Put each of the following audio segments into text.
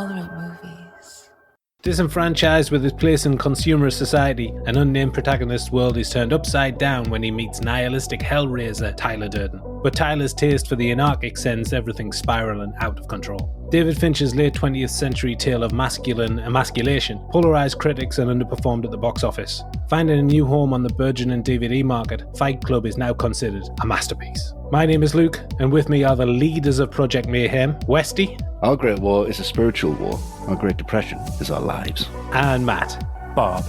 all the right movies. Disenfranchised with his place in consumerist society, an unnamed protagonist's world is turned upside down when he meets nihilistic hellraiser Tyler Durden. But Tyler's taste for the anarchic sends everything spiraling out of control. David Fincher's late 20th century tale of masculine emasculation polarised critics and underperformed at the box office. Finding a new home on the burgeoning DVD market, Fight Club is now considered a masterpiece. My name is Luke, and with me are the leaders of Project Mayhem, Westy. Our Great War is a spiritual war. Our Great Depression is our lives. And Matt. Bob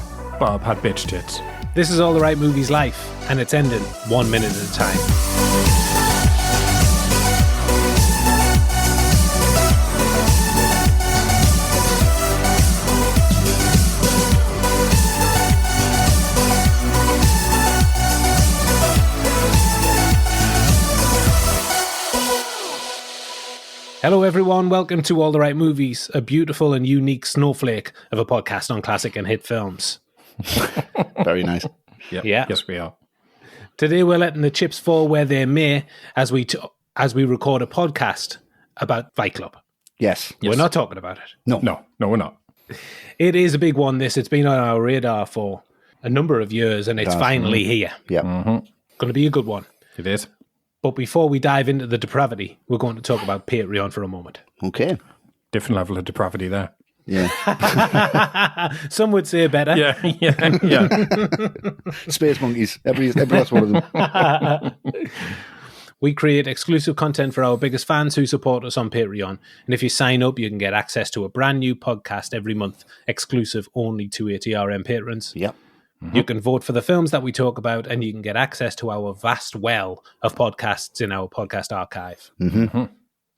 had bitch tits. This is All the Right Movies Life, and it's ending 1 minute at a time. Hello everyone, welcome to All the Right Movies, a beautiful and unique snowflake of a podcast on classic and hit films. Very nice. Yep. Yeah. Yes, we are. Today we're letting the chips fall where they may as we record a podcast about Fight Club. Yes. We're not talking about it. No, we're not. It is a big one, this. It's been on our radar for a number of years and it's finally here. Yeah. Going to be a good one. It is. But before we dive into the depravity, we're going to talk about Patreon for a moment. Okay. Different level of depravity there. Yeah. Some would say better. Yeah. Space monkeys. Every last one of them. We create exclusive content for our biggest fans who support us on Patreon. And if you sign up, you can get access to a brand new podcast every month, exclusive only to ATRM patrons. Yep. You can vote for the films that we talk about, and you can get access to our vast well of podcasts in our podcast archive.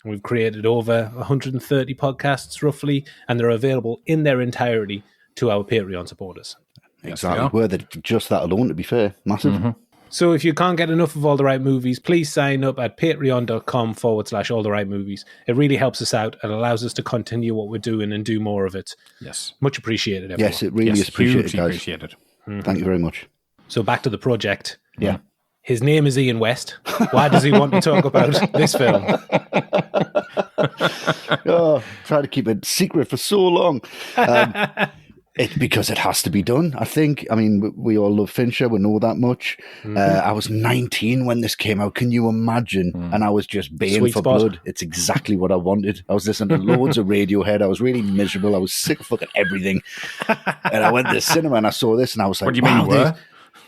We've created over 130 podcasts, roughly, and they're available in their entirety to our Patreon supporters. Exactly. Yes, Were they just that alone, to be fair? Massive. So if you can't get enough of All the Right Movies, please sign up at patreon.com/All the Right Movies. It really helps us out and allows us to continue what we're doing and do more of it. Yes. Much appreciated, everyone. Yes, it really is appreciated, hugely guys. appreciated. Thank you very much. So back to the project. Yeah. His name is Ian West. Why does he want to talk about this film? Try to keep it secret for so long. It's because it has to be done, I think. I mean, we all love Fincher. We know that much. I was 19 when this came out. Can you imagine? And I was just baying Sweet for spot. blood. It's exactly what I wanted. I was listening to loads of Radiohead. I was really miserable. I was sick of fucking everything. And I went to the cinema and I saw this and I was like, What do you mean you were?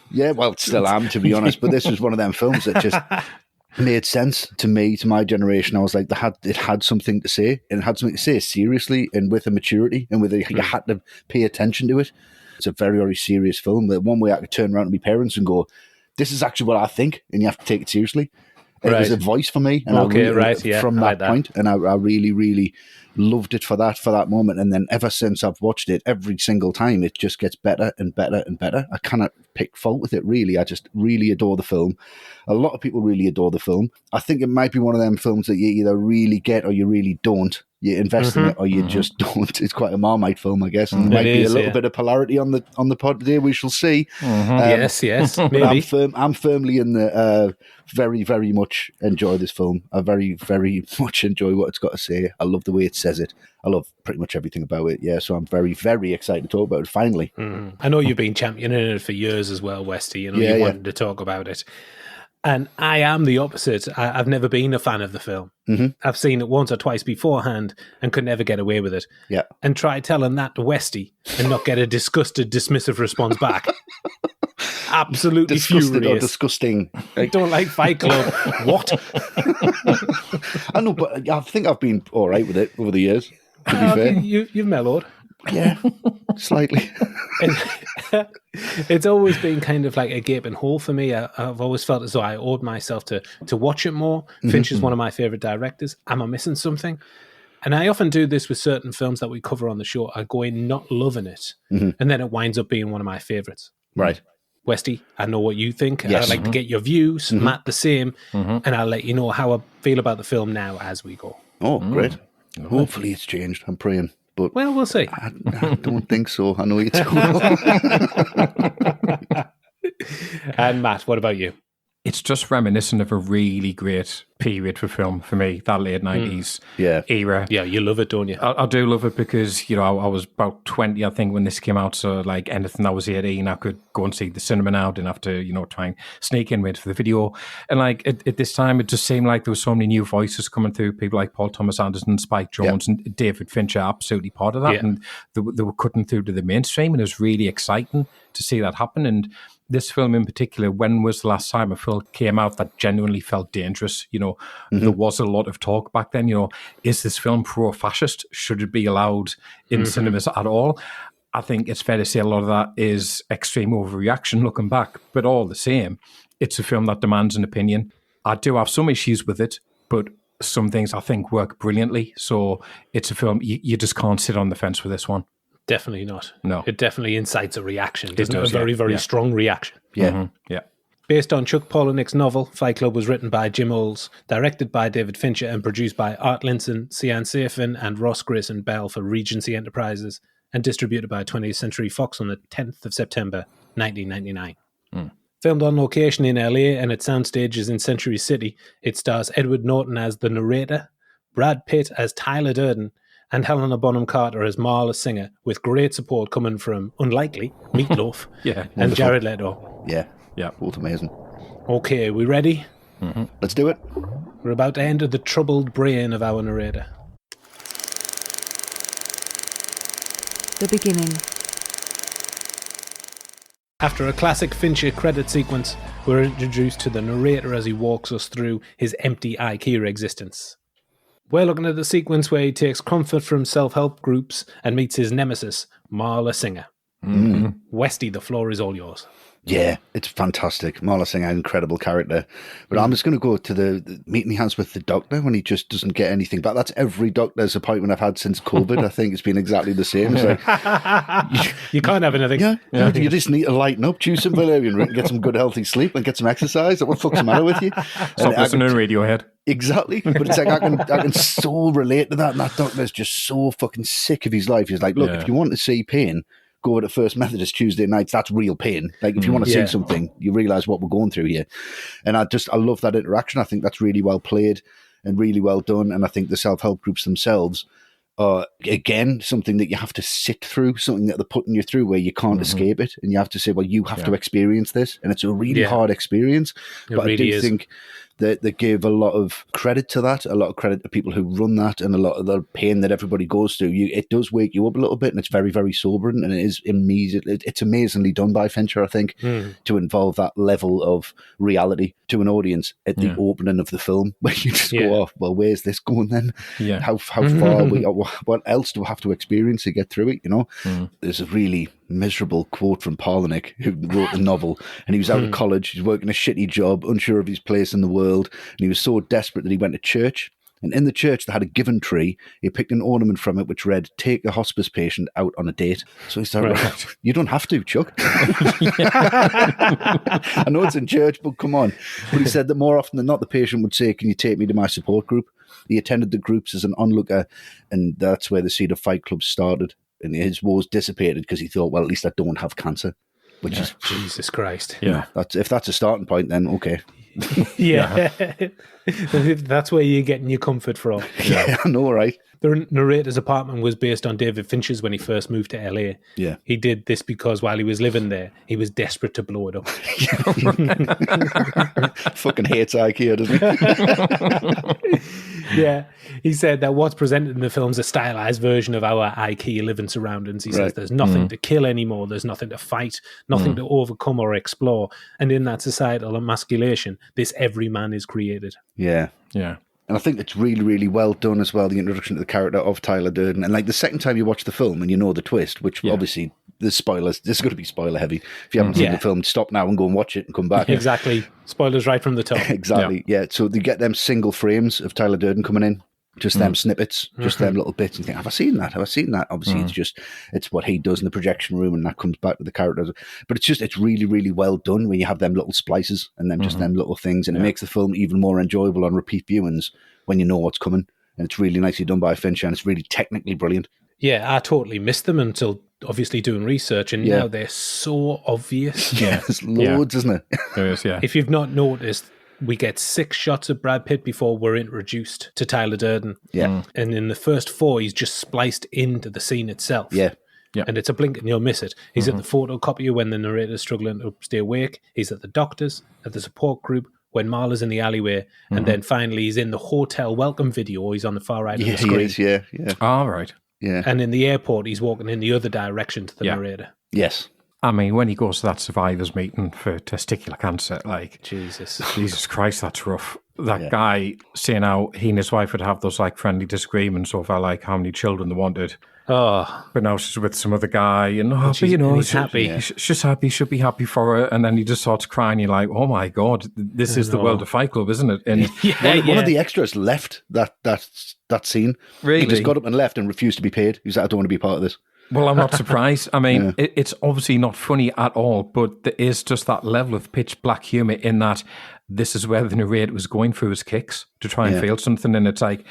Yeah, well, still am, to be honest. But this was one of them films that just made sense to me, to my generation. I was like, it had something to say, and it had something to say seriously and with a maturity, and with you had to pay attention to it. It's a very, very serious film. The one way I could turn around to my parents and go, "This is actually what I think," and you have to take it seriously. And It was a voice for me, and from that point, and I really, really loved it for that moment. And then ever since I've watched it, every single time it just gets better and better and better. I cannot pick fault with it, really. I just really adore the film. A lot of people really adore the film. I think it might be one of them films that you either really get or you really don't. You invest in it or you just don't. It's quite a Marmite film, I guess. And there might be a little bit of polarity on the pod today. We shall see. Yes, maybe. I'm firmly in the very, very much enjoy this film. I very, very much enjoy what it's got to say. I love the way it says it. I love pretty much everything about it. Yeah, so I'm very, very excited to talk about it, finally. I know you've been championing it for years as well, Westy. You wanted to talk about it. And I am the opposite. I've never been a fan of the film. I've seen it once or twice beforehand and could never get away with it. Yeah. And try telling that to Westy and not get a disgusted, dismissive response back. Absolutely Disgusted furious. or disgusting. I don't like Fight Club. What? I know, but I think I've been all right with it over the years, to be fair. You've mellowed. Yeah, slightly. It's always been kind of like a gaping hole for me. I've always felt as though I owed myself to watch it more. Fincher's one of my favourite directors. Am I missing something? And I often do this with certain films that we cover on the show. I go in not loving it, and then it winds up being one of my favourites. Right. Westy, I know what you think. Yes. I'd like to get your views. Matt, the same. And I'll let you know how I feel about the film now as we go. Oh, great. Hopefully it's changed. I'm praying. But Well, we'll see. I don't think so. I know it's cool. And Matt, what about you? It's just reminiscent of a really great period for film for me, that late 90s era. Yeah, you love it, don't you? I do love it because, I was about 20, I think, when this came out. So, like, anything that was 18, I could go and see the cinema now. Didn't have to, try and sneak in, wait for the video. And, like, at this time, it just seemed like there were so many new voices coming through. People like Paul Thomas Anderson, Spike Jonze, and David Fincher, absolutely part of that. Yeah. And they were cutting through to the mainstream. And it was really exciting to see that happen. And this film in particular, when was the last time a film came out that genuinely felt dangerous? There was a lot of talk back then, is this film pro-fascist? Should it be allowed in cinemas at all? I think it's fair to say a lot of that is extreme overreaction looking back, but all the same, it's a film that demands an opinion. I do have some issues with it, but some things I think work brilliantly. So it's a film, you just can't sit on the fence with this one. Definitely not. No. It definitely incites a reaction, doesn't it? does, A very, very yeah. strong reaction. Yeah. Yeah. Based on Chuck Palahniuk's novel, Fight Club was written by Jim Olds, directed by David Fincher, and produced by Art Linson, Cian Safin, and Ross Grayson Bell for Regency Enterprises, and distributed by 20th Century Fox on the 10th of September, 1999. Filmed on location in LA and at soundstages in Century City, it stars Edward Norton as the narrator, Brad Pitt as Tyler Durden, and Helena Bonham Carter as Marla Singer, with great support coming from, unlikely, Meatloaf Yeah. and Wonderful. Jared Leto. Yeah. Yeah. Both amazing. Okay, we ready? Let's do it. We're about to enter the troubled brain of our narrator. The beginning. After a classic Fincher credit sequence, we're introduced to the narrator as he walks us through his empty IKEA existence. We're looking at the sequence where he takes comfort from self-help groups and meets his nemesis, Marla Singer. Westy, the floor is all yours. Yeah, it's fantastic. Marla Singer, incredible character. But I'm just going to go to the meeting he has with the doctor when he just doesn't get anything back. That's every doctor's appointment I've had since COVID. I think it's been exactly the same. It's like, You can't have anything. you just need to lighten up, choose some valerian root, and get some good healthy sleep and get some exercise. What the fuck's the matter with you? Stop listening to Radiohead. Exactly, but it's like I can so relate to that. And that doctor's just so fucking sick of his life. He's like, look, if you want to see pain, go to First Methodist Tuesday nights. That's real pain. Like if you want to see something, you realise what we're going through here. And I love that interaction. I think that's really well played and really well done. And I think the self-help groups themselves are, again, something that you have to sit through, something that they're putting you through where you can't escape it. And you have to say, well, you have to experience this. And it's a really hard experience. But really I do is. think that they give a lot of credit to that, a lot of credit to people who run that, and a lot of the pain that everybody goes through. It does wake you up a little bit, and it's very, very sobering, and it is immediately. It's amazingly done by Fincher, I think, to involve that level of reality to an audience at the opening of the film, where you just go, "Oh, well, where's this going then? Yeah. How far are we? What else do we have to experience to get through it? You know, there's a really miserable quote from Palahniuk, who wrote the novel, and he was out of college, he's working a shitty job, unsure of his place in the world, and he was so desperate that he went to church, and in the church they had a given tree. He picked an ornament from it which read, "Take a hospice patient out on a date." So he said, right. You don't have to, Chuck. I know it's in church, but come on. But he said that more often than not the patient would say, "Can you take me to my support group?" He attended the groups as an onlooker, and that's where the seed of Fight Club started. And his woes dissipated because he thought, well, at least I don't have cancer. Which is Jesus Christ. Yeah. If that's a starting point, then okay. Yeah. That's where you're getting your comfort from. Yeah, I know, right? The narrator's apartment was based on David Fincher's when he first moved to LA. Yeah. He did this because while he was living there, he was desperate to blow it up. Fucking hates IKEA, doesn't he? Yeah. He said that what's presented in the film is a stylized version of our IKEA living surroundings. He says there's nothing to kill anymore. There's nothing to fight, nothing to overcome or explore. And in that societal emasculation, this everyman is created. Yeah. Yeah. And I think it's really, really well done as well, the introduction to the character of Tyler Durden. And like the second time you watch the film and you know the twist, which obviously there's spoilers, this is going to be spoiler heavy. If you haven't seen the film, stop now and go and watch it and come back. Exactly. Spoilers right from the top. Exactly. Yeah. So they get them single frames of Tyler Durden coming in. Just them snippets, just them little bits, and you think, have I seen that? Have I seen that? Obviously, it's what he does in the projection room, and that comes back to the characters. But it's really, really well done when you have them little splices and then just them little things, and it makes the film even more enjoyable on repeat viewings when you know what's coming. And it's really nicely done by Fincher, and it's really technically brilliant. Yeah, I totally missed them until obviously doing research, and now they're so obvious. Yeah. There's loads, isn't it? There is, yeah. If you've not noticed, we get 6 shots of Brad Pitt before we're introduced to Tyler Durden. Yeah. And in the first 4, he's just spliced into the scene itself. Yeah. Yeah. And it's a blink and you'll miss it. He's at the photocopier when the narrator's struggling to stay awake. He's at the doctor's, at the support group, when Marla's in the alleyway. And then finally he's in the hotel welcome video. He's on the far right of the screen. He is, yeah. All right. Yeah. And in the airport, he's walking in the other direction to the narrator. Yes. I mean, when he goes to that survivors meeting for testicular cancer, like, Jesus Christ, that's rough. That guy saying how he and his wife would have those like friendly disagreements over like how many children they wanted. Oh, But now she's with some other guy, and but he's happy. She's happy. Should be happy for her. And then he just starts crying. You're like, oh my god, this is the world of Fight Club, isn't it? And One of the extras left that scene. Really? He just got up and left and refused to be paid. He said, I don't want to be part of this. well, I'm not surprised. I mean, it's obviously not funny at all, but there is just that level of pitch black humor in that this is where the narrator was going through his kicks to try and feel something, and it's like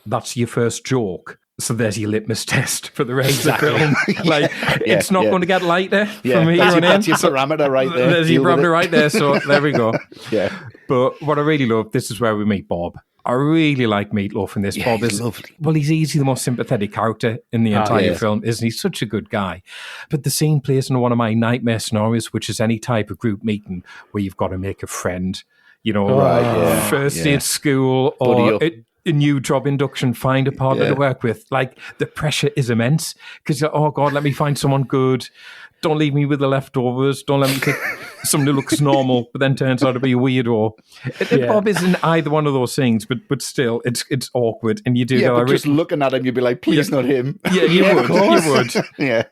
that's your first joke. So there's your litmus test for the rest of the film. Like, it's not going to get lighter from here on in. That's your parameter right there. There's your parameter right there. So there we go. Yeah. But what I really love, this is where we meet Bob. I really like Meatloaf in this. Yeah, Bob he's is lovely. well, he's easily the most sympathetic character in the entire film, isn't he? Such a good guy. But the scene plays in one of my nightmare scenarios, which is any type of group meeting where you've got to make a friend. You know, first day at school or a new job induction, find a partner to work with. Like, the pressure is immense because you're, oh God, let me find someone good. Don't leave me with the leftovers. Don't let me pick someone who looks normal, but then turns out to be a weirdo. Bob isn't either one of those things, but still, it's awkward. And you do Yeah, go, but just looking at him, you'd be like, please, not him. Yeah, you would. You would. Yeah.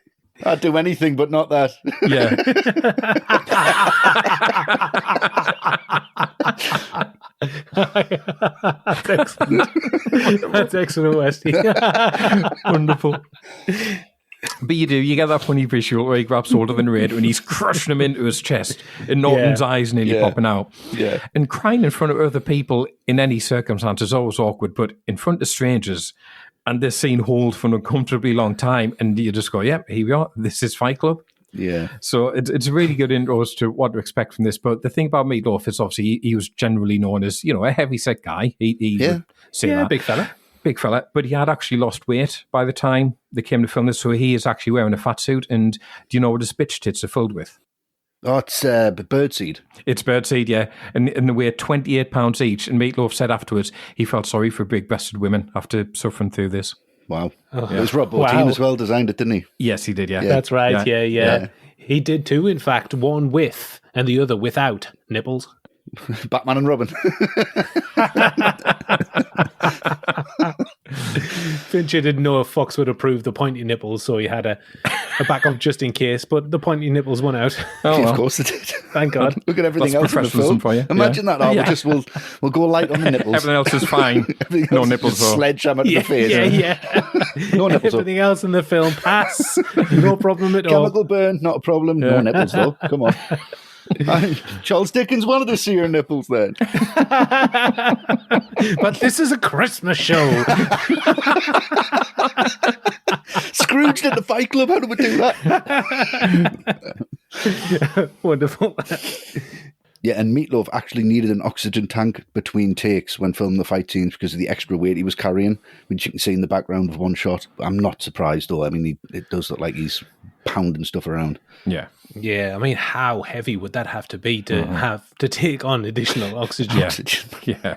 I'd do anything, but not that. Yeah. That's excellent. That's excellent, Westy. Wonderful. But you get that funny visual where he grabs hold of the narrator and he's crushing him into his chest and Norton's eyes nearly popping out. Yeah. And crying in front of other people in any circumstance is always awkward, but in front of strangers, and this scene holds for an uncomfortably long time, and you just go, yep, here we are. This is Fight Club. Yeah. So it's a really good intro as to what to expect from this. But the thing about Meatloaf is obviously he was generally known as, a heavy-set guy. He would say that. Big fella. Big fella. But he had actually lost weight by the time they came to film this. So he is actually wearing a fat suit. And do you know what his bitch tits are filled with? Oh, it's birdseed. It's birdseed, yeah. And they weigh 28 pounds each. And Meatloaf said afterwards he felt sorry for big-breasted women after suffering through this. Wow. It was Rob Bottin as well designed it, didn't he? Yes, he did, yeah. That's right, yeah. He did too, in fact, one with and the other without nipples. Batman and Robin. Fincher didn't know if Fox would approve the pointy nipples, so he had a backup just in case, but the pointy nipples won out. Oh, well. Of course it did. Thank God. Look at everything That's else in the film. for you. Imagine that. We'll go light on the nipples. Everything else is fine. No nipples, though. Sledgehammer to the face. No nipples, though. Everything else in the film, pass. No problem at all. Chemical burn, not a problem. No nipples, though. Come on. Charles Dickens wanted to see her nipples then. But this is a Christmas show. Scrooged at the Fight Club. How do we do that? Wonderful. Yeah, and Meatloaf actually needed an oxygen tank between takes when filming the fight scenes because of the extra weight he was carrying, which you can see in the background of one shot. I'm not surprised, though. I mean, it does look like he's pounding stuff around. Yeah. Yeah, I mean, how heavy would that have to be to have to take on additional oxygen? Yeah.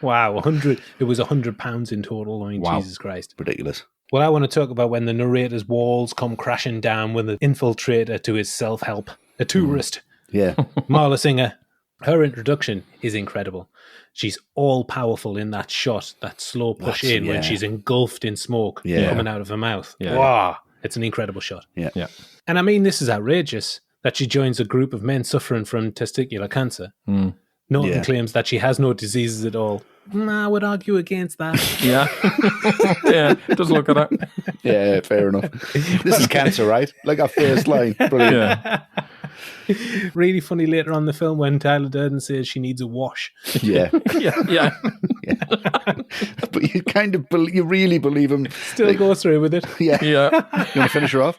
Wow, 100. It was 100 pounds in total. I mean, wow. Jesus Christ. Ridiculous. Well, I want to talk about when the narrator's walls come crashing down with an infiltrator to his self-help, a tourist. Yeah. Marla Singer, her introduction is incredible. She's all-powerful in that shot, that slow push in when she's engulfed in smoke coming out of her mouth. Yeah. Wow, it's an incredible shot. Yeah. And I mean, this is outrageous that she joins a group of men suffering from testicular cancer. Norton claims that she has no diseases at all. I would argue against that. Yeah. Yeah, just look at that. Yeah, fair enough. This is cancer, right? Like our first line. Brilliant. Yeah. Really funny later on in the film when Tyler Durden says she needs a wash. Yeah. Yeah. But you kind of you really believe him. Still goes through with it. Yeah. Yeah. You want to finish her off?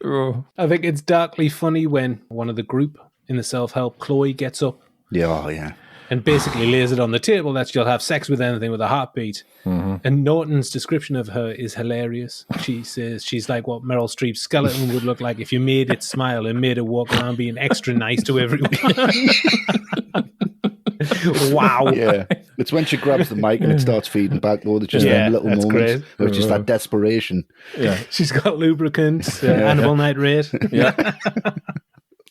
Oh. I think it's darkly funny when one of the group in the self-help, Chloe, gets up Yeah, oh, yeah. and basically lays it on the table that she'll have sex with anything with a heartbeat. And Norton's description of her is hilarious. She says she's like what Meryl Streep's skeleton would look like if you made it smile and made it walk around being extra nice to everyone. Wow. Yeah. It's when she grabs the mic and it starts feeding back, Lord. It's just them little that's moments. great. It's just that desperation. Yeah. She's got lubricant, animal nitrate. Yeah.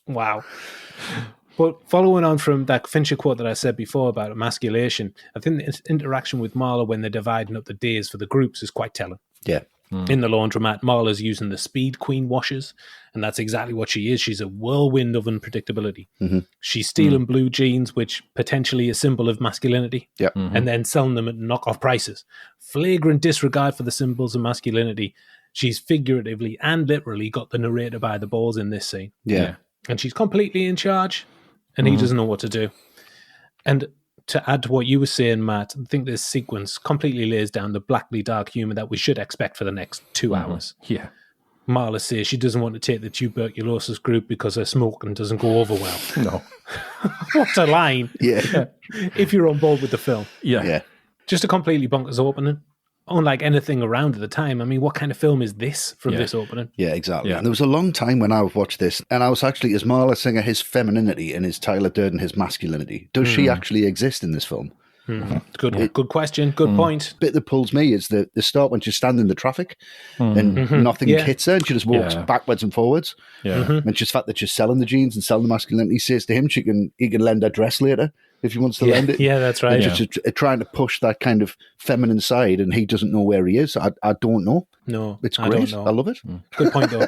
Wow. But following on from that Fincher quote that I said before about emasculation, I think the interaction with Marla when they're dividing up the days for the groups is quite telling. Yeah. In the laundromat, Marla's using the Speed Queen washers, and that's exactly what she is. She's a whirlwind of unpredictability. She's stealing blue jeans, which potentially a symbol of masculinity, Yeah. and then selling them at knockoff prices. Flagrant disregard for the symbols of masculinity. She's figuratively and literally got the narrator by the balls in this scene. Yeah. And she's completely in charge, and he doesn't know what to do. And to add to what you were saying, Matt, I think this sequence completely lays down the blackly dark humour that we should expect for the next 2 hours. Yeah. Marla says she doesn't want to take the tuberculosis group because her smoking doesn't go over well. No. What a line. Yeah. If you're on board with the film. Yeah. Yeah. Just a completely bonkers opening. Unlike anything around at the time. I mean, what kind of film is this from this opening? Yeah, exactly. Yeah. And there was a long time when I watched this, and I was actually, is Marla Singer his femininity and is Tyler Durden his masculinity? Does she actually exist in this film? Good question. Good point. Bit that pulls me is the start when she's standing in the traffic and nothing hits her and she just walks backwards and forwards. Yeah. And just the fact that she's selling the jeans and selling the masculinity, says to him he can lend her dress later if he wants to lend it. Yeah, that's right. And just trying to push that kind of feminine side, and he doesn't know where he is. I don't know. No, It's I great. don't know. I love it. Good point, though.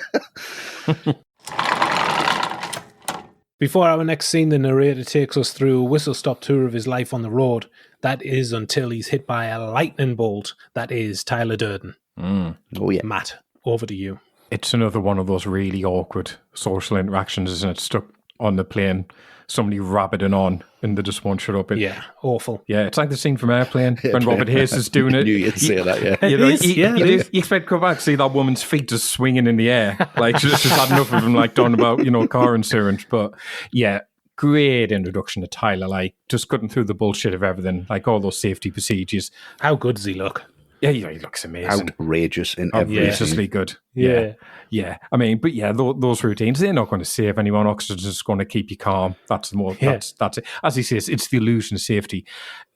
Before our next scene, the narrator takes us through a whistle-stop tour of his life on the road. That is until he's hit by a lightning bolt. That is Tyler Durden. Oh, yeah. Matt, over to you. It's another one of those really awkward social interactions, isn't it? Stuck on the plane, somebody rabbiting on, and they just won't shut up. Yeah, awful. Yeah, it's like the scene from Airplane when Robert Hayes is doing it. Knew you'd say that, yeah. You know, It is, yeah, it is. you expect to go back, see that woman's feet just swinging in the air. Like, she's just had enough of him, like, talking about, car insurance. But, yeah, great introduction to Tyler, like, just cutting through the bullshit of everything, like all those safety procedures. How good does he look? Yeah, he looks amazing. Outrageous in every Outrageously scene. good. Yeah. Yeah. I mean, but yeah, those routines, they're not going to save anyone. Oxygen's just going to keep you calm. That's it. As he says, it's the illusion of safety.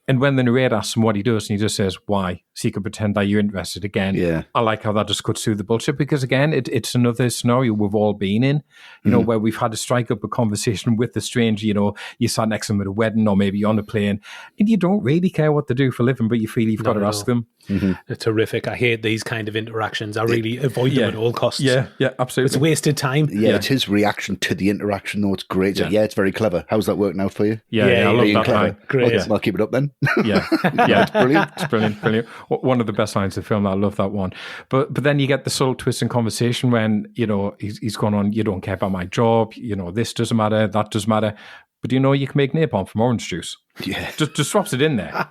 And when the narrator asks him what he does, and he just says, why? So you can pretend that you're interested again. Yeah. I like how that just cuts through the bullshit, because again, it's another scenario we've all been in, where we've had to strike up a conversation with the stranger, you sat next to them at a wedding or maybe on a plane, and you don't really care what they do for a living, but you feel you've got to ask them. It's terrific. I hate these kind of interactions. I really avoid them at all costs. Yeah, absolutely. It's wasted time. Yeah, it's his reaction to the interaction, though. It's great. So, it's very clever. How's that working out for you? Yeah, I love Being that clever. line. Great. I'll keep it up then. Yeah, It's brilliant. It's brilliant. One of the best lines of the film. I love that one. But then you get the subtle twist in conversation when, he's going on, you don't care about my job, this doesn't matter, that doesn't matter. But you can make napalm from orange juice. Yeah. Just drops it in there.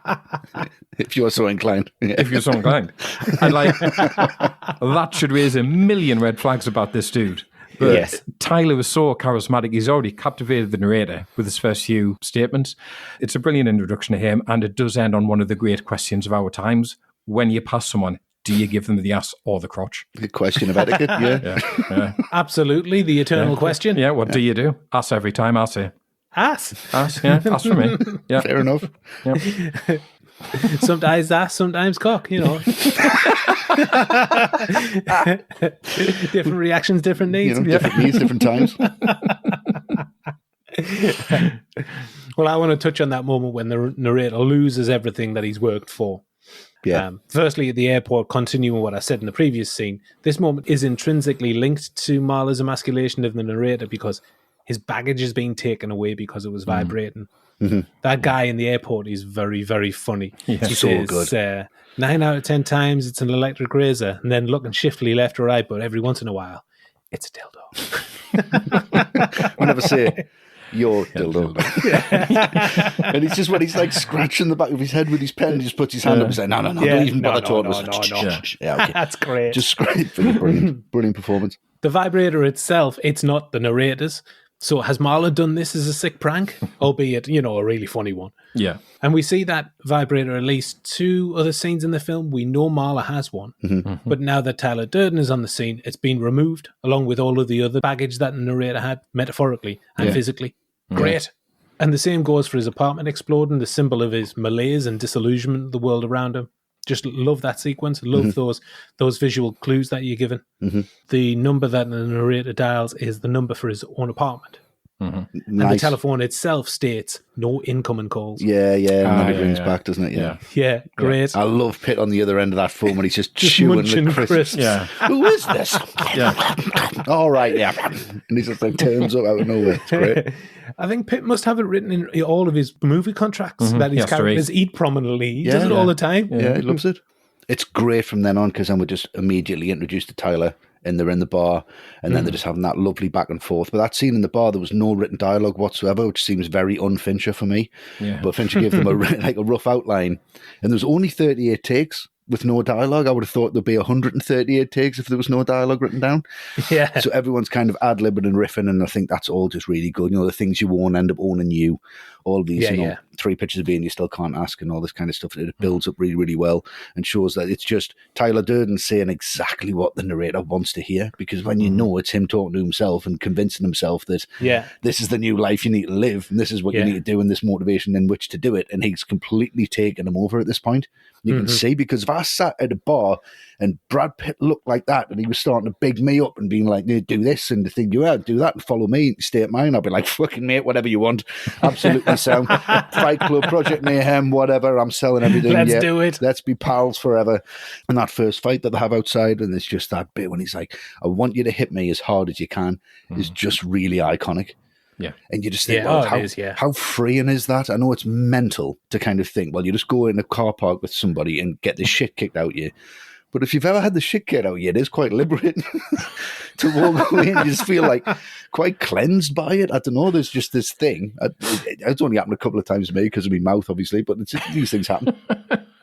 If you're so inclined. If you're so inclined. And that should raise a million red flags about this dude. But Yes. Tyler was so charismatic. He's already captivated the narrator with his first few statements. It's a brilliant introduction to him, and it does end on one of the great questions of our times. When you pass someone, do you give them the ass or the crotch? Good question of etiquette, yeah. Yeah. Absolutely. The eternal question. Yeah, what do you do? Ass every time, I say. Ass. Ass, yeah, ass for me. Yeah. Fair enough. Yeah. Sometimes ass, sometimes cock, Different reactions, different needs. Different needs, different times. Well, I want to touch on that moment when the narrator loses everything that he's worked for. Yeah. Firstly, at the airport, continuing what I said in the previous scene, this moment is intrinsically linked to Marla's emasculation of the narrator because his baggage is being taken away because it was vibrating. That guy in the airport is very, very funny. He So says, good. 9 out of 10 times it's an electric razor, and then looking shiftily left or right, but every once in a while, it's a dildo. I never say your dildo. And it's just when he's like scratching the back of his head with his pen, he just puts his hand up and says, no, don't even bother talking to us. Yeah, okay. That's great. Just great. Brilliant performance. The vibrator itself, it's not the narrator's. So has Marla done this as a sick prank, albeit, a really funny one? Yeah. And we see that vibrator at least 2 other scenes in the film. We know Marla has one. But now that Tyler Durden is on the scene, it's been removed, along with all of the other baggage that the narrator had, metaphorically and physically. Great. And the same goes for his apartment exploding, the symbol of his malaise and disillusionment of the world around him. Just love that sequence. Love those visual clues that you're given. The number that the narrator dials is the number for his own apartment. And the telephone itself states no incoming calls. Yeah. And then it rings back, doesn't it? Yeah, great. I love Pitt on the other end of that phone when he's just chewing the crisps. Yeah. Who is this? All right, yeah. And he just like turns up out of nowhere. It's great. I think Pitt must have it written in all of his movie contracts that his characters eat prominently. He does it all the time. Yeah, he loves it. It's great from then on because then we're just immediately introduced to Tyler and they're in the bar and then they're just having that lovely back and forth. But that scene in the bar, there was no written dialogue whatsoever, which seems very un-Fincher for me. Yeah. But Fincher gave them a rough outline and there was only 38 takes with no dialogue. I would have thought there'd be 138 takes if there was no dialogue written down. Yeah. So everyone's kind of ad-libbing and riffing, and I think that's all just really good. The things you won't end up owning you, all these, 3 pictures of being you still can't ask and all this kind of stuff. It builds up really, really well and shows that it's just Tyler Durden saying exactly what the narrator wants to hear, because when you know it's him talking to himself and convincing himself that this is the new life you need to live and this is what you need to do and this motivation in which to do it, and he's completely taken him over at this point. You can see, because if I sat at a bar and Brad Pitt looked like that and he was starting to big me up and being like, do this and the thing, do that and follow me and stay at mine, I'll be like, fucking mate, whatever you want. Absolutely sound. Fight Club, Project Mayhem, whatever, I'm selling everything. Let's do it. Let's be pals forever. And that first fight that they have outside, and it's just that bit when he's like, I want you to hit me as hard as you can, is just really iconic. Yeah. And you just think, how freeing is that? I know it's mental to kind of think, well, you just go in a car park with somebody and get the shit kicked out of you. But if you've ever had the shit kicked out of you, it is quite liberating to walk away and you just feel like quite cleansed by it. I don't know, there's just this thing. It's only happened a couple of times to me because of my mouth, obviously, but these things happen.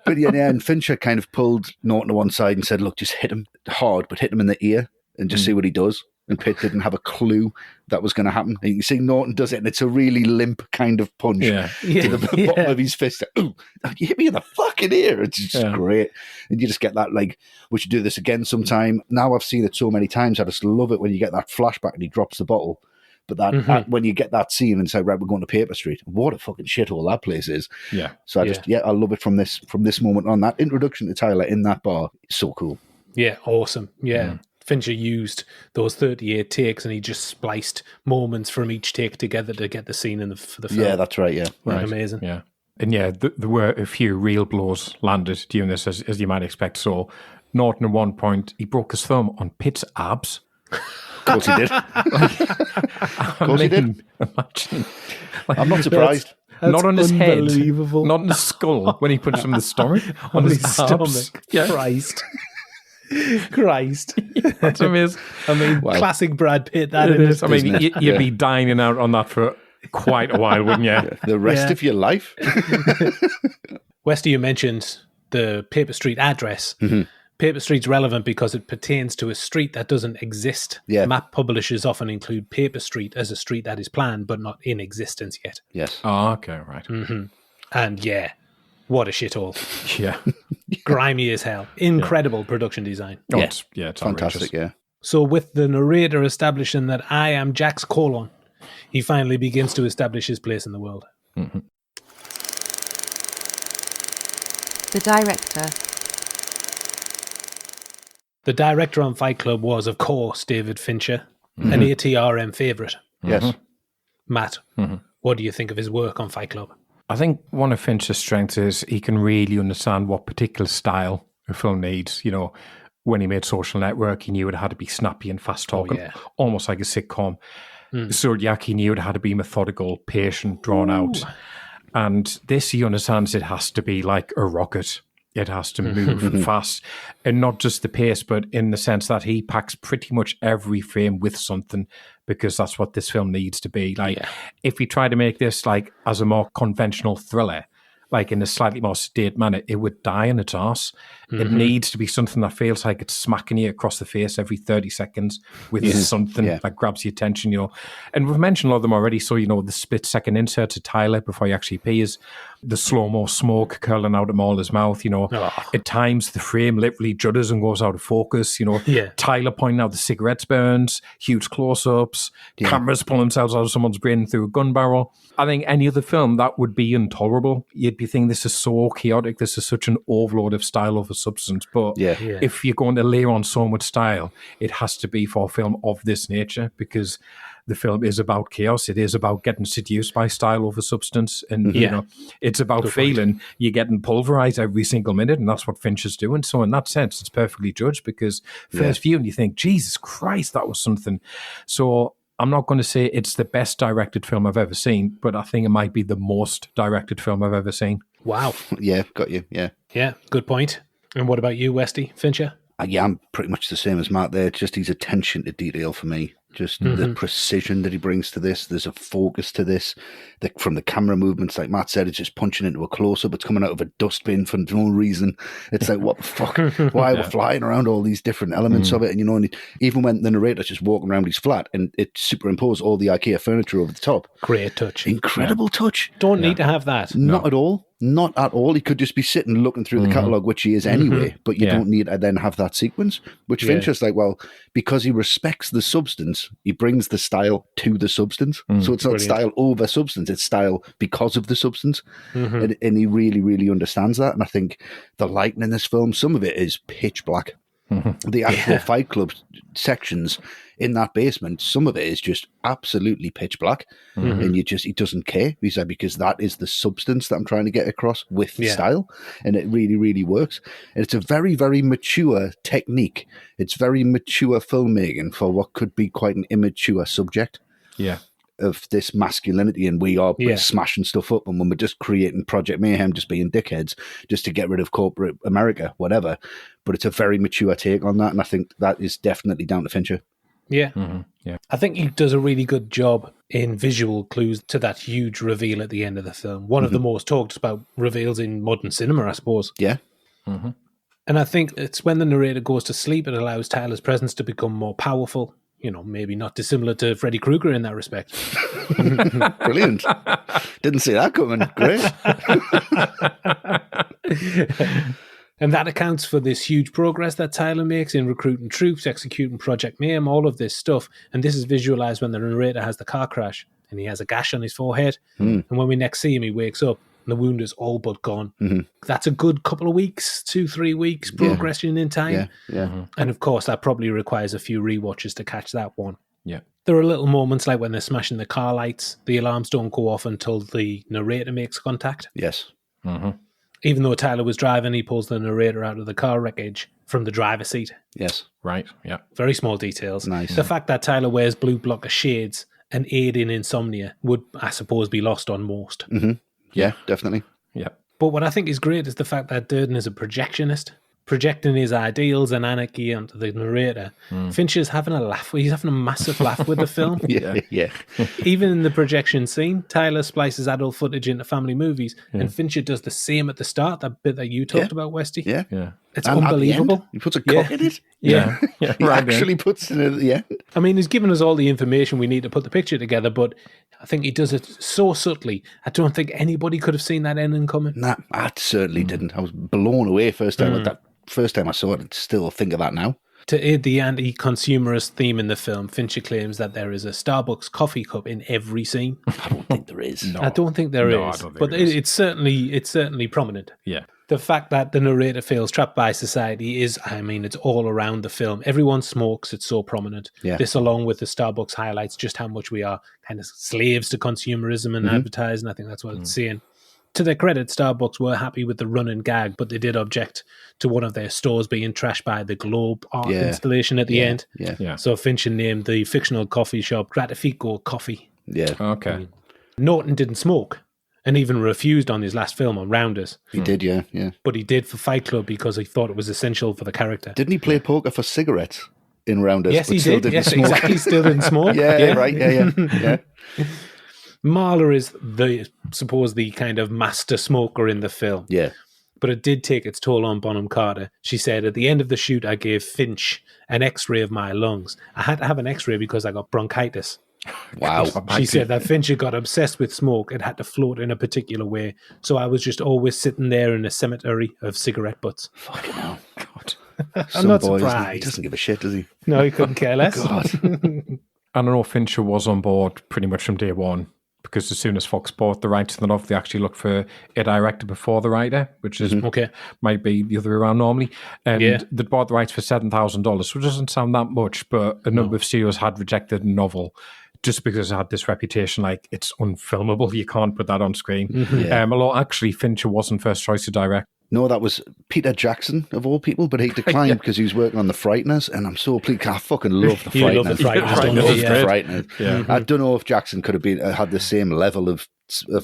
But and Fincher kind of pulled Norton to one side and said, look, just hit him hard, but hit him in the ear and just see what he does. And Pitt didn't have a clue that was going to happen. And you can see Norton does it, and it's a really limp kind of punch to the bottom of his fist. Ooh, you hit me in the fucking ear. It's just great. And you just get that, like, we should do this again sometime. Now I've seen it so many times, I just love it when you get that flashback and he drops the bottle. But that when you get that scene and say, right, we're going to Paper Street, what a fucking shithole that place is. Yeah. So I love it from this moment on. That introduction to Tyler in that bar is so cool. Yeah, awesome. Yeah. Fincher used those 38 takes and he just spliced moments from each take together to get the scene for the film. Yeah, that's right, Right. Amazing. Yeah. And there were a few real blows landed during this, as you might expect. So Norton at one point, he broke his thumb on Pitt's abs. Of course he did. Of course he did. Imagine. I'm not surprised. That's not on his head, not in his skull when he punched him in the stomach, on his stomach. Yeah. Christ. That's amazing. I mean, classic Brad Pitt. That is. I mean, you'd be dining out on that for quite a while, wouldn't you? The rest of your life. Westy, you mentioned the Paper Street address. Paper Street's relevant because it pertains to a street that doesn't exist. Map publishers often include Paper Street as a street that is planned but not in existence yet. Yes. Oh, okay, right. And what a shithole. Yeah. Grimy as hell. Incredible production design. Oh, it's fantastic, outrageous. So with the narrator establishing that I am Jack's colon, he finally begins to establish his place in the world. The director. The director on Fight Club was, of course, David Fincher, an ATRM favourite. Yes. Matt, what do you think of his work on Fight Club? I think one of Fincher's strengths is he can really understand what particular style a film needs. You know, when he made Social Network, he knew it had to be snappy and fast talking, almost like a sitcom. Zodiac, he knew it had to be methodical, patient, drawn out. And this, he understands it has to be like a rocket. It has to move fast, and not just the pace, but in the sense that he packs pretty much every frame with something, because that's what this film needs to be. Like, if we try to make this like as a more conventional thriller, like in a slightly more sedate manner, it would die in its arse. It needs to be something that feels like it's smacking you across the face every 30 seconds with something that grabs your attention, And we've mentioned a lot of them already. So, the split-second insert to Tyler before he actually pees, the slow-mo smoke curling out of Mulder's mouth, At times, the frame literally judders and goes out of focus, Tyler pointing out the cigarettes burns, huge close-ups, cameras pulling themselves out of someone's brain through a gun barrel. I think any other film, that would be intolerable. You'd be thinking, this is so chaotic, this is such an overload of style over substance. But if you're going to layer on so much style, it has to be for a film of this nature, because the film is about chaos. It is about getting seduced by style over substance. And, it's about feeling you're getting pulverized every single minute. And that's what Fincher's doing. So in that sense, it's perfectly judged, because first view and you think, Jesus Christ, that was something. So I'm not going to say it's the best directed film I've ever seen, but I think it might be the most directed film I've ever seen. Wow. Yeah, got you. Yeah. Yeah, good point. And what about you, Westy? Fincher? Yeah, I'm pretty much the same as Matt there. It's just his attention to detail for me. Just the precision that he brings to this. There's a focus to this. From the camera movements, like Matt said, it's just punching into a close-up. It's coming out of a dupin for no reason. It's like, what the fuck? Why we're flying around all these different elements of it? And, and even when the narrator's just walking around his flat and it superimposed all the IKEA furniture over the top. Great touch. Incredible touch. Don't need to have that. Not at all. Not at all. He could just be sitting looking through the catalogue, which he is anyway, but you don't need to then have that sequence, which Fincher's like, well, because he respects the substance, he brings the style to the substance. So it's not style over substance, it's style because of the substance. And he really, really understands that. And I think the lighting in this film, some of it is pitch black. The actual Fight Club sections in that basement, some of it is just absolutely pitch black, and he doesn't care. He's like, because that is the substance that I'm trying to get across with style, and it really, really works. And it's a very, very mature technique. It's very mature filmmaking for what could be quite an immature subject. Yeah. Of this masculinity, and we are smashing stuff up, and when we're just creating Project Mayhem, just being dickheads, just to get rid of corporate America, whatever. But it's a very mature take on that, and I think that is definitely down to Fincher. Yeah. I think he does a really good job in visual clues to that huge reveal at the end of the film. One of the most talked about reveals in modern cinema, I suppose. Yeah. And I think it's when the narrator goes to sleep, it allows Tyler's presence to become more powerful. Maybe not dissimilar to Freddy Krueger in that respect. Brilliant. Didn't see that coming. Great. And that accounts for this huge progress that Tyler makes in recruiting troops, executing Project Mayhem, all of this stuff. And this is visualized when the narrator has the car crash and he has a gash on his forehead. And when we next see him, he wakes up and the wound is all but gone. That's a good couple of weeks, 2-3 weeks progression in time. And of course, that probably requires a few rewatches to catch that one. Yeah. There are little moments like when they're smashing the car lights, the alarms don't go off until the narrator makes contact. Yes. Even though Tyler was driving, he pulls the narrator out of the car wreckage from the driver's seat. Yes. Right. Yeah. Very small details. Nice. The fact that Tyler wears blue blocker shades and aid in insomnia would, I suppose, be lost on most. Yeah, definitely. Yeah. But what I think is great is the fact that Durden is a projectionist, projecting his ideals and anarchy onto the narrator. Fincher's having a laugh. He's having a massive laugh with the film. Yeah. Even in the projection scene, Tyler splices adult footage into family movies, and Fincher does the same at the start, that bit that you talked about, Westy. Yeah. It's And unbelievable. at the end, he puts a cock in it. Yeah. He actually puts it in at the end. I mean, he's given us all the information we need to put the picture together, but I think he does it so subtly. I don't think anybody could have seen that ending coming. Nah, I certainly didn't. I was blown away first time with that. First time I saw it, I still think of that now. To aid the anti-consumerist theme in the film, Fincher claims that there is a Starbucks coffee cup in every scene. I don't think there is. I don't think there is, but it's certainly prominent. Yeah. The fact that the narrator feels trapped by society is, it's all around the film. Everyone smokes, it's so prominent. Yeah. This, along with the Starbucks, highlights just how much we are kind of slaves to consumerism and advertising. I think that's what it's saying. To their credit, Starbucks were happy with the running gag, but they did object to one of their stores being trashed by the globe art installation at the end. Yeah. So Fincher named the fictional coffee shop Gratifico Coffee. Yeah. Okay. Norton didn't smoke, and even refused on his last film on Rounders. He did, yeah. But he did for Fight Club because he thought it was essential for the character. Didn't he play poker for cigarettes in Rounders? Yes, but he still did. didn't Yes, smoke? exactly. Still didn't smoke. Yeah, right. Yeah. Marla is the kind of master smoker in the film. Yeah. But it did take its toll on Bonham Carter. She said, at the end of the shoot, I gave Finch an x-ray of my lungs. I had to have an x-ray because I got bronchitis. Wow. She said that Fincher got obsessed with smoke and had to float in a particular way. So I was just always sitting there in a cemetery of cigarette butts. Fucking hell. God. I'm not boy, surprised. He doesn't give a shit, does he? No, he couldn't care less. God. I don't know, Fincher was on board pretty much from day one, because as soon as Fox bought the rights to the novel, they actually looked for a director before the writer, which is might be the other way around normally. And they bought the rights for $7,000, which doesn't sound that much, but a number of studios had rejected the novel just because it had this reputation like it's unfilmable, you can't put that on screen. Although actually Fincher wasn't first choice to direct. No, that was Peter Jackson, of all people, but he declined because he was working on The Frighteners, and I'm so pleased. I fucking love The You Frighteners. love The Frighteners, I don't you? love Yeah. The Frighteners. Yeah. I don't know if Jackson could have had the same level of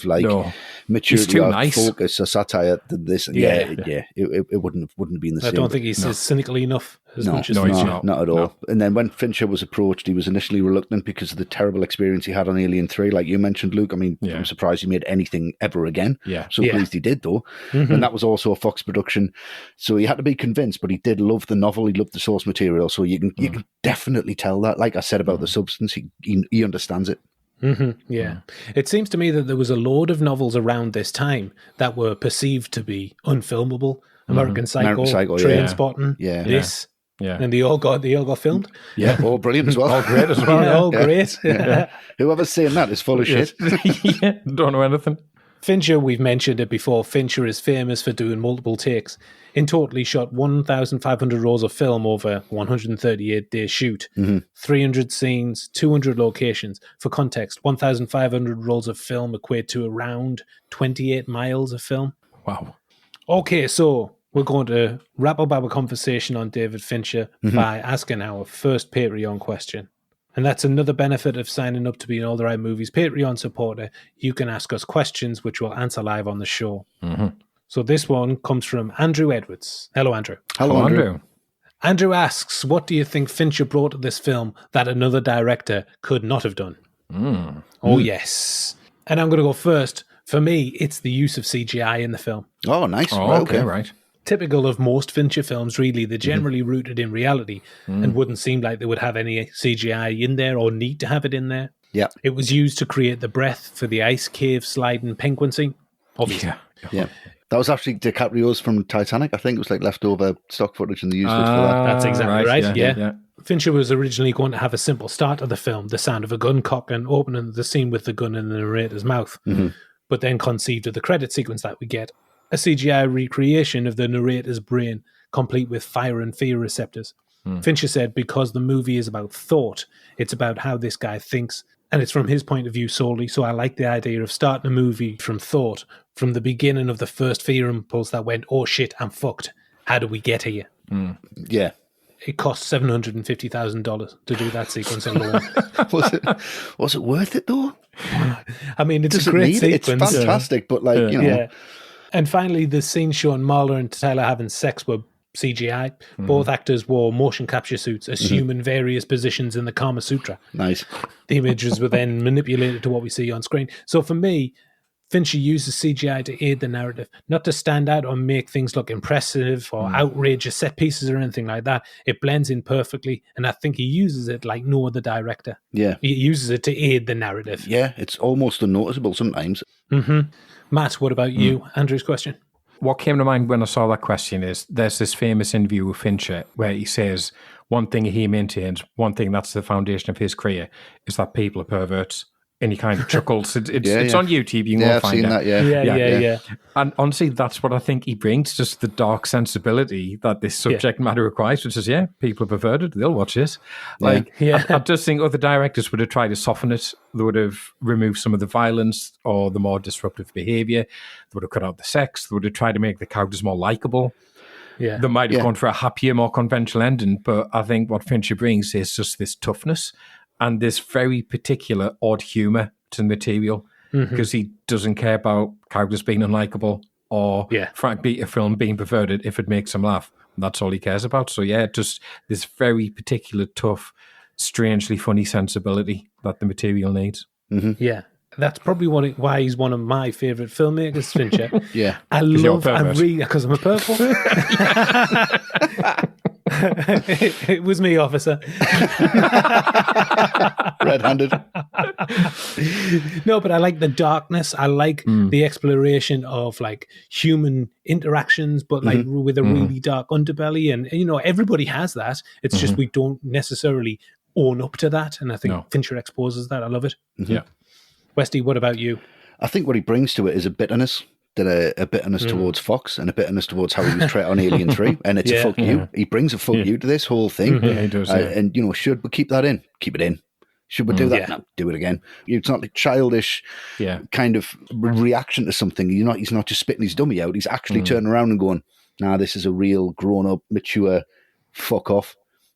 like No. maturity He's too or nice. focus or satire than this. It wouldn't have been the same. I don't think he's cynical enough as much as No, Fincher. not at all. And then when Fincher was approached, he was initially reluctant because of the terrible experience he had on Alien 3, like you mentioned, Luke. I mean, I'm surprised he made anything ever again. So pleased he did, though. And that was also a Fox production. So he had to be convinced, but he did love the novel. He loved the source material. So you can definitely tell that. Like I said about the substance, he understands it. It seems to me that there was a load of novels around this time that were perceived to be unfilmable. American Psycho, Trainspotting, this, and they all got filmed. Yeah, all brilliant as well. All great as well. All great. Whoever's saying that is full of shit. Don't know anything. Fincher, we've mentioned it before, Fincher is famous for doing multiple takes. In total, he shot 1,500 rolls of film over 138-day shoot, 300 scenes, 200 locations. For context, 1,500 rolls of film equate to around 28 miles of film. Wow. Okay, so we're going to wrap up our conversation on David Fincher by asking our first Patreon question. And that's another benefit of signing up to be an All the Right Movies Patreon supporter. You can ask us questions, which we'll answer live on the show. So this one comes from Andrew Edwards. Hello, Andrew. Hello, Andrew. Andrew asks, what do you think Fincher brought to this film that another director could not have done? Oh, yes. And I'm going to go first. For me, it's the use of CGI in the film. Oh, nice. Oh, Right, okay, right. Typical of most Fincher films, really. They're generally rooted in reality and wouldn't seem like they would have any CGI in there or need to have it in there. Yeah. It was used to create the breath for the ice cave sliding penguin scene. Obviously. Yeah. That was actually DiCaprio's from Titanic. I think it was like leftover stock footage and they used it for that. That's exactly right. Yeah. Fincher was originally going to have a simple start of the film, the sound of a gun cock and opening the scene with the gun in the narrator's mouth, but then conceived of the credit sequence that we get. A CGI recreation of the narrator's brain, complete with fire and fear receptors. Fincher said, because the movie is about thought, it's about how this guy thinks, and it's from his point of view solely, so I like the idea of starting a movie from thought, from the beginning of the first fear impulse that went, oh shit, I'm fucked. How do we get here? Yeah. It cost $750,000 to do that sequence alone. Was it worth it, though? I mean, it's Doesn't a great need it. sequence. It's fantastic, but like, you know. Yeah. And finally, the scene showing Marla and Tyler having sex were CGI. Both actors wore motion capture suits, assuming various positions in the Kama Sutra. Nice. The images were then manipulated to what we see on screen. So for me, Fincher uses CGI to aid the narrative, not to stand out or make things look impressive or outrageous set pieces or anything like that. It blends in perfectly, and I think he uses it like no other director. Yeah. He uses it to aid the narrative. Yeah, it's almost unnoticeable sometimes. Matt, what about you? Andrew's question. What came to mind when I saw that question is there's this famous interview with Fincher where he says one thing he maintains, one thing that's the foundation of his career, is that people are perverts. And he kind of chuckles. It's on YouTube. You can go I've find seen it. that, yeah. And honestly, that's what I think he brings, just the dark sensibility that this subject matter requires, which is, people are perverted, they'll watch this. I just think other directors would have tried to soften it. They would have removed some of the violence or the more disruptive behavior. They would have cut out the sex. They would have tried to make the characters more likable. Yeah. They might have gone for a happier, more conventional ending, but I think what Fincher brings is just this toughness and this very particular odd humour to the material. because he doesn't care about characters being unlikable or, frankly, a film being perverted if it makes him laugh. That's all he cares about. So, yeah, just this very particular, tough, strangely funny sensibility that the material needs. Yeah. That's probably why he's one of my favourite filmmakers, Fincher. Yeah. I read because I'm a purple. It was me, officer. Red-handed. No, but I like the darkness. I like the exploration of like human interactions, but like with a really dark underbelly. And, you know, everybody has that. It's just we don't necessarily own up to that. And I think Fincher exposes that. I love it. Yeah. Westy, what about you? I think what he brings to it is a bitterness. A bitterness towards Fox and a bitterness towards how he was treated on Alien 3. And it's a fuck you. He brings a fuck you to this whole thing. Yeah, he does. And, you know, should we keep that in? Keep it in. Should we do that? No, do it again. It's not like childish kind of reaction to something. He's not just spitting his dummy out. He's actually turning around and going, nah, this is a real grown-up, mature fuck off.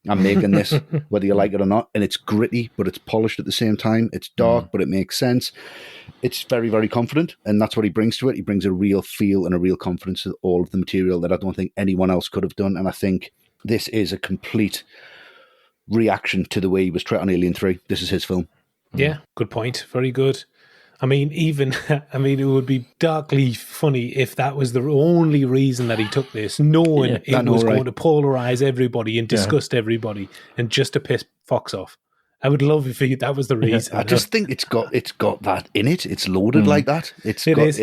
I'm making this, whether you like it or not. And it's gritty, but it's polished at the same time. It's dark, but it makes sense. It's very, very confident. And that's what he brings to it. He brings a real feel and a real confidence to all of the material that I don't think anyone else could have done. And I think this is a complete reaction to the way he was treated on Alien 3. This is his film. Yeah, good point. Very good. I mean, it would be darkly funny if that was the only reason that he took this, knowing it was going to polarize everybody and disgust everybody, and just to piss Fox off. I would love if that was the reason. I just think it's got that in it. It's loaded like that. It is.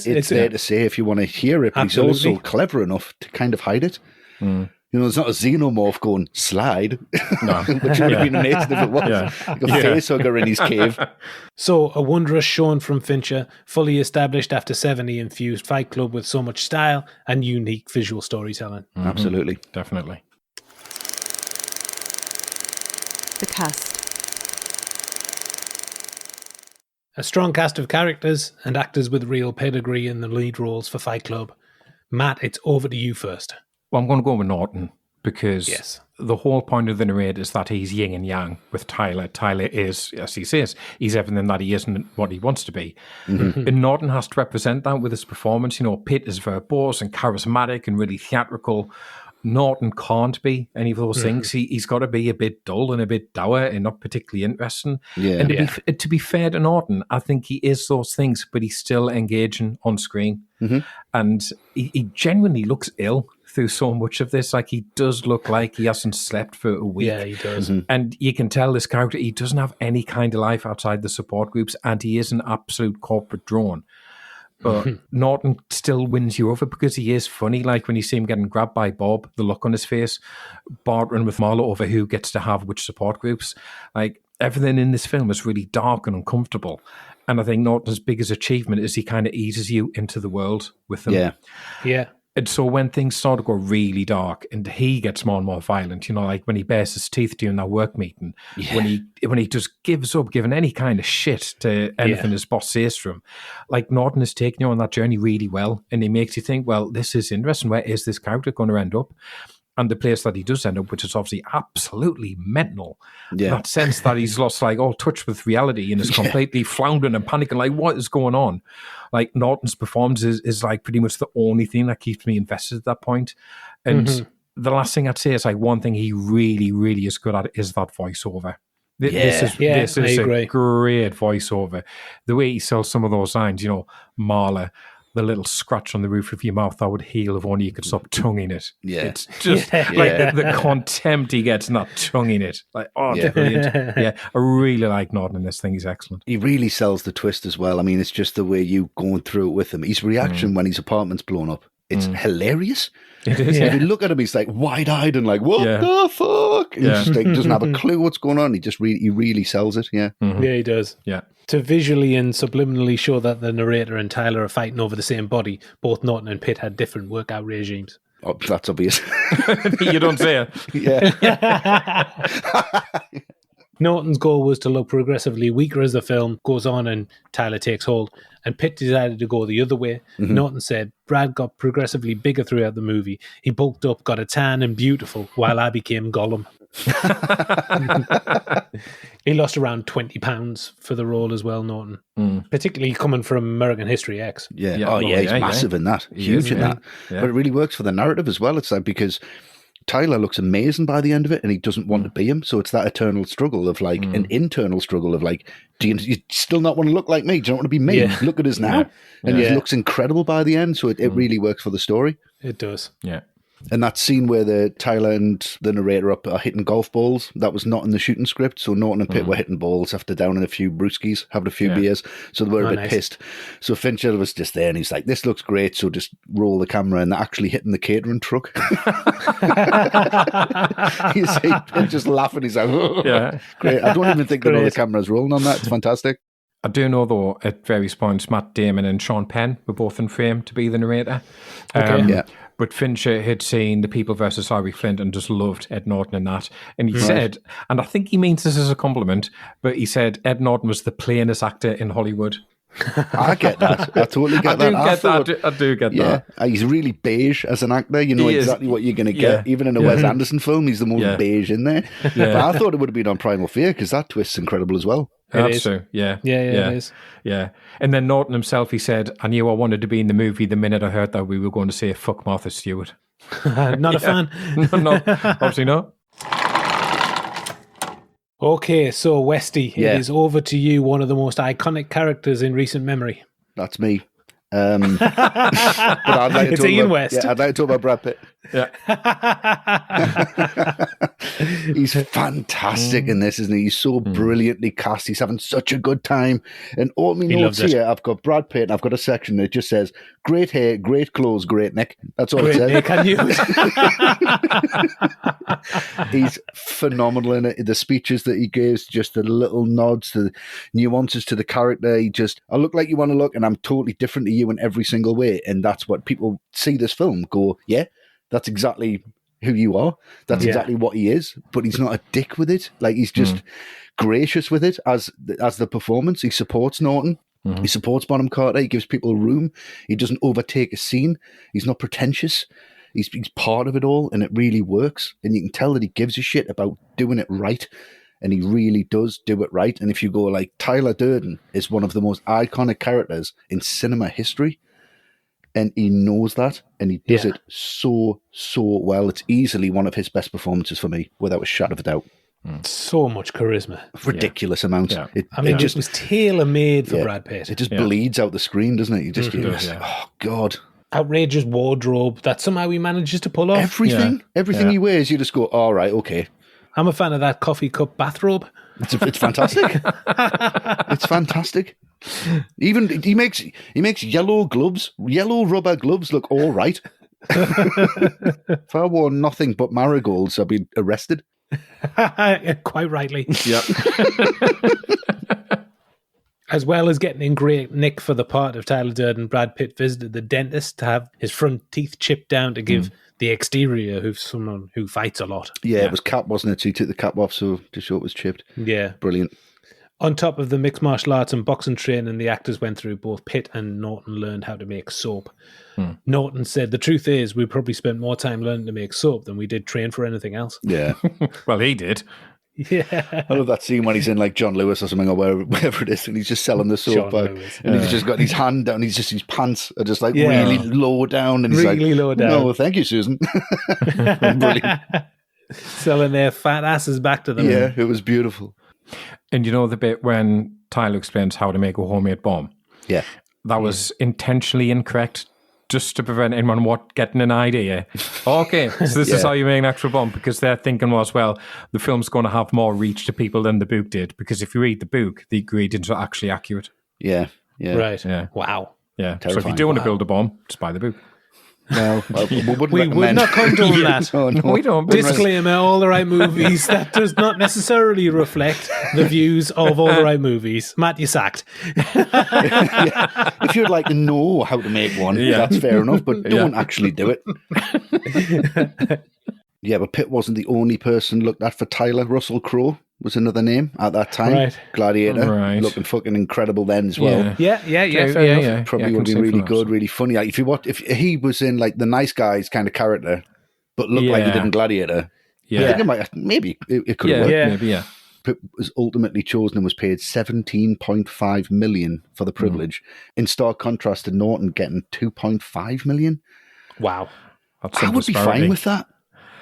It's there to say if you want to hear it, but he's also clever enough to kind of hide it. You know, there's not a xenomorph going, slide, which would have been amazing if it was. Like a facehugger in his cave. So, a wondrous Shaun from Fincher, fully established after 70, infused Fight Club with so much style and unique visual storytelling. Absolutely. Definitely. The cast. A strong cast of characters and actors with real pedigree in the lead roles for Fight Club. Matt, it's over to you first. Well, I'm going to go with Norton because the whole point of the narrator is that he's yin and yang with Tyler. Tyler is, as he says, he's everything that he isn't what he wants to be. And Norton has to represent that with his performance. You know, Pitt is verbose and charismatic and really theatrical. Norton can't be any of those things. He's got to be a bit dull and a bit dour and not particularly interesting. And to be fair to Norton, I think he is those things, but he's still engaging on screen. And he genuinely looks ill through so much of this. Like, he does look like he hasn't slept for a week. Yeah, he does. And you can tell this character, he doesn't have any kind of life outside the support groups, and he is an absolute corporate drone. But Norton still wins you over because he is funny. Like when you see him getting grabbed by Bob, the look on his face, bartering with Marlowe over who gets to have which support groups. Like, everything in this film is really dark and uncomfortable. And I think Norton's biggest achievement is he kind of eases you into the world with them. Yeah. And so when things start to go really dark and he gets more and more violent, you know, like when he bares his teeth during that work meeting, when he just gives up giving any kind of shit to anything his boss says to him, like Norton is taking you on that journey really well, and he makes you think, well, this is interesting. Where is this character going to end up? And the place that he does end up, which is obviously absolutely mental, that sense that he's lost like all touch with reality and is completely floundering and panicking, like, what is going on? Like, Norton's performance is like pretty much the only thing that keeps me invested at that point. And the last thing I'd say is like one thing he really, really is good at is that voiceover. This is a great voiceover. The way he sells some of those lines, you know, Marla, the little scratch on the roof of your mouth that would heal if only you could stop tonguing it. It's just like the contempt he gets not tonguing it. Like, brilliant. I really like Norton in this thing. He's excellent. He really sells the twist as well. I mean, it's just the way you going through it with him. His reaction when his apartment's blown up, it's hilarious. It is. If you look at him, he's like wide-eyed and like, what the fuck? And he's just like, doesn't have a clue what's going on. He really sells it. Yeah, he does. Yeah. To visually and subliminally show that the narrator and Tyler are fighting over the same body, both Norton and Pitt had different workout regimes. Oh, that's obvious. You don't say it. Yeah. Norton's goal was to look progressively weaker as the film goes on and Tyler takes hold, and Pitt decided to go the other way. Norton said, Brad got progressively bigger throughout the movie. He bulked up, got a tan and beautiful, while I became Gollum. He lost around 20 pounds for the role as well, Norton. Particularly coming from American History X. Yeah. Yeah, Oh, well, yeah, he's yeah, massive in that. He Huge is, in yeah. that. Yeah. But it really works for the narrative as well. It's like, because Tyler looks amazing by the end of it, and he doesn't want to be him. So it's that eternal struggle of like, an internal struggle of like, do you still not want to look like me? Do you not want to be me? Yeah. Look at us now. Yeah. And he Yeah. looks incredible by the end. So it really works for the story. It does. Yeah. And that scene where the Tyler and the narrator are hitting golf balls, that was not in the shooting script. So Norton and Pitt were hitting balls after downing a few brewskis, having a few beers. So they were a bit nice. pissed. So Fincher was just there and he's like, this looks great. So just roll the camera, and they're actually hitting the catering truck. You see Pitt just laughing. He's like, oh, Yeah. great. I don't even think they know the Great. camera's rolling on that. It's fantastic. I do know, though, at various points, Matt Damon and Sean Penn were both in frame to be the narrator. Yeah. But Fincher had seen The People versus Harvey Flint and just loved Ed Norton in that. And he said, and I think he means this as a compliment, but he said Ed Norton was the plainest actor in Hollywood. I get that. I totally get that. I do get Yeah, that. he's really beige as an actor. You know He is. exactly what you're going to get. Yeah. Even in a Wes Anderson film, he's the most Yeah. beige in there. But I thought it would have been on Primal Fear, because that twist's incredible as well. That's is. true. Yeah. Yeah, it is. Yeah. And then Norton himself, he said, I knew I wanted to be in the movie the minute I heard that we were going to say fuck Martha Stewart. Not a fan. No, obviously not. Okay, so Westy, Yeah. it is over to you, one of the most iconic characters in recent memory. That's me. But I'd like to It's talk Ian about, West. Yeah, I'd like to talk about Brad Pitt. Yeah. He's fantastic in this, isn't he? He's so brilliantly cast. He's having such a good time. And all my notes loves it. here, I've got Brad Pitt, and I've got a section that just says, great hair, great clothes, great neck. That's all Great, it says. Nick, can you? He's phenomenal in it. The speeches that he gives, just the little nods, the nuances to the character. I look like you want to look, and I'm totally different to you in every single way. And that's what people see this film go, yeah, that's exactly who you are. That's exactly what he is. But he's not a dick with it. Like, he's just gracious with it as the performance. He supports Norton. He supports Bonham Carter. He gives people room. He doesn't overtake a scene. He's not pretentious. He's part of it all, and it really works. And you can tell that he gives a shit about doing it right, and he really does do it right. And if you go like, Tyler Durden is one of the most iconic characters in cinema history, and he knows that, and he does it so well. It's easily one of his best performances for me, without a shadow of a doubt. So much charisma. Ridiculous amounts. Yeah. It It was tailor-made for Brad Pitt. It just bleeds out the screen, doesn't it? You just does, yeah. oh God. Outrageous wardrobe that somehow he manages to pull off. Everything he wears, you just go, all right, okay. I'm a fan of that coffee cup bathrobe. It's fantastic. It's fantastic. Even he makes yellow rubber gloves look all right. If I wore nothing but marigolds, I'd be arrested. Quite rightly. Yeah. As well as getting in great nick for the part of Tyler Durden, Brad Pitt visited the dentist to have his front teeth chipped down to give the exterior who's someone who fights a lot. Yeah, it was cap, wasn't it? So he took the cap off so to show it was chipped. Yeah. Brilliant. On top of the mixed martial arts and boxing training the actors went through, both Pitt and Norton learned how to make soap. Norton said, the truth is we probably spent more time learning to make soap than we did train for anything else. Yeah. Well, he did. Yeah. I love that scene when he's in like John Lewis or something, or wherever it is, and he's just selling the soap John bag, Lewis. and he's just got his hand down. His pants are just like really low down, and he's Really like, low down. "No, thank you, Susan." Brilliant. Selling their fat asses back to them. Yeah, it was beautiful. And you know the bit when Tyler explains how to make a homemade bomb? Yeah, That was intentionally incorrect, just to prevent anyone getting an idea. Okay, so this is how you make an actual bomb, because their thinking was, well, the film's going to have more reach to people than the book did, because if you read the book, the ingredients are actually accurate. yeah. Right. Yeah. Wow. Yeah. So if you Terrifying. do want to build a bomb, just buy the book. Well, we wouldn't We would recommend. not condone that. No. We don't. Disclaimer, All the Right Movies. That does not necessarily reflect the views of All the Right Movies. Matt, you sacked. If you'd like to know how to make one, that's fair enough, but don't actually do it. Yeah, but Pitt wasn't the only person looked at for Tyler. Russell Crowe was another name at that time. Right. Gladiator. Right. Looking fucking incredible then as well. Yeah, fair enough. Probably would be really good, really funny. Like, if he was in like the nice guys kind of character, but looked like he did in Gladiator, I think maybe it could have worked. Maybe, yeah. Pitt was ultimately chosen and was paid $17.5 million for the privilege. In stark contrast to Norton getting $2.5 million. Wow. That's I some would be disparity. fine with that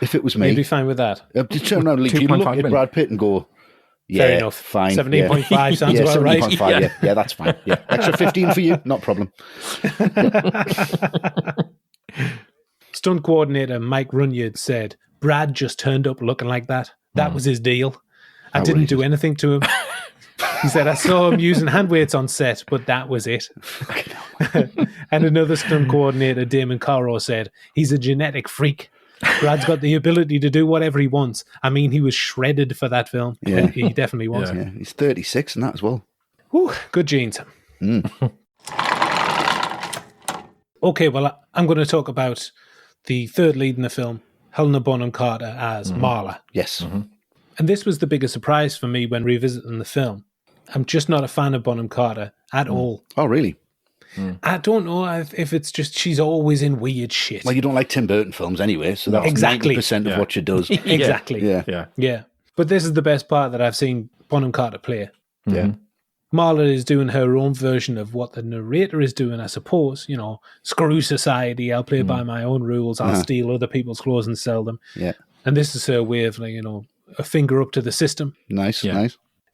if it was me. You'd be fine with that. Just turn around and leave. You look 2.5 at million. Brad Pitt and go, yeah, Fair enough. fine. 17.5 sounds yeah, about right. 17.5, yeah, that's fine. Yeah. Extra 15 for you, not a problem. Stunt coordinator Mike Runyard said, Brad just turned up looking like that. That was his deal. I didn't do anything to him. He said, I saw him using hand weights on set, but that was it. And another stunt coordinator, Damon Caro, said, he's a genetic freak. Brad's got the ability to do whatever he wants. I mean, he was shredded for that film. Yeah. He definitely was. Yeah, he's 36 and that as well. Whew, good genes. Okay, well, I'm going to talk about the third lead in the film, Helena Bonham Carter as Marla. Yes. And this was the biggest surprise for me when revisiting the film. I'm just not a fan of Bonham Carter at all. Oh, really? I don't know if it's just she's always in weird shit. Well, you don't like Tim Burton films anyway, so that's Exactly. 90% of what she does. Exactly. Yeah. But this is the best part that I've seen Bonham Carter play. Yeah. Marla is doing her own version of what the narrator is doing, I suppose. You know, screw society. I'll play by my own rules. I'll steal other people's clothes and sell them. Yeah. And this is her way of, like, you know, a finger up to the system. Nice.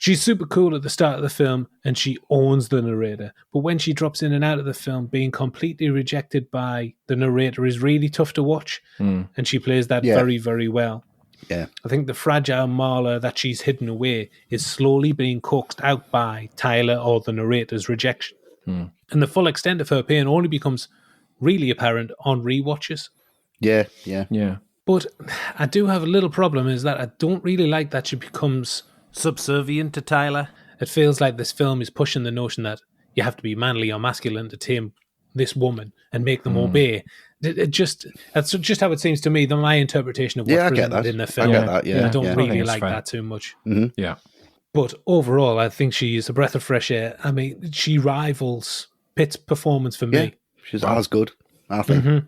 She's super cool at the start of the film and she owns the narrator. But when she drops in and out of the film, being completely rejected by the narrator is really tough to watch. And she plays that very, very well. Yeah. I think the fragile Marla that she's hidden away is slowly being coaxed out by Tyler or the narrator's rejection. And the full extent of her pain only becomes really apparent on rewatches. Yeah. But I do have a little problem, is that I don't really like that she becomes subservient to Tyler. It feels like this film is pushing the notion that you have to be manly or masculine to tame this woman and make them obey. That's just how it seems to me. My interpretation of what's presented in the film. I get that. Yeah, I don't yeah. really it's like fine. that too much. Yeah. But overall, I think she is a breath of fresh air. I mean, she rivals Pitt's performance for me. Yeah. She's as good, I think.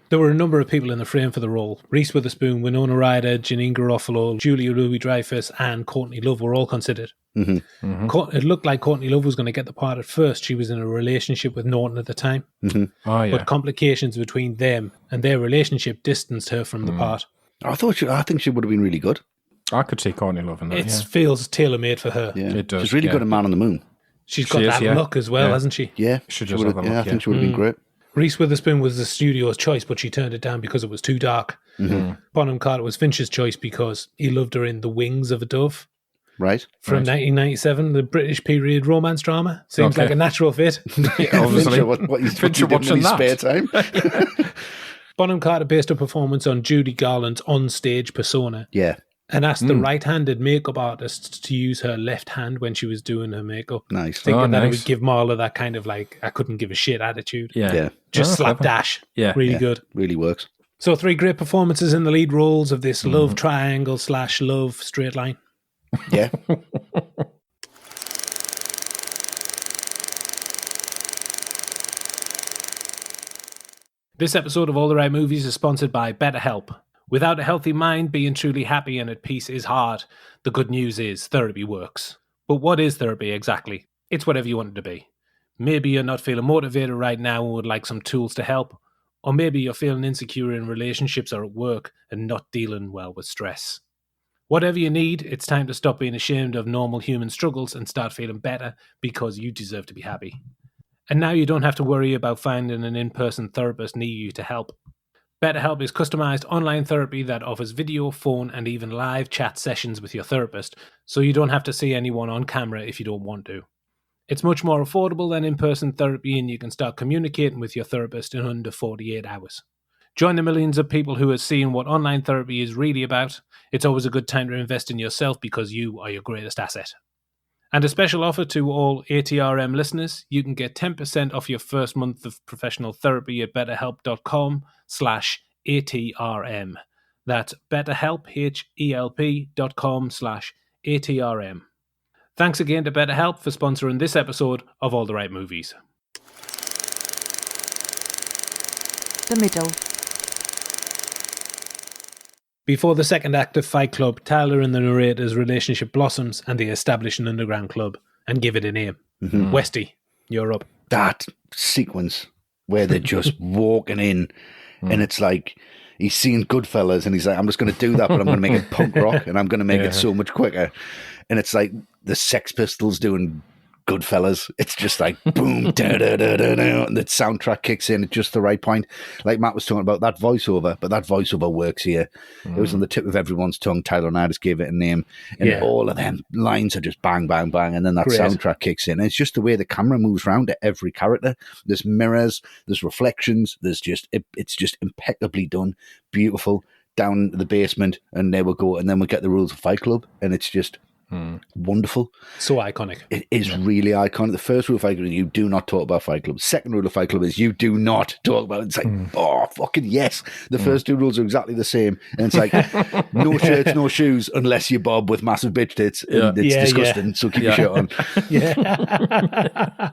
There were a number of people in the frame for the role. Reese Witherspoon, Winona Ryder, Janine Garofalo, Julia Louis-Dreyfus, and Courtney Love were all considered. It looked like Courtney Love was going to get the part at first. She was in a relationship with Norton at the time. Oh, yeah. But complications between them and their relationship distanced her from the part. I think she would have been really good. I could see Courtney Love in that, It feels tailor-made for her. Yeah. It does, She's really good at Man on the Moon. She's got that look as well, hasn't she? Yeah. She She does would have have, the look, I think she would have been great. Reese Witherspoon was the studio's choice, but she turned it down because it was too dark. Bonham Carter was Fincher's choice because he loved her in The Wings of a Dove Right. from 1997, the British period romance drama. Seems like a natural fit. Obviously. Fincher, what Fincher watching in his that. spare time. Bonham Carter based her performance on Judy Garland's on-stage persona Yeah. and asked the right-handed makeup artist to use her left hand when she was doing her makeup, Nice. thinking that it nice. would give Marla that kind of like, I couldn't give a shit attitude. Yeah. Yeah. Just Oh, slapdash. Yeah. Really Yeah. good. Really works. So 3 great performances in the lead roles of this love triangle / love straight line. Yeah. This episode of All the Right Movies is sponsored by BetterHelp. Without a healthy mind, being truly happy and at peace is hard. The good news is therapy works. But what is therapy exactly? It's whatever you want it to be. Maybe you're not feeling motivated right now and would like some tools to help. Or maybe you're feeling insecure in relationships or at work and not dealing well with stress. Whatever you need, it's time to stop being ashamed of normal human struggles and start feeling better because you deserve to be happy. And now you don't have to worry about finding an in-person therapist near you to help. BetterHelp is customized online therapy that offers video, phone, and even live chat sessions with your therapist, so you don't have to see anyone on camera if you don't want to. It's much more affordable than in-person therapy, and you can start communicating with your therapist in under 48 hours. Join the millions of people who are seeing what online therapy is really about. It's always a good time to invest in yourself because you are your greatest asset. And a special offer to all ATRM listeners, you can get 10% off your first month of professional therapy at betterhelp.com/ATRM. That's betterhelp, HELP.com/ATRM. Thanks again to BetterHelp for sponsoring this episode of All the Right Movies. The middle. Before the second act of Fight Club, Tyler and the narrator's relationship blossoms and they establish an underground club and give it a name. Westy, you're up. That sequence where they're just walking in and it's like he's seeing Goodfellas and he's like, I'm just going to do that, but I'm going to make it punk rock and I'm going to make it so much quicker. And it's like the Sex Pistols doing Goodfellas. It's just like boom, da da da da da, and the soundtrack kicks in at just the right point. Like Matt was talking about that voiceover, but that voiceover works here. It was on the tip of everyone's tongue. Tyler and I just gave it a name, and all of them lines are just bang, bang, bang, and then that soundtrack kicks in. And it's just the way the camera moves around to every character. There's mirrors, there's reflections. There's just it's just impeccably done, beautiful. Down the basement, and there we go, and then we get the rules of Fight Club, and it's just. Wonderful. So iconic. It is really iconic. The first rule of Fight Club is you do not talk about Fight Club. Second rule of Fight Club is you do not talk about it. It's like, oh, fucking yes. The first two rules are exactly the same. And it's like, no shirts, no shoes, unless you bob with massive bitch tits. And it's disgusting, so keep your shirt on.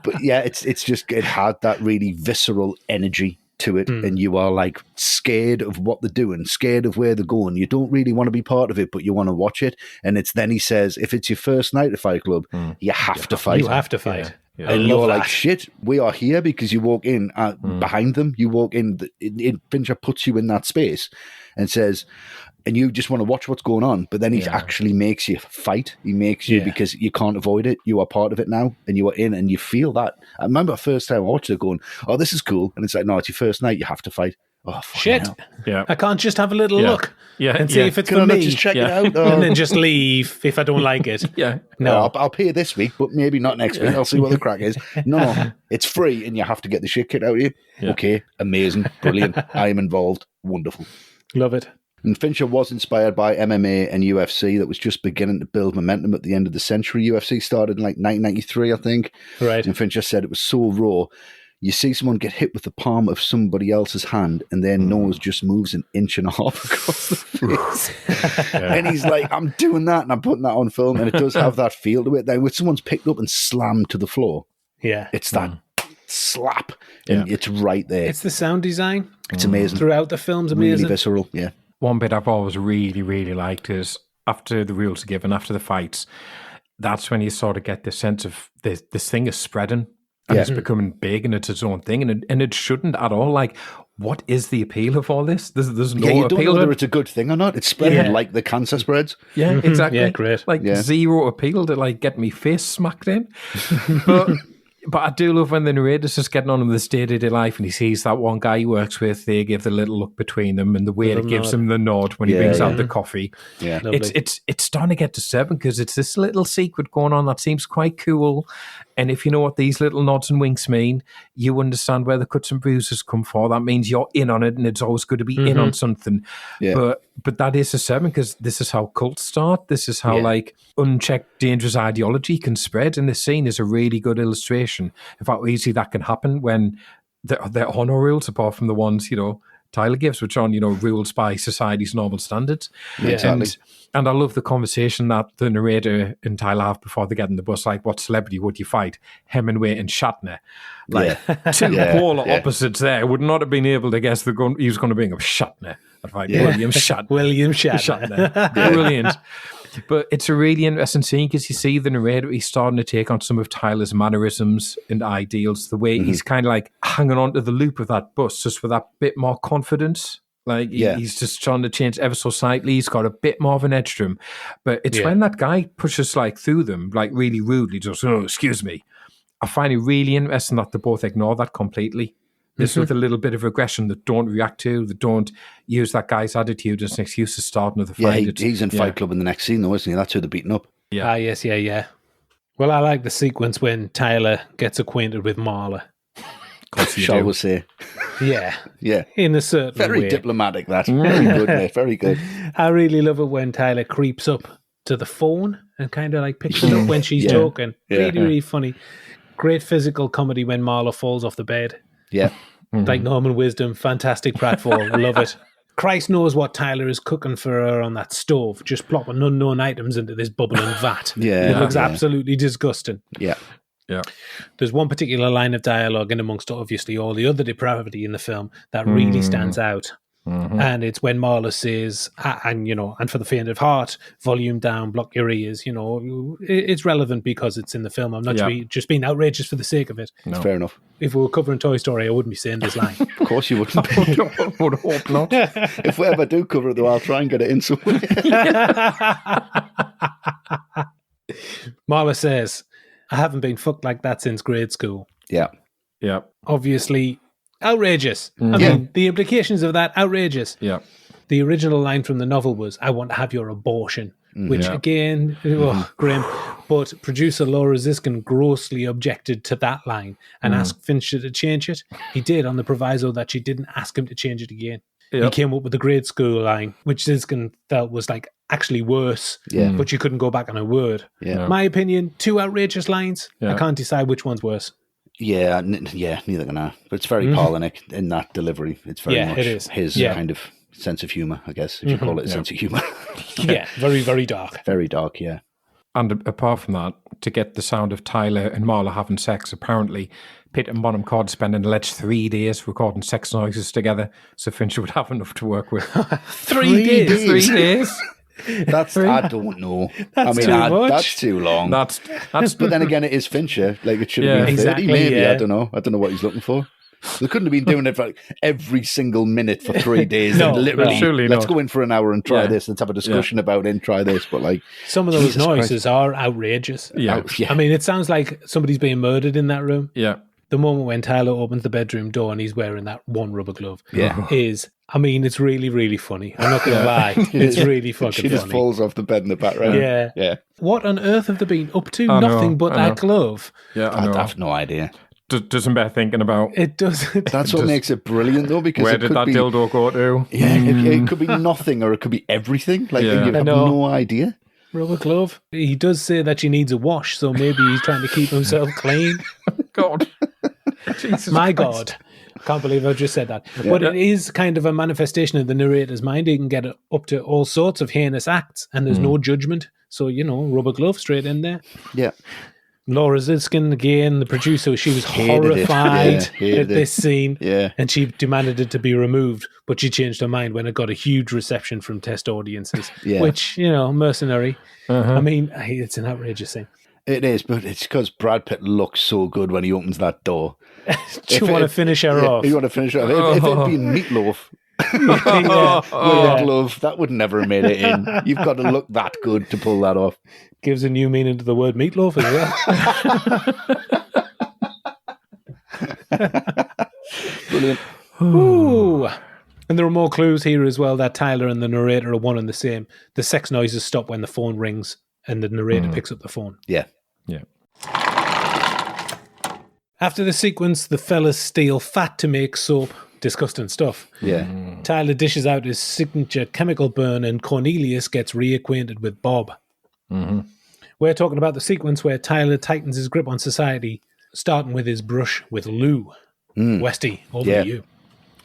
But yeah, it's just, it had that really visceral energy to it, and you are like scared of what they're doing, scared of where they're going. You don't really want to be part of it, but you want to watch it. And it's then he says, if it's your first night at Fight Club, you have to fight. You have to fight. Yeah. And you're like, shit, we are here because you walk in behind them. You walk in, Fincher puts you in that space and says, and you just want to watch what's going on. But then he actually makes you fight. He makes you, because you can't avoid it. You are part of it now, and you are in, and you feel that. I remember the first time I watched it going, oh, this is cool. And it's like, no, it's your first night. You have to fight. Oh, shit. Hell. Yeah. I can't just have a little look and see if it's Can for I not me. just check it out? And then just leave if I don't like it. No, I'll pay this week, but maybe not next week. I'll see what the crack is. No, it's free, and you have to get the shit kicked out of you. Okay, amazing, brilliant. I am involved. Wonderful. Love it. And Fincher was inspired by MMA and UFC that was just beginning to build momentum at the end of the century. UFC started in like 1993, I think. Right. And Fincher said it was so raw. You see someone get hit with the palm of somebody else's hand and their nose just moves an inch and a half across the face. And he's like, I'm doing that and I'm putting that on film. And it does have that feel to it. Then when someone's picked up and slammed to the floor, it's that slap. And it's right there. It's the sound design. It's amazing. Throughout the film's amazing. Really visceral, yeah. One bit I've always really, really liked is after the rules are given, after the fights, that's when you sort of get the sense of this thing is spreading. And it's becoming big and it's its own thing. And it shouldn't at all. Like, what is the appeal of all this? There's no you appeal. don't know whether it's a good thing or not. It's spreading like the cancer spreads. Yeah, exactly. Yeah, great. Like zero appeal to like get me face smacked in. But I do love when the narrator's just getting on with his day-to-day life and he sees that one guy he works with, they give the little look between them and the way it gives him the nod when he brings out the coffee. Yeah. It's starting to get disturbing because it's this little secret going on that seems quite cool. And if you know what these little nods and winks mean, you understand where the cuts and bruises come from. That means you're in on it and it's always good to be in on something. Yeah. But that is disturbing because this is how cults start. This is how like unchecked dangerous ideology can spread. And this scene is a really good illustration of how easy that can happen when there are no rules apart from the ones, Tyler gives, which are, rules by society's normal standards. Yeah, exactly. And I love the conversation that the narrator and Tyler have before they get in the bus, like, what celebrity would you fight? Hemingway and Shatner. Like, two polar opposites there. Would not have been able to guess he was going to bring up Shatner. I'd fight William Shatner. William Shatner. Brilliant. But it's a really interesting scene because you see the narrator, he's starting to take on some of Tyler's mannerisms and ideals, the way he's kind of like hanging on to the loop of that bus just with that bit more confidence. Like he's just trying to change ever so slightly. He's got a bit more of an edge to him. But it's when that guy pushes like through them, like really rudely, just, oh, excuse me. I find it really interesting that they both ignore that completely. This with a little bit of aggression that don't react to, that don't use that guy's attitude as an excuse to start another fight. Yeah, he's in Fight Club in the next scene though, isn't he? That's who they're beating up. Yeah. Yes. Well, I like the sequence when Tyler gets acquainted with Marla. Shall we say. Yeah. Yeah. In a certain way. Very diplomatic, that. Very good, mate. Very good. I really love it when Tyler creeps up to the phone and kind of like picks it up when she's talking. Really, really funny. Great physical comedy when Marla falls off the bed. Yeah. Like Norman Wisdom, fantastic pratfall. I love it. Christ knows what Tyler is cooking for her on that stove, just plopping unknown items into this bubbling vat. It looks absolutely disgusting. Yeah. There's one particular line of dialogue, and amongst obviously all the other depravity in the film, that really stands out. And it's when Marla says, and for the faint of heart, volume down, block your ears, it's relevant because it's in the film. I'm not just being outrageous for the sake of it. No. Fair enough. If we were covering Toy Story, I wouldn't be saying this line. Of course you wouldn't. Would hope not. If we ever do cover it, though, I'll try and get it in somewhere. Marla says, I haven't been fucked like that since grade school. Yeah. Yeah. Obviously, outrageous. I mean, the implications of that, outrageous. Yeah. The original line from the novel was, I want to have your abortion, which again, grim. But producer Laura Ziskin grossly objected to that line and asked Fincher to change it. He did, on the proviso that she didn't ask him to change it again. Yep. He came up with the grade school line, which Ziskin felt was like actually worse, but you couldn't go back on a word. Yeah. My opinion, 2 outrageous lines. I can't decide which one's worse. Yeah, neither can I. But it's very Palahniuk in that delivery. It's very much it is. His kind of sense of humour, I guess, if you call it a sense of humour. Very, very dark. Very dark, yeah. And apart from that, to get the sound of Tyler and Marla having sex, apparently Pitt and Bonham Cod spend an alleged 3 days recording sex noises together, so Fincher would have enough to work with. 3 days? 3 days? I don't know. That's too much. That's too long. That's. But then again, it is Fincher. Like, it should have been 30, maybe. I don't know. I don't know what he's looking for. They couldn't have been doing it for every single minute for 3 days. No, and literally, surely let's not. go in for an hour and try this. Let's have a discussion about it and try this. But like, some of those noises are outrageous. Yeah. I mean, it sounds like somebody's being murdered in that room. Yeah. The moment when Tyler opens the bedroom door and he's wearing that one rubber glove it's really, really funny. I'm not going to lie. It's really fucking funny. She just falls off the bed in the background. Yeah. What on earth have they been up to? Nothing but that glove. Yeah, I have no idea. Doesn't bear thinking about. It doesn't. That's what makes it brilliant, though, because where did that dildo go to? Yeah, it could be nothing or it could be everything. Like, you have no idea. Rubber glove. He does say that she needs a wash, so maybe he's trying to keep himself clean. God. Jesus My Christ. God. I can't believe I just said that. Yeah. But it is kind of a manifestation of the narrator's mind. He can get up to all sorts of heinous acts and there's no judgment. So, rubber glove straight in there. Yeah. Laura Ziskin, again, the producer, she was horrified at this scene. Yeah. And she demanded it to be removed. But she changed her mind when it got a huge reception from test audiences. Yeah. Which, mercenary. I mean, it's an outrageous thing. It is, but it's because Brad Pitt looks so good when he opens that door. Do you want to finish her off? You want to finish her off. If it'd been Meatloaf with a glove, that would never have made it in. You've got to look that good to pull that off. Gives a new meaning to the word meatloaf as well. Brilliant. Ooh. And there are more clues here as well that Tyler and the narrator are one and the same. The sex noises stop when the phone rings and the narrator picks up the phone. Yeah. Yeah. After the sequence, the fellas steal fat to make soap. Disgusting stuff. Yeah. Tyler dishes out his signature chemical burn and Cornelius gets reacquainted with Bob. We're talking about the sequence where Tyler tightens his grip on society, starting with his brush with Lou. Westy, over to you.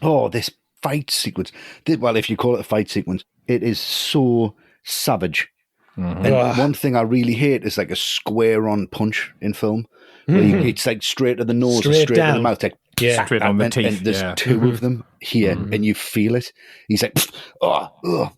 Oh, this fight sequence. Well, if you call it a fight sequence, it is so savage. And one thing I really hate is like a square-on punch in film. Where it's like straight to the nose, straight to the mouth, like straight on the teeth. And there's two of them here, and you feel it. He's like,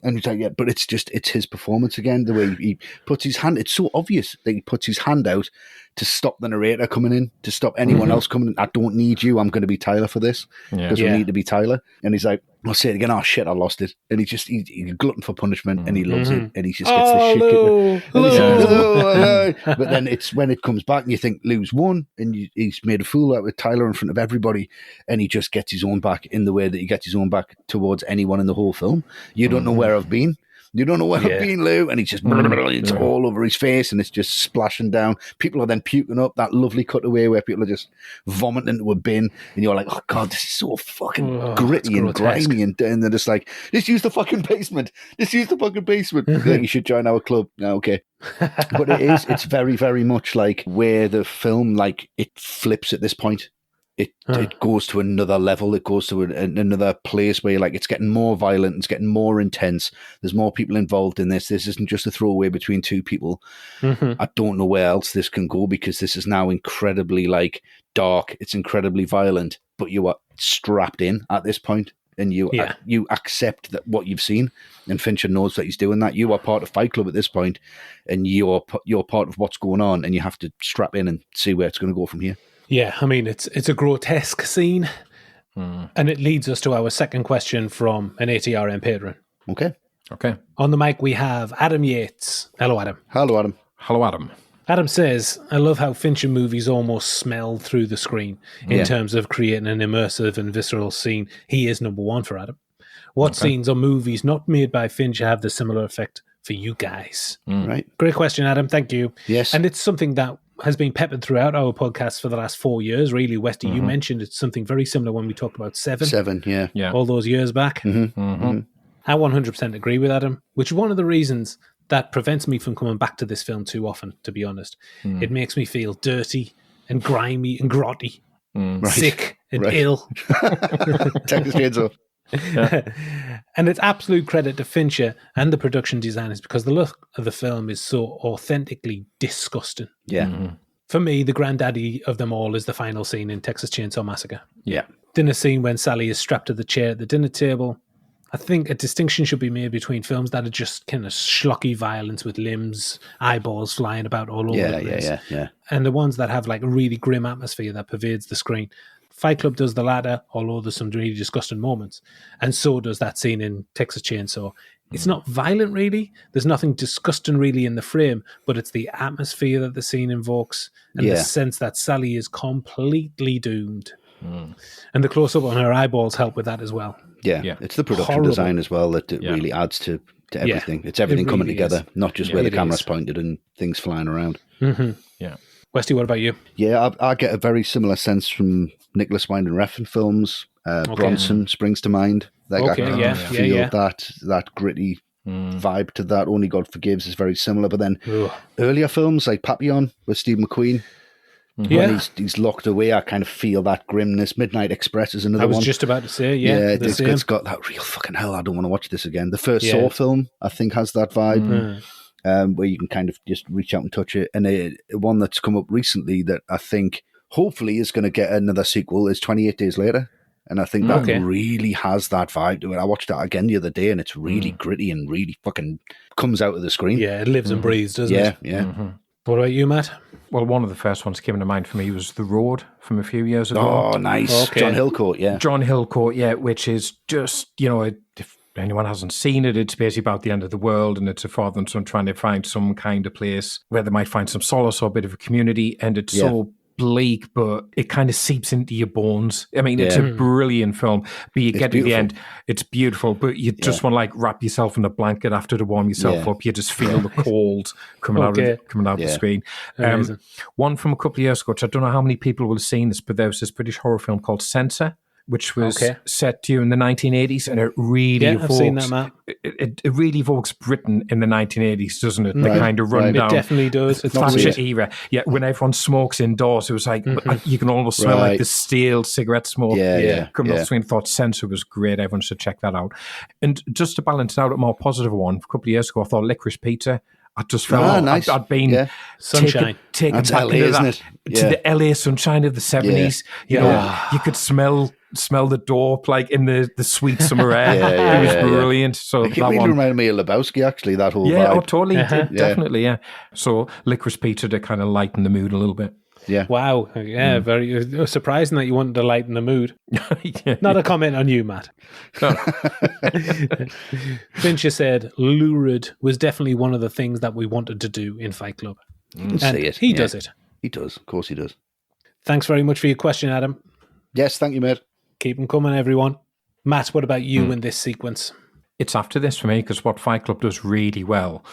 and he's like, but it's his performance again. The way he puts his hand, it's so obvious that he puts his hand out to stop the narrator coming in, to stop anyone else coming in. I don't need you. I'm going to be Tyler for this because we need to be Tyler. And he's like, I'll say it again. Oh shit, I lost it. And he's a glutton for punishment, and he loves it, and he just gets the shit kicked. Hello. But then it's when it comes back, and you think Lou's won, and he's made a fool out with Tyler in front of everybody, and he just gets his own back in the way that he gets his own back towards anyone in the whole film. You don't know where I've been. You don't know where I've been, Lou. And he's just, it's all over his face and it's just splashing down. People are then puking up. That lovely cutaway where people are just vomiting into a bin. And you're like, oh, God, this is so fucking gritty and grimy. And they're just like, just use the fucking basement. Just use the fucking basement. You should join our club. Okay. But it's very, very much like where the film, like, it flips at this point. It goes to another level. It goes to another place where you're like, it's getting more violent. It's getting more intense. There's more people involved in this. This isn't just a throwaway between two people. I don't know where else this can go because this is now incredibly like dark. It's incredibly violent, but you are strapped in at this point. and you accept that what you've seen. And Fincher knows that he's doing that. You are part of Fight Club at this point, and you're part of what's going on, and you have to strap in and see where it's going to go from here. Yeah, I mean, it's a grotesque scene, and it leads us to our second question from an ATRM patron. Okay. On the mic, we have Adam Yates. Hello, Adam. Hello, Adam. Hello, Adam. Adam says, I love how Fincher movies almost smell through the screen in terms of creating an immersive and visceral scene. He is number one for Adam. What scenes or movies not made by Fincher have the similar effect for you guys? Right. Great question, Adam. Thank you. Yes. And it's something that has been peppered throughout our podcast for the last 4 years, really. Westy, you mentioned it's something very similar when we talked about Seven. Yeah. All those years back. I 100% agree with Adam, which is one of the reasons that prevents me from coming back to this film too often, to be honest. It makes me feel dirty and grimy and grotty, sick and ill. Texas Chainsaw. And it's absolute credit to Fincher and the production designers because the look of the film is so authentically disgusting. Yeah. For me, the granddaddy of them all is the final scene in Texas Chainsaw Massacre. Yeah. Dinner scene when Sally is strapped to the chair at the dinner table. I think a distinction should be made between films that are just kind of schlocky violence with limbs, eyeballs flying about all over the place. Yeah. And the ones that have like a really grim atmosphere that pervades the screen. Fight Club does the latter, although there's some really disgusting moments. And so does that scene in Texas Chainsaw. It's not violent, really. There's nothing disgusting, really, in the frame, but it's the atmosphere that the scene invokes and the sense that Sally is completely doomed. And the close-up on her eyeballs help with that as well. Yeah. It's the production design as well that really adds to everything. It's everything coming together, not just where the camera's pointed and things flying around. Yeah. Westy, what about you? Yeah, I get a very similar sense from Nicholas Winding Refn films. Bronson springs to mind. Like I can feel that gritty vibe to that. Only God Forgives is very similar. But then earlier films like Papillon with Steve McQueen, when he's locked away, I kind of feel that grimness. Midnight Express is another one. I was just about to say, it's got that real fucking hell, I don't want to watch this again. The first Saw film, I think, has that vibe. Where you can kind of just reach out and touch it. And one that's come up recently that I think hopefully is going to get another sequel is 28 Days Later. And I think that really has that vibe to it. I watched that again the other day and it's really gritty and really fucking comes out of the screen. Yeah, it lives and breathes, doesn't it? Yeah. What about you, Matt? Well, one of the first ones came to mind for me was The Road from a few years ago. Oh, nice. Okay. John Hillcoat, John Hillcoat, which is just, if anyone hasn't seen it, it's basically about the end of the world and it's a father and son trying to find some kind of place where they might find some solace or a bit of a community, and it's so bleak, but it kind of seeps into your bones. I mean, it's a brilliant film, but you get to the end, it's beautiful, but you just want to like wrap yourself in a blanket after to warm yourself up. You just feel the cold coming out the screen. One from a couple of years ago, which I don't know how many people will have seen this, but there was this British horror film called Censor, which was set during the 1980s, and it really evokes, I've seen that, Matt. It really evokes Britain in the 1980s, doesn't it? The kind of rundown. It definitely does. It's Thatcher era. Yeah, when everyone smokes indoors, it was like, you can almost smell like the stale cigarette smoke. Coming off the screen. Thought Censor was great. Everyone should check that out. And just to balance it out, a more positive one, a couple of years ago, I thought Licorice Pizza. I just felt nice. I'd been sunshine. taken That's back LA, into isn't that, it? to the LA sunshine of the 70s. You know, you could smell the dope like in the sweet summer air. It was brilliant. So it really reminded me of Lebowski, actually, that whole vibe. Oh, totally. Definitely, So Licorice Pizza to kind of lighten the mood a little bit. Yeah. Wow. Yeah, very surprising that you wanted to lighten the mood. Not a comment on you, Matt. Fincher said Lurid was definitely one of the things that we wanted to do in Fight Club. And he does it. He does. Of course he does. Thanks very much for your question, Adam. Yes, thank you, mate. Keep them coming, everyone. Matt, what about you in this sequence? It's after this for me, because what Fight Club does really well,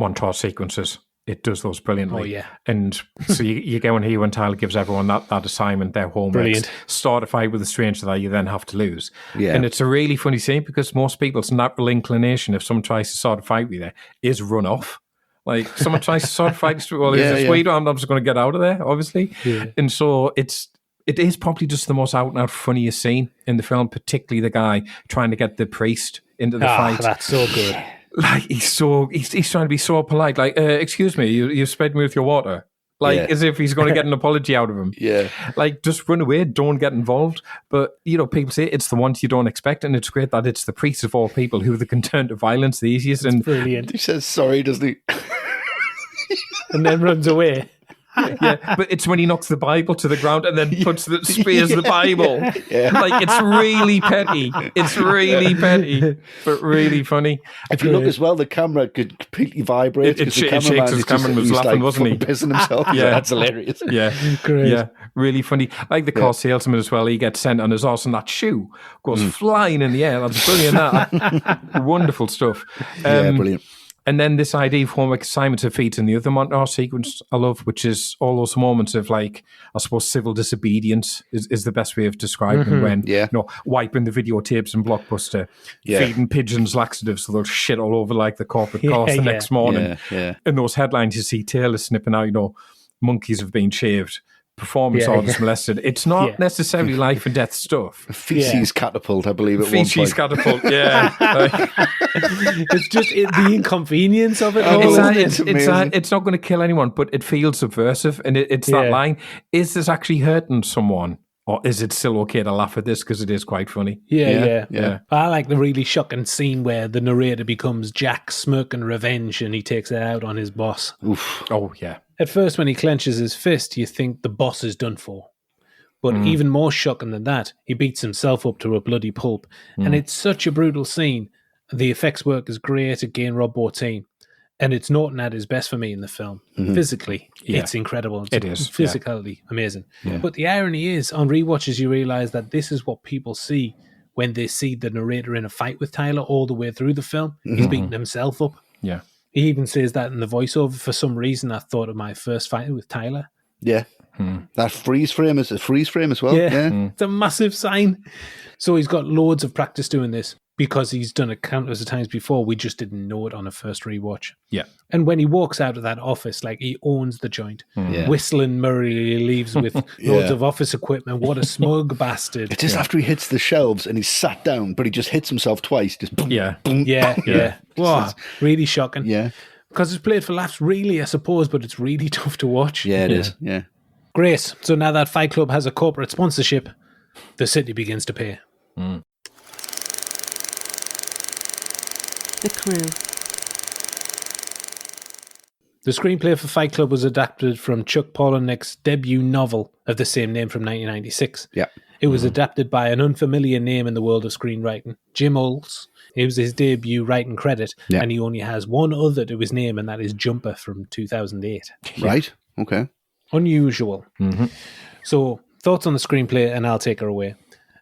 montage sequences. It does those brilliantly. Oh, yeah. And so you go in here when Tyler gives everyone that assignment, their homework. Brilliant. Start a fight with a stranger that you then have to lose. Yeah. And it's a really funny scene because most people's natural inclination, if someone tries to start a fight with you, is run off. Like, someone tries to start a fight, well, I'm just going to get out of there, obviously. Yeah. And so it is probably just the most out-and-out funniest scene in the film, particularly the guy trying to get the priest into the fight. That's so good. Like, he's trying to be so polite. Like, excuse me, you sprayed me with your water. like as if he's going to get an apology out of him. Yeah. Like, just run away, don't get involved. But, people say it's the ones you don't expect, and it's great that it's the priests of all people who can turn to violence the easiest. And Brilliant. He says sorry, doesn't he? And then runs away. yeah, but it's when he knocks the Bible to the ground and then spears the Bible. Yeah. Like, it's really petty. It's really petty, but really funny. If you look as well, the camera could completely vibrate. It shakes. His cameraman was laughing, wasn't he? Pissing himself. Yeah. That's hilarious. Yeah, Great. yeah, really funny. Like the car salesman as well. He gets sent on his arse, and that shoe goes flying in the air. That's brilliant. That wonderful stuff. Brilliant. And then this idea of homework assignments of feet and the other montage sequence I love, which is all those moments of, like, I suppose civil disobedience is the best way of describing when, wiping the videotapes in Blockbuster, feeding pigeons laxatives so they'll shit all over like the corporate cars the next morning. Yeah. In those headlines you see Taylor snipping out, monkeys have been shaved, performance artists molested. It's not necessarily life and death stuff. Feces catapult, I believe, at Feces one point. catapult, yeah. It's just the inconvenience of it. It's not going to kill anyone, but it feels subversive, and it's that line: is this actually hurting someone, or is it still okay to laugh at this because it is quite funny? Yeah. I like the really shocking scene where the narrator becomes Jack smirking revenge, and he takes it out on his boss. Oof. Oh yeah. At first, when he clenches his fist, you think the boss is done for. But even more shocking than that, he beats himself up to a bloody pulp. And it's such a brutal scene. The effects work is great, again, Rob Bottin. And it's Norton at his best for me in the film. Physically, it's incredible. It is. Physically amazing. Yeah. But the irony is, on rewatches, you realise that this is what people see when they see the narrator in a fight with Tyler all the way through the film. He's beating himself up. Yeah. He even says that in the voiceover. For some reason, I thought of my first fight with Tyler. Yeah. That freeze frame is a freeze frame as well. Yeah. It's a massive sign. So he's got loads of practice doing this because he's done it countless of times before. We just didn't know it on a first rewatch. Yeah. And when he walks out of that office, like, he owns the joint. Whistling merrily, he leaves with loads of office equipment. What a smug bastard. It's just after he hits the shelves and he's sat down, but he just hits himself twice. Just boom, boom. Yeah. Wow. Really shocking. Yeah. Because it's played for laughs, really, I suppose, but it's really tough to watch. Yeah, it is. Yeah. Great. So now that Fight Club has a corporate sponsorship, the city begins to pay. Mm. The Crew. The screenplay for Fight Club was adapted from Chuck Palahniuk's debut novel of the same name from 1996. Yeah. It was adapted by an unfamiliar name in the world of screenwriting, Jim Olds. It was his debut writing credit, and he only has one other to his name, and that is Jumper from 2008. Right. Okay. Unusual. So, thoughts on the screenplay, and I'll take her away.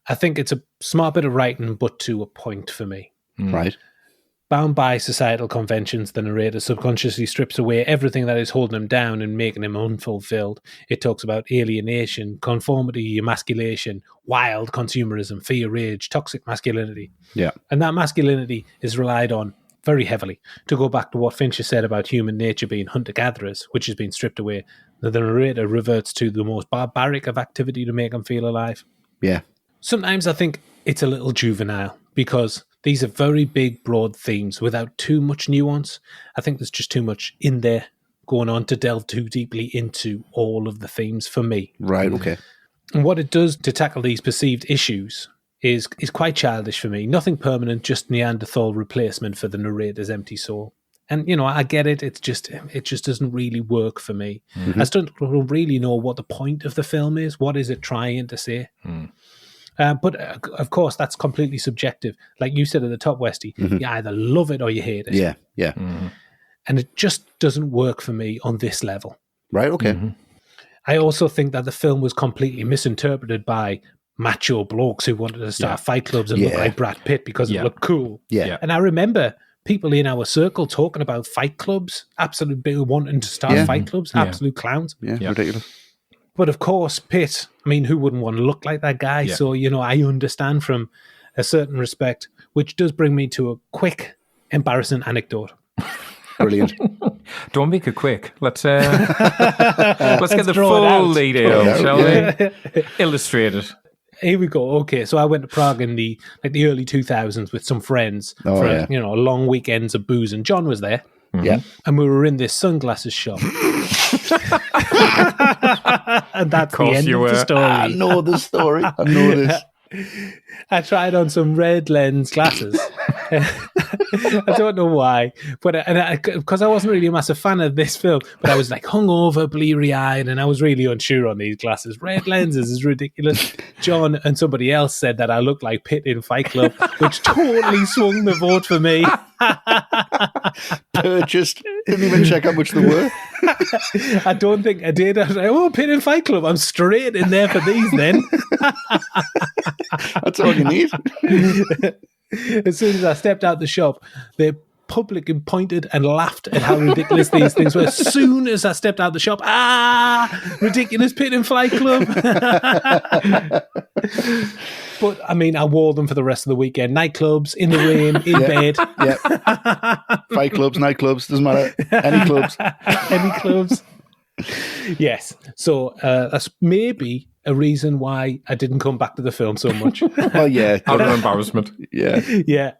I think it's a smart bit of writing, but to a point for me. Right. Bound by societal conventions, the narrator subconsciously strips away everything that is holding him down and making him unfulfilled. It talks about alienation, conformity, emasculation, wild consumerism, fear, rage, toxic masculinity. Yeah. And that masculinity is relied on very heavily. To go back to what Fincher said about human nature being hunter-gatherers, which has been stripped away, the narrator reverts to the most barbaric of activity to make him feel alive. Yeah. Sometimes I think it's a little juvenile because these are very big, broad themes without too much nuance. I think there's just too much in there going on to delve too deeply into all of the themes for me. Right, okay. And what it does to tackle these perceived issues is quite childish for me. Nothing permanent, just Neanderthal replacement for the narrator's empty soul. And, you know, I get it. It just doesn't really work for me. I still don't really know what the point of the film is. What is it trying to say? But of course, that's completely subjective. Like you said at the top, Westy, you either love it or you hate it. Yeah, yeah. And it just doesn't work for me on this level. Right, okay. I also think that the film was completely misinterpreted by macho blokes who wanted to start fight clubs and look like Brad Pitt because it looked cool. Yeah. And I remember people in our circle talking about fight clubs, absolutely wanting to start fight clubs, absolute clowns. Yeah, ridiculous. But of course, Pitt, I mean, who wouldn't want to look like that guy? Yeah. So, you know, I understand from a certain respect, which does bring me to a quick, embarrassing anecdote. Brilliant. Don't make it quick. Let's get the full detail, shall we? Illustrate it. Here we go. Okay, so I went to Prague in the early 2000s with some friends for a long weekends of booze, and John was there. Yeah. And we were in this sunglasses shop. And that's the course end you of the were. story. I know the story. I know this. I tried on some red lens glasses. I don't know why, but because I wasn't really a massive fan of this film, but I was like hungover, bleary-eyed, and I was really unsure on these glasses. Red lenses is ridiculous. John and somebody else said that I looked like Pitt in Fight Club, which totally swung the vote for me. Purchased. Didn't even check how much they were. I don't think I did. I was like, oh, Pitt in Fight Club. I'm straight in there for these then. That's all you need. As soon as I stepped out the shop, the public pointed and laughed at how ridiculous these things were. As soon as I stepped out the shop, ridiculous Pit and Fly Club. But I mean, I wore them for the rest of the weekend. Nightclubs, in the rain, in bed. Yeah. Fight clubs, nightclubs, doesn't matter. Any clubs. Any clubs. Yes. So that's maybe a reason why I didn't come back to the film so much. Oh, yeah. Out of embarrassment. Yeah. Yeah.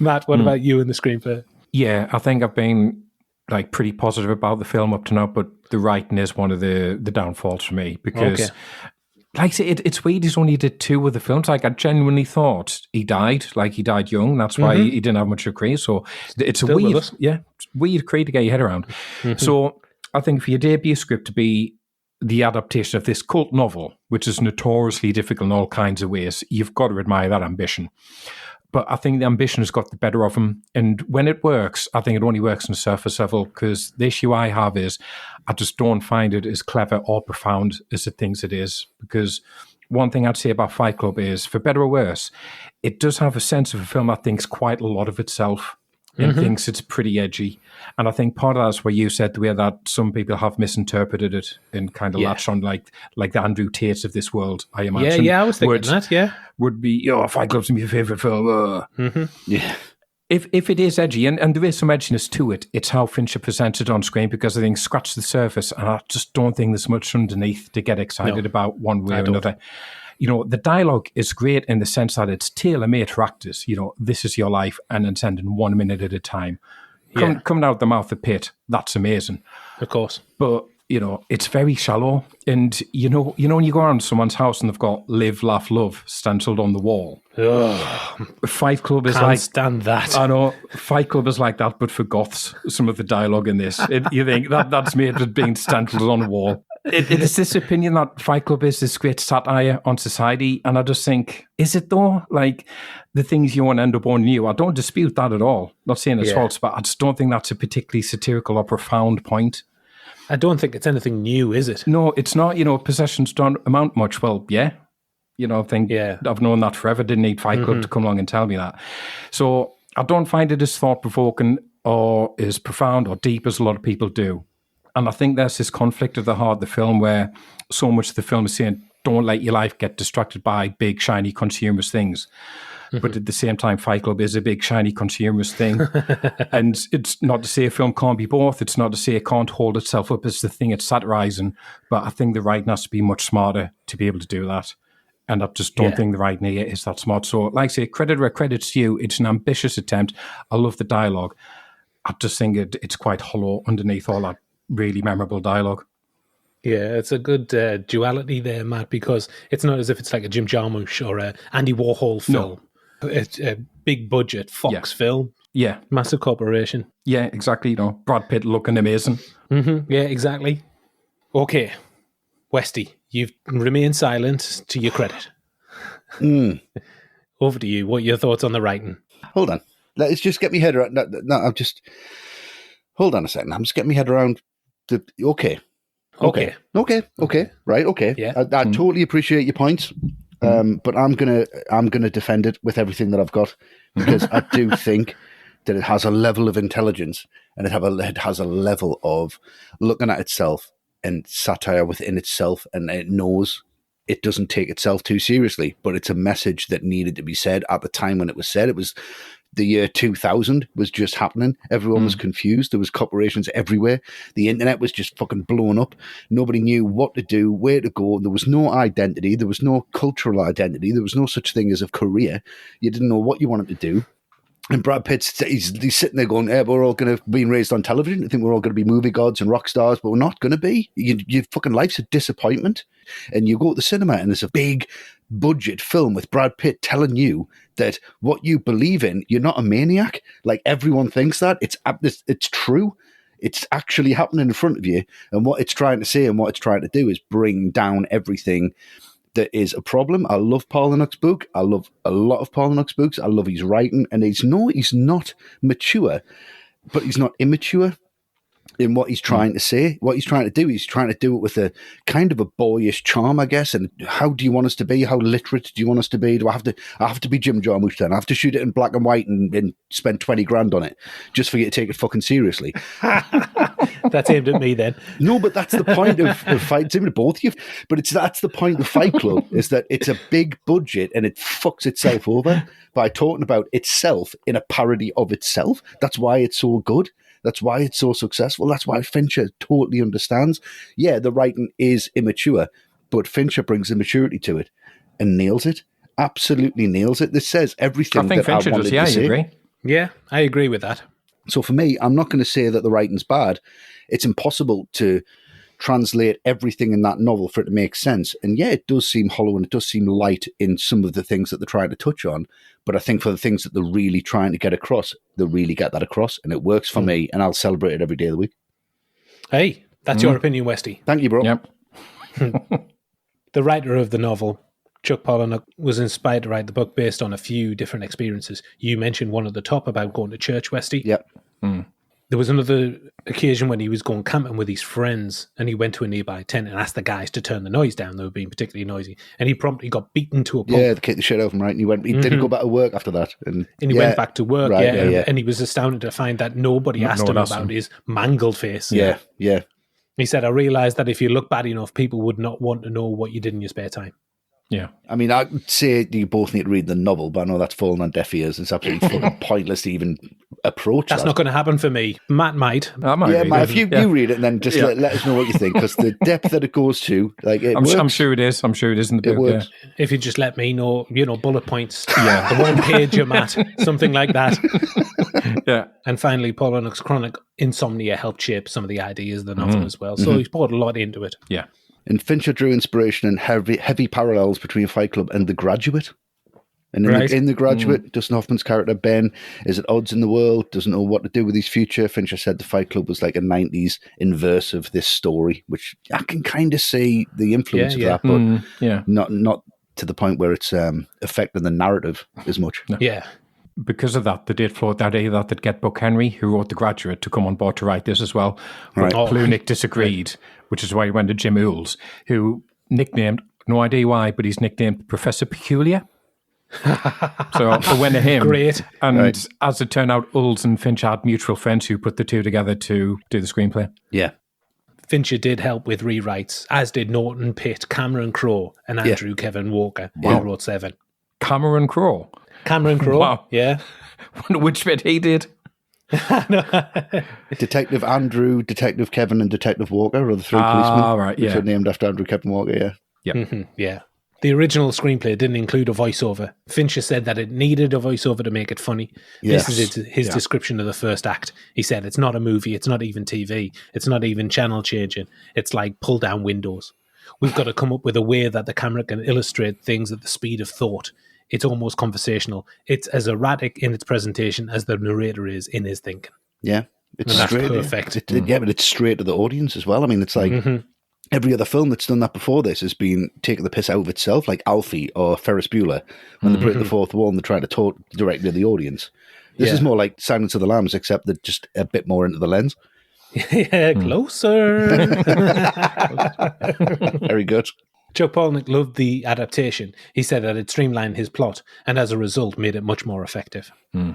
Matt, what about you in the screenplay? Yeah, I think I've been like pretty positive about the film up to now, but the writing is one of the downfalls for me because, like I say, it's weird. He's only did 2 of the films. Like I genuinely thought he died. Like he died young. That's why he didn't have much of a career. So it's Still with a us. weird career to get your head around. So I think for your debut script to be the adaptation of this cult novel, which is notoriously difficult in all kinds of ways, you've got to admire that ambition. But I think the ambition has got the better of him. And when it works, I think it only works on the surface level, because the issue I have is I just don't find it as clever or profound as it thinks it is. Because one thing I'd say about Fight Club is, for better or worse, it does have a sense of a film that thinks quite a lot of itself and thinks it's pretty edgy. And I think part of that's where you said the way that some people have misinterpreted it and kind of latched on like the Andrew Tates of this world, I imagine. Yeah, I was thinking that, yeah. Would be, Fight Club's my favourite film. Yeah. If it is edgy, and there is some edginess to it, it's how Fincher presents it on screen, because I think scratch the surface, and I just don't think there's much underneath to get excited about one way or another. You know, the dialogue is great in the sense that it's tailor-made for actors. You know, this is your life, and it's ending 1 minute at a time. Coming out the mouth of Pitt, that's amazing. Of course. But, you know, it's very shallow. And, you know when you go around someone's house and they've got live, laugh, love stenciled on the wall. Fight Club is Can't stand that. I know, Fight Club is like that, but for goths, some of the dialogue in this. You think that's made with being stenciled on a wall. It is this opinion that Fight Club is this great satire on society, and I just think, is it though? Like, the things you want to end up on you, I don't dispute that at all. Not saying it's false, but I just don't think that's a particularly satirical or profound point. I don't think it's anything new, is it? No, it's not. You know, possessions don't amount much. Well, yeah. You know, I think I've known that forever. Didn't need Fight Club to come along and tell me that. So I don't find it as thought-provoking or as profound or deep as a lot of people do. And I think there's this conflict of the heart of the film where so much of the film is saying, don't let your life get distracted by big, shiny, consumerist things. But at the same time, Fight Club is a big, shiny, consumerist thing. And it's not to say a film can't be both. It's not to say it can't hold itself up as the thing it's satirizing. But I think the writing has to be much smarter to be able to do that. And I just don't think the writing here is that smart. So, like I say, credit where credit's due. It's an ambitious attempt. I love the dialogue. I just think it's quite hollow underneath all that really memorable dialogue. Yeah, it's a good duality there, Matt, because it's not as if it's like a Jim Jarmusch or a Andy Warhol film. No. It's a big budget Fox film. Yeah. Massive corporation. Yeah, exactly. You know, Brad Pitt looking amazing. Yeah, exactly. Okay, Westy, you've remained silent to your credit. Over to you. What are your thoughts on the writing? Hold on. Let's just get my head around. No, hold on a second. I'm just getting my head around the. Okay. Right. Okay. Yeah. I totally appreciate your points. But I'm gonna defend it with everything that I've got, because I do think that it has a level of intelligence, and it has a level of looking at itself and satire within itself, and it knows it doesn't take itself too seriously, but it's a message that needed to be said at the time when it was said. It was the year 2000 was just happening. Everyone was confused. There was corporations everywhere. The internet was just fucking blowing up. Nobody knew what to do, where to go. There was no identity. There was no cultural identity. There was no such thing as a career. You didn't know what you wanted to do. And Brad Pitt's he's sitting there going, we're all going to be raised on television. I think we're all going to be movie gods and rock stars, but we're not going to be. Your fucking life's a disappointment. And you go to the cinema and there's a big budget film with Brad Pitt telling you that what you believe in, you're not a maniac. Like everyone thinks that. It's true. It's actually happening in front of you. And what it's trying to say and what it's trying to do is bring down everything that is a problem. I love Palahniuk's book. I love a lot of Palahniuk's books. I love his writing. And he's not mature, but he's not immature in what he's trying to say. What he's trying to do, he's trying to do it with a kind of a boyish charm, I guess. And how do you want us to be? How literate do you want us to be? Do I have to be Jim Jarmusch then? I have to shoot it in black and white and spend 20 grand on it just for you to take it fucking seriously. That's aimed at me then. No, but that's the point of Fight. It's aimed at both of you. But that's the point of Fight Club, is that it's a big budget and it fucks itself over by talking about itself in a parody of itself. That's why it's so good. That's why it's so successful. That's why Fincher totally understands. Yeah, the writing is immature, but Fincher brings the maturity to it and nails it. Absolutely nails it. This says everything I think that Fincher I wanted does. Yeah, to say. I agree. Yeah, I agree with that. So for me, I'm not going to say that the writing's bad. It's impossible to translate everything in that novel for it to make sense. And yeah, it does seem hollow and it does seem light in some of the things that they're trying to touch on. But I think for the things that they're really trying to get across, they really get that across. And it works for me, and I'll celebrate it every day of the week. Hey, that's your opinion, Westy. Thank you, bro. Yep. The writer of the novel, Chuck Palahniuk, was inspired to write the book based on a few different experiences. You mentioned one at the top about going to church, Westy. Yep. There was another occasion when he was going camping with his friends and he went to a nearby tent and asked the guys to turn the noise down. They were being particularly noisy. And he promptly got beaten to a pulp. Yeah, they kicked the shit out of him, right? And he didn't go back to work after that. And he went back to work, right, and he was astounded to find that nobody asked him about his mangled face. Yeah. He said, I realised that if you look bad enough, people would not want to know what you did in your spare time. Yeah. I mean, I'd say you both need to read the novel, but I know that's fallen on deaf ears. It's absolutely fucking pointless to even approach That's that. not going to happen for me. Matt might. Matt, if you read it and then just let us know what you think, because the depth that it goes to, like, I'm sure it is. I'm sure it is in the book. Works. Yeah. If you just let me know, bullet points. Yeah. The one page, Matt. Something like that. Yeah. And finally, Palahniuk's chronic insomnia helped shape some of the ideas of the novel as well. So he's poured a lot into it. Yeah. And Fincher drew inspiration and heavy parallels between Fight Club and The Graduate. And in The Graduate, Dustin Hoffman's character, Ben, is at odds in the world, doesn't know what to do with his future. Fincher said the Fight Club was like a 90s inverse of this story, which I can kind of see the influence of that, but not to the point where it's affecting the narrative as much. No. Yeah. Because of that, they did float that idea that they'd get Buck Henry, who wrote The Graduate, to come on board to write this as well. But Palahniuk disagreed, which is why he went to Jim Ools, who nicknamed, no idea why, but he's nicknamed Professor Peculiar. So I went to him. Great. And as it turned out, Ools and Fincher had mutual friends who put the two together to do the screenplay. Yeah. Fincher did help with rewrites, as did Norton, Pitt, Cameron Crowe, and Andrew Kevin Walker, who wrote 7. Cameron Crowe. Cameron Crowe, Wow. yeah. Wonder which bit he did. Detective Andrew, Detective Kevin, and Detective Walker are the 3 policemen, right, which are named after Andrew Kevin Walker, Yeah. The original screenplay didn't include a voiceover. Fincher said that it needed a voiceover to make it funny. Yes. This is his description of the first act. He said, it's not a movie, it's not even TV, it's not even channel changing. It's like pull down windows. We've got to come up with a way that the camera can illustrate things at the speed of thought. It's almost conversational. It's as erratic in its presentation as the narrator is in his thinking. Yeah. It's And that's straight. perfect. But it's straight to the audience as well. I mean, it's like every other film that's done that before this has been taking the piss out of itself, like Alfie or Ferris Bueller, when they break the fourth wall and they're trying to talk directly to the audience. This is more like Silence of the Lambs, except they're just a bit more into the lens. Yeah, closer. Very good. Chuck Palahniuk loved the adaptation. He said that it streamlined his plot and as a result made it much more effective. Yeah.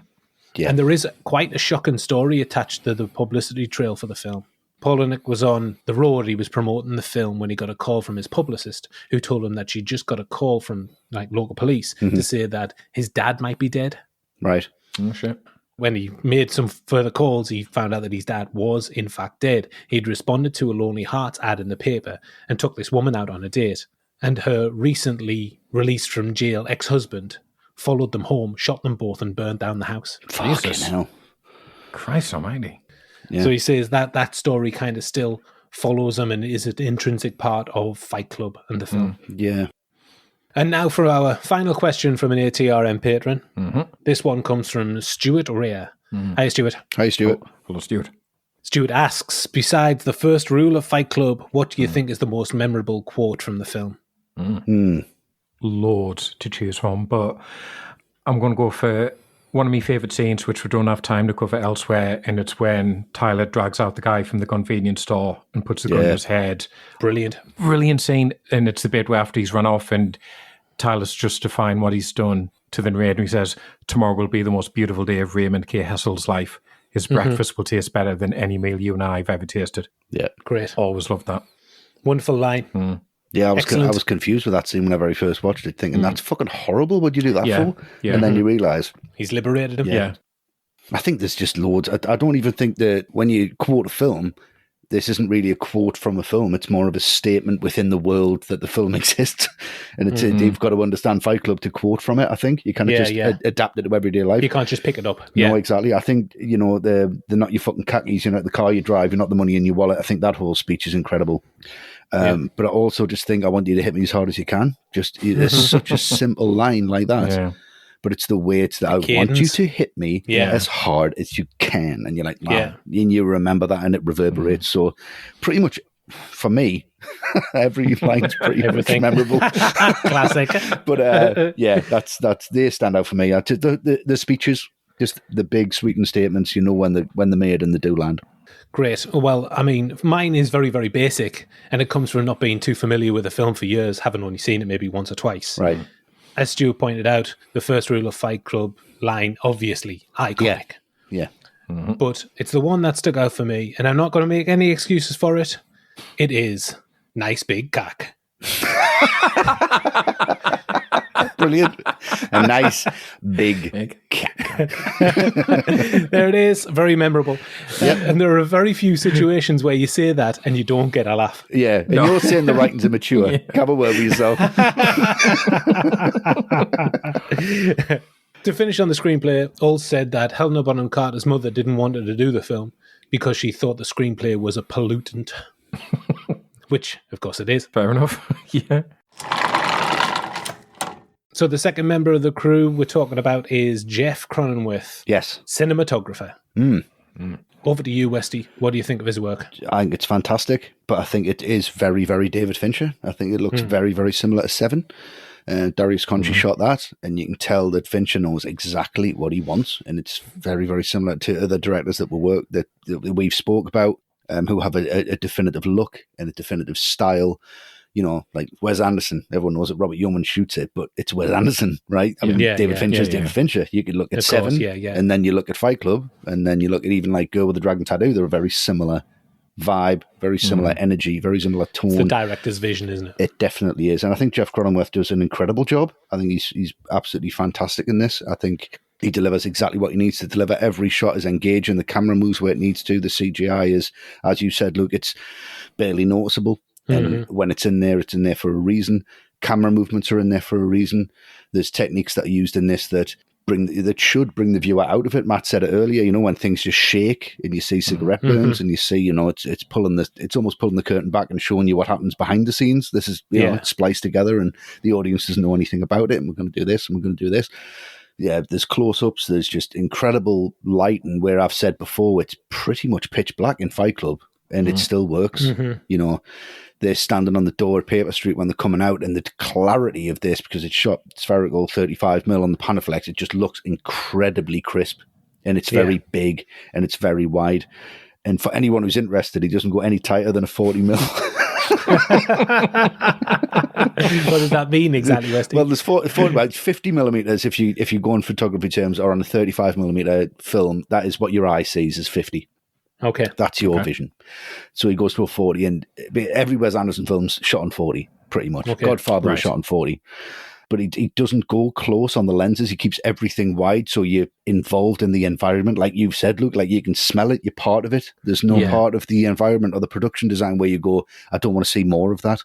And there is quite a shocking story attached to the publicity trail for the film. Palahniuk was on the road. He was promoting the film when he got a call from his publicist, who told him that she just got a call from local police to say that his dad might be dead. Right. Oh, shit. When he made some further calls, he found out that his dad was, in fact, dead. He'd responded to a Lonely Hearts ad in the paper and took this woman out on a date. And her recently released from jail ex-husband followed them home, shot them both, and burned down the house. Fucking hell. Christ almighty. Yeah. So he says that story kind of still follows him and is an intrinsic part of Fight Club and the film. Yeah. And now for our final question from an ATRM patron. Mm-hmm. This one comes from Stuart Rea. Hi, Stuart. Hi, Stuart. Hello, Stuart. Stuart asks, besides the first rule of Fight Club, what do you think is the most memorable quote from the film? Loads to choose from, but I'm going to go for one of my favourite scenes, which we don't have time to cover elsewhere, and it's when Tyler drags out the guy from the convenience store and puts the gun to his head. Brilliant. Brilliant scene, and it's the bit where after he's run off and Tyler's justifying what he's done to the narrator, he says, tomorrow will be the most beautiful day of Raymond K. Hessel's life. His breakfast will taste better than any meal you and I have ever tasted. Yeah. Great. Always loved that. Wonderful line. Yeah, I was confused with that scene whenever I first watched it, thinking, that's fucking horrible. What'd you do that for? Yeah. And then you realise. He's liberated him. Yeah. I think there's just loads. I don't even think that when you quote a film, this isn't really a quote from a film. It's more of a statement within the world that the film exists. And it's you've got to understand Fight Club to quote from it, I think. You kind of adapt it to everyday life. You can't just pick it up. No, exactly. I think, they're not your fucking khakis, you're not the car you drive, you're not the money in your wallet. I think that whole speech is incredible. But I also just think I want you to hit me as hard as you can. It's such a simple line like that. Yeah. But it's the way I want you to hit me as hard as you can. And you're like, and you remember that and it reverberates. So pretty much for me, every line's pretty much memorable. Classic. But they stand out for me. The speeches, just the big sweeping statements, when they're made and they do land. Great. Well, I mean, mine is very, very basic, and it comes from not being too familiar with the film for years, having only seen it maybe once or twice. Right. As Stu pointed out, the first rule of Fight Club line, obviously iconic. Yeah. Mm-hmm. But it's the one that stuck out for me, and I'm not going to make any excuses for it. It is nice big cock. Brilliant. A nice big cock. There it is. Very memorable. Yep. And there are very few situations where you say that and you don't get a laugh. Yeah. And you're saying the writings are mature. Have a word with yourself. To finish on the screenplay, All said that Helena Bonham Carter's mother didn't want her to do the film because she thought the screenplay was a pollutant. Which, of course, it is. Fair enough. Yeah. So the second member of the crew we're talking about is Jeff Cronenwith. Yes. Cinematographer. Over to you, Westy. What do you think of his work? I think it's fantastic, but I think it is very, very David Fincher. I think it looks very, very similar to Seven. Darius Conchi shot that, and you can tell that Fincher knows exactly what he wants, and it's very, very similar to other directors that we've spoke about, who have a definitive look and a definitive style. Like Wes Anderson. Everyone knows that Robert Yeoman shoots it, but it's Wes Anderson, right? I mean, David Fincher's David Fincher. You could look at Seven, and then you look at Fight Club, and then you look at even like Girl with the Dragon Tattoo. They're a very similar vibe, very similar energy, very similar tone. It's the director's vision, isn't it? It definitely is. And I think Jeff Cronenwith does an incredible job. I think he's absolutely fantastic in this. I think he delivers exactly what he needs to deliver. Every shot is engaging. The camera moves where it needs to. The CGI is, as you said, Luke, it's barely noticeable. And when it's in there for a reason. Camera movements are in there for a reason. There's techniques that are used in this that should bring the viewer out of it. Matt said it earlier, when things just shake and you see cigarette burns and you see, it's almost pulling the curtain back and showing you what happens behind the scenes. This is, it's spliced together and the audience doesn't know anything about it. And we're going to do this and we're going to do this. Yeah, there's close-ups. There's just incredible light. And where I've said before, it's pretty much pitch black in Fight Club and it still works. They're standing on the door at Paper Street when they're coming out, and the clarity of this, because it's shot spherical 35mm on the Panaflex, it just looks incredibly crisp, and it's very big, and it's very wide. And for anyone who's interested, he doesn't go any tighter than a 40mm. What does that mean exactly, Westy? Well, there's 50mm if you go on photography terms, or on a 35mm film, that is what your eye sees as 50. Okay. That's your vision. So he goes to a 40, and every Wes Anderson film's shot on 40, pretty much. Okay. Godfather was shot on 40. But he doesn't go close on the lenses. He keeps everything wide, so you're involved in the environment. Like you've said, Luke, like you can smell it, you're part of it. There's no part of the environment or the production design where you go, I don't want to see more of that.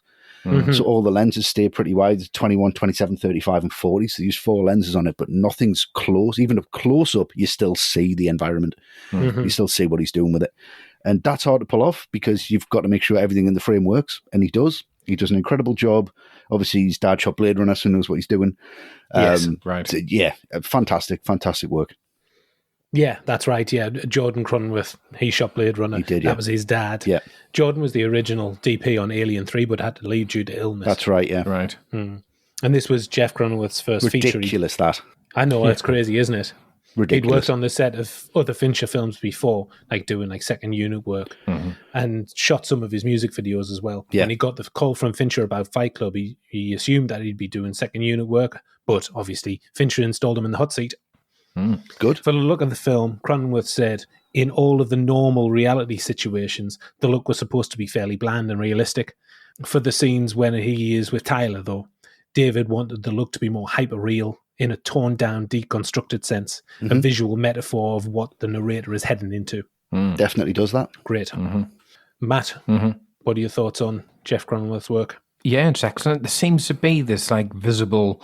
So all the lenses stay pretty wide, 21, 27, 35 and 40. So they use 4 lenses on it, but nothing's close. Even up close up, you still see the environment. You still see what he's doing with it. And that's hard to pull off because you've got to make sure everything in the frame works. And he does. He does an incredible job. Obviously, his dad shot Blade Runner, so he knows what he's doing. Yes, right. So, yeah, fantastic work. Yeah, that's right. Yeah, Jordan Cronenworth, he shot Blade Runner. He did, yeah. That was his dad. Yeah. Jordan was the original DP on Alien 3, but had to leave due to illness. That's right, yeah. Right. And this was Jeff Cronenworth's first feature. Ridiculous, that. I know, it's crazy, isn't it? Ridiculous. He'd worked on the set of other Fincher films before, like doing like second unit work, and shot some of his music videos as well. Yeah. When he got the call from Fincher about Fight Club, he assumed that he'd be doing second unit work, but obviously Fincher installed him in the hot seat. Good. For the look of the film, Cronenworth said, in all of the normal reality situations, the look was supposed to be fairly bland and realistic. For the scenes when he is with Tyler, though, David wanted the look to be more hyper-real, in a torn-down, deconstructed sense, a visual metaphor of what the narrator is heading into. Definitely does that. Great. Matt, what are your thoughts on Jeff Cronenworth's work? Yeah, it's excellent. There seems to be this like visible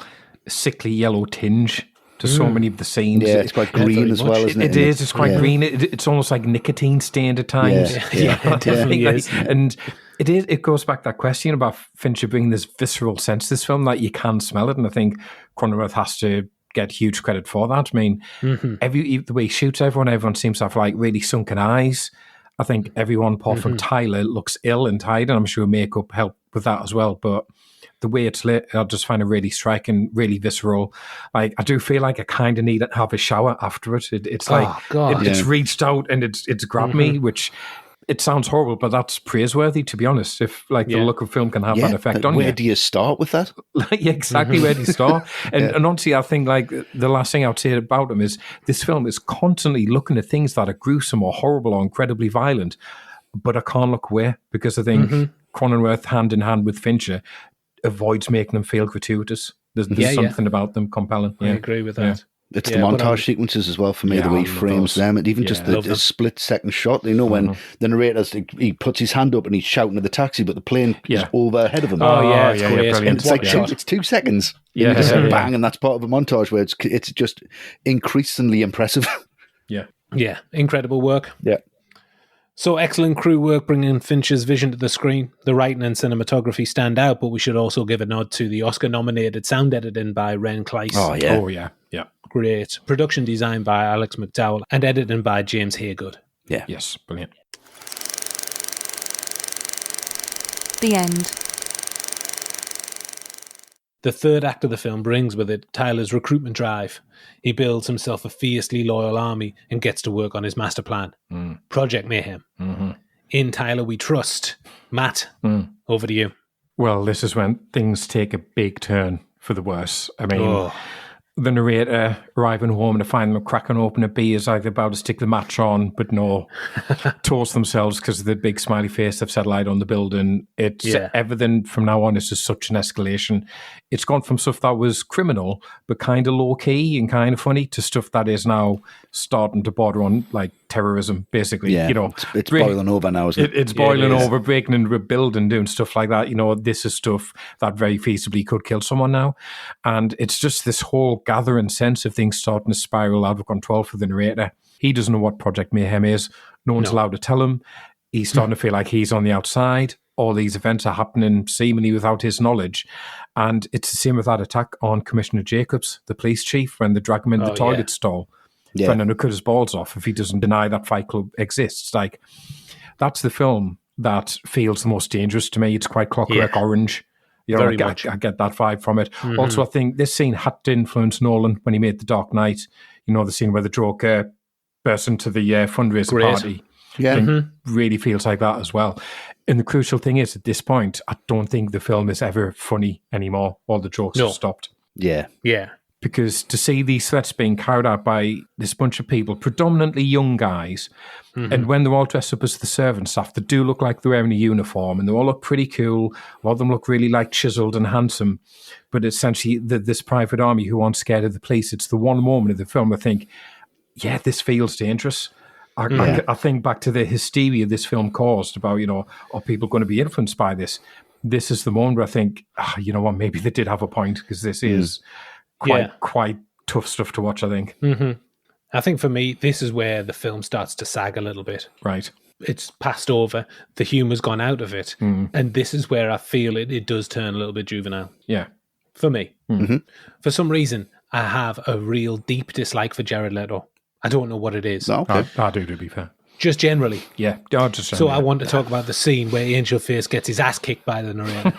sickly yellow tinge to so many of the scenes. Yeah, it's quite green as well, isn't it? It is. It's quite green. It's almost like nicotine stained at times. Yeah, it definitely is. And it goes back to that question about Fincher bringing this visceral sense to this film that you can smell it. And I think Cronenworth has to get huge credit for that. I mean, the way he shoots everyone seems to have like really sunken eyes. I think everyone apart from Tyler looks ill and tired, and I'm sure makeup helped with that as well. But the way it's lit, I just find it really striking, really visceral. Like, I do feel like I kind of need to have a shower after it. It's like, it's reached out and it's grabbed me, which it sounds horrible, but that's praiseworthy, to be honest. If like the look of film can have that effect on you. Where do you start with that? Yeah, exactly. Where do you start? And honestly, I think like the last thing I would say about him is this film is constantly looking at things that are gruesome or horrible or incredibly violent, but I can't look away because I think Cronenworth, hand in hand with Fincher, avoids making them feel gratuitous. There's something about them compelling. I agree with that. It's the montage sequences as well for me, the way he frames them, and even just the split-second shot. You know, when the narrator, he puts his hand up and he's shouting at the taxi, but the plane is over ahead of him. It's great. And it's like it's 2 seconds. Yeah, just bang, and that's part of a montage where it's just increasingly impressive. Yeah, incredible work. Yeah. So excellent crew work bringing Fincher's vision to the screen. The writing and cinematography stand out, but we should also give a nod to the Oscar-nominated sound editing by Ren Kleiss. Oh, yeah. Great. Production design by Alex McDowell and editing by James Haygood. Yeah. Yes, brilliant. The end. The third act of the film brings with it Tyler's recruitment drive. He builds himself a fiercely loyal army and gets to work on his master plan. Project Mayhem. In Tyler we trust. Matt, over to you. Well, this is when things take a big turn for the worse. I mean, the narrator arriving home to find them cracking open a beer is either about to stick the match on, but no, toast themselves because of the big smiley face they've set light on the building. It's everything from now on is just such an escalation. It's gone from stuff that was criminal, but kind of low key and kind of funny, to stuff that is now starting to border on like terrorism, basically. Yeah, you know, it's boiling over now, isn't it? It's boiling over, breaking into a building, doing stuff like that. You know, this is stuff that very feasibly could kill someone now. And it's just this whole gathering sense of things starting to spiral out of control for the narrator. He doesn't know what Project Mayhem is. No one's allowed to tell him. He's starting to feel like he's on the outside. All these events are happening seemingly without his knowledge. And it's the same with that attack on Commissioner Jacobs, the police chief, when they drag him in the toilet stall. Threatening to cut his balls off if he doesn't deny that Fight Club exists. Like, that's the film that feels the most dangerous to me. It's quite Clockwork Orange. You know, I get that vibe from it. Also, I think this scene had to influence Nolan when he made The Dark Knight. You know, the scene where the Joker bursts into the fundraiser party. Yeah. Really feels like that as well. And the crucial thing is, at this point, I don't think the film is ever funny anymore. All the jokes have stopped. Yeah. Because to see these threats being carried out by this bunch of people, predominantly young guys, and when they're all dressed up as the servant staff, they do look like they're wearing a uniform, and they all look pretty cool. A lot of them look really like chiseled and handsome. But essentially, this private army who aren't scared of the police, it's the one moment of the film I think, yeah, this feels dangerous. I think back to the hysteria this film caused about, you know, are people going to be influenced by this? this is the moment where I think, you know what, maybe they did have a point, because this is quite tough stuff to watch, I think. Mm-hmm. I think for me, this is where the film starts to sag a little bit. Right. It's passed over. The humor's gone out of it. And this is where I feel it does turn a little bit juvenile. Yeah. For me. Mm-hmm. For some reason, I have a real deep dislike for Jared Leto. I don't know what it is. No, okay. I do, to be fair. Just generally. Yeah. So I want to talk about the scene where Angel Face gets his ass kicked by the narrator.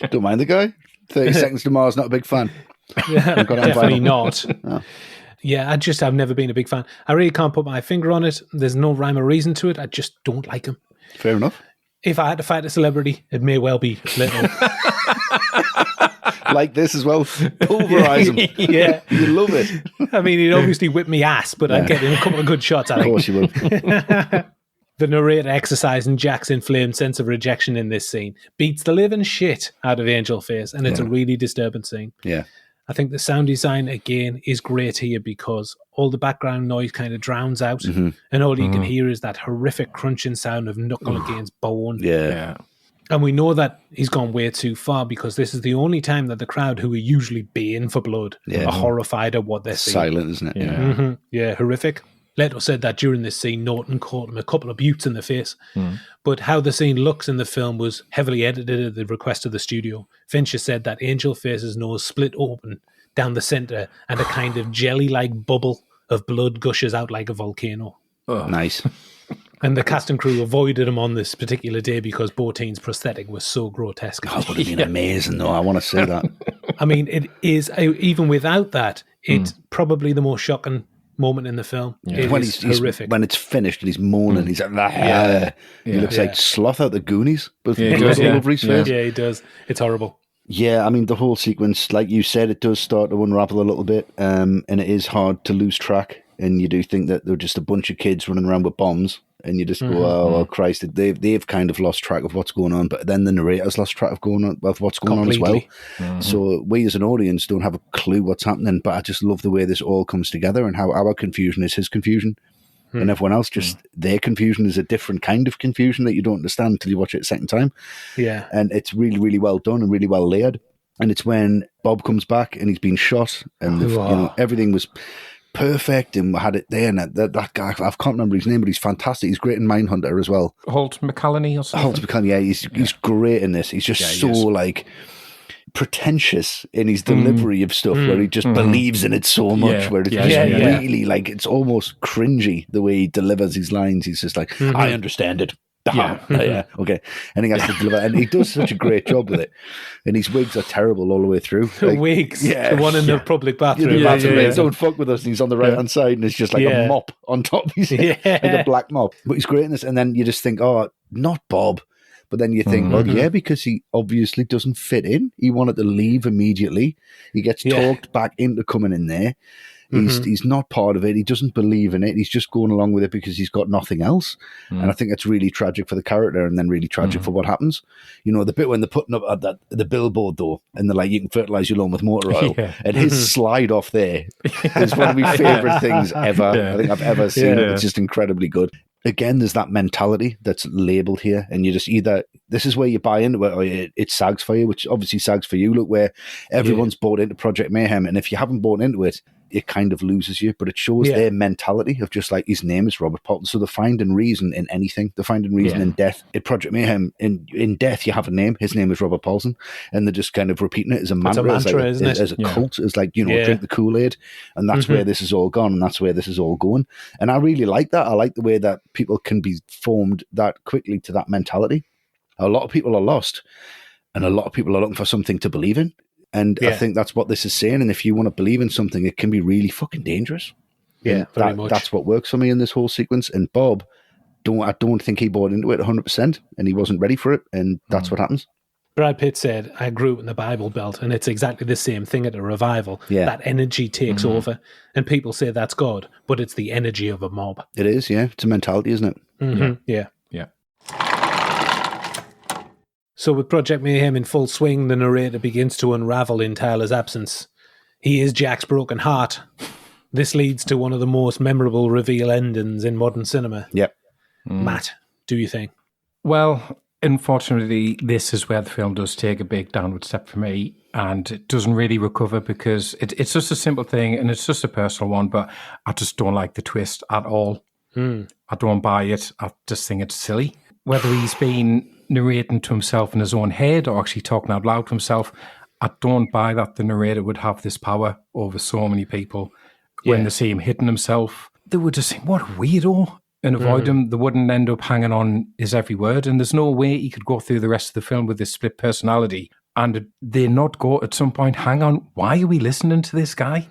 Don't mind the guy. 30 Seconds to Mars, not a big fan. Yeah, definitely not. Oh. Yeah, I've never been a big fan. I really can't put my finger on it. There's no rhyme or reason to it. I just don't like him. Fair enough. If I had to fight a celebrity, it may well be Leto. Like this as well. Pulverize him. Yeah. You love it. I mean, he'd obviously whip me ass, but I'd get him a couple of good shots, I Of think. course you will. The narrator exercising Jack's inflamed sense of rejection in this scene beats the living shit out of Angel Face, and it's a really disturbing scene. Yeah. I think the sound design, again, is great here because all the background noise kind of drowns out, and all you can hear is that horrific crunching sound of knuckle against bone. Yeah. And we know that he's gone way too far because this is the only time that the crowd, who are usually baying for blood, are horrified at what they're seeing. Silent, isn't it? Yeah. Yeah, horrific. Leto said that during this scene, Norton caught him a couple of buttes in the face. But how the scene looks in the film was heavily edited at the request of the studio. Fincher said that Angel Face's nose split open down the centre and a kind of jelly-like bubble of blood gushes out like a volcano. Oh. Nice. And the cast and crew avoided him on this particular day because Botine's prosthetic was so grotesque. That would have been amazing, though. I want to see that. I mean, it is, even without that, it's probably the most shocking moment in the film. It When is he's horrific. when it's finished and he's moaning, he's like, he looks like Sloth out the Goonies, with he blood does, all over his face. Yeah, he does. It's horrible. Yeah, I mean, the whole sequence, like you said, it does start to unravel a little bit, and it is hard to lose track. And you do think that they're just a bunch of kids running around with bombs, and you just go, "Oh Christ!" They've kind of lost track of what's going on. But then the narrator's lost track of what's going on as well. So we as an audience don't have a clue what's happening. But I just love the way this all comes together and how our confusion is his confusion, and everyone else just their confusion is a different kind of confusion that you don't understand until you watch it a second time. Yeah, and it's really, really well done and really well layered. And it's when Bob comes back and he's been shot, and everything was perfect, and we had it there. And that guy, I can't remember his name, but he's fantastic. He's great in Mindhunter as well. Holt McCallany or something? Holt McCallany, he's great in this. He's just like pretentious in his delivery of stuff, where he just believes in it so much, where it's really like, it's almost cringy the way he delivers his lines. He's just like, I understand it. Okay. And he has to deliver, and he does such a great job with it. And his wigs are terrible all the way through. The wigs, the one in the public bathroom. Don't fuck with us. And he's on the right hand side, and it's just like a mop on top of his head, like a black mop. But he's great in this. And then you just think, oh, not Bob. But then you think, well, because he obviously doesn't fit in. He wanted to leave immediately. He gets talked back into coming in there. He's not part of it. He doesn't believe in it. He's just going along with it because he's got nothing else. And I think that's really tragic for the character, and then really tragic for what happens. You know, the bit when they're putting up at the billboard, though, and they're like, you can fertilize your lawn with motor oil. And his slide off there is one of my favorite things ever. I think I've ever seen. It's just incredibly good. Again, there's that mentality that's labeled here, and you just either, this is where you buy into it, or it sags for you, which obviously sags for you. Look, where everyone's bought into Project Mayhem, and if you haven't bought into it, it kind of loses you. But it shows their mentality of just like, his name is Robert Paulson, so they're finding reason in anything. They're finding reason in death. In Project Mayhem, in death, you have a name. His name is Robert Paulson, and they're just kind of repeating it as a mantra, isn't it? As a cult, as like, drink the Kool-Aid, and that's where this is all gone, and that's where this is all going. And I really like that. I like the way that people can be formed that quickly to that mentality. A lot of people are lost, and a lot of people are looking for something to believe in. And I think that's what this is saying. And if you want to believe in something, it can be really fucking dangerous. Yeah, very much. That's what works for me in this whole sequence. And Bob, I don't think he bought into it 100%, and he wasn't ready for it. And that's what happens. Brad Pitt said, I grew up in the Bible Belt, and it's exactly the same thing at a revival. Yeah. That energy takes over, and people say that's God, but it's the energy of a mob. It is, yeah. It's a mentality, isn't it? Yeah. So with Project Mayhem in full swing, the narrator begins to unravel in Tyler's absence. He is Jack's broken heart. This leads to one of the most memorable reveal endings in modern cinema. Yep. Matt, do you think? Well, Unfortunately, this is where the film does take a big downward step for me, and it doesn't really recover because it's just a simple thing and it's just a personal one, but I just don't like the twist at all. I don't buy it. I just think it's silly. Whether he's been narrating to himself in his own head or actually talking out loud to himself, I don't buy that the narrator would have this power over so many people. When they see him hitting himself, they would just think, what a weirdo, and avoid him. They wouldn't end up hanging on his every word. And there's no way he could go through the rest of the film with this split personality and they not go at some point, hang on, why are we listening to this guy?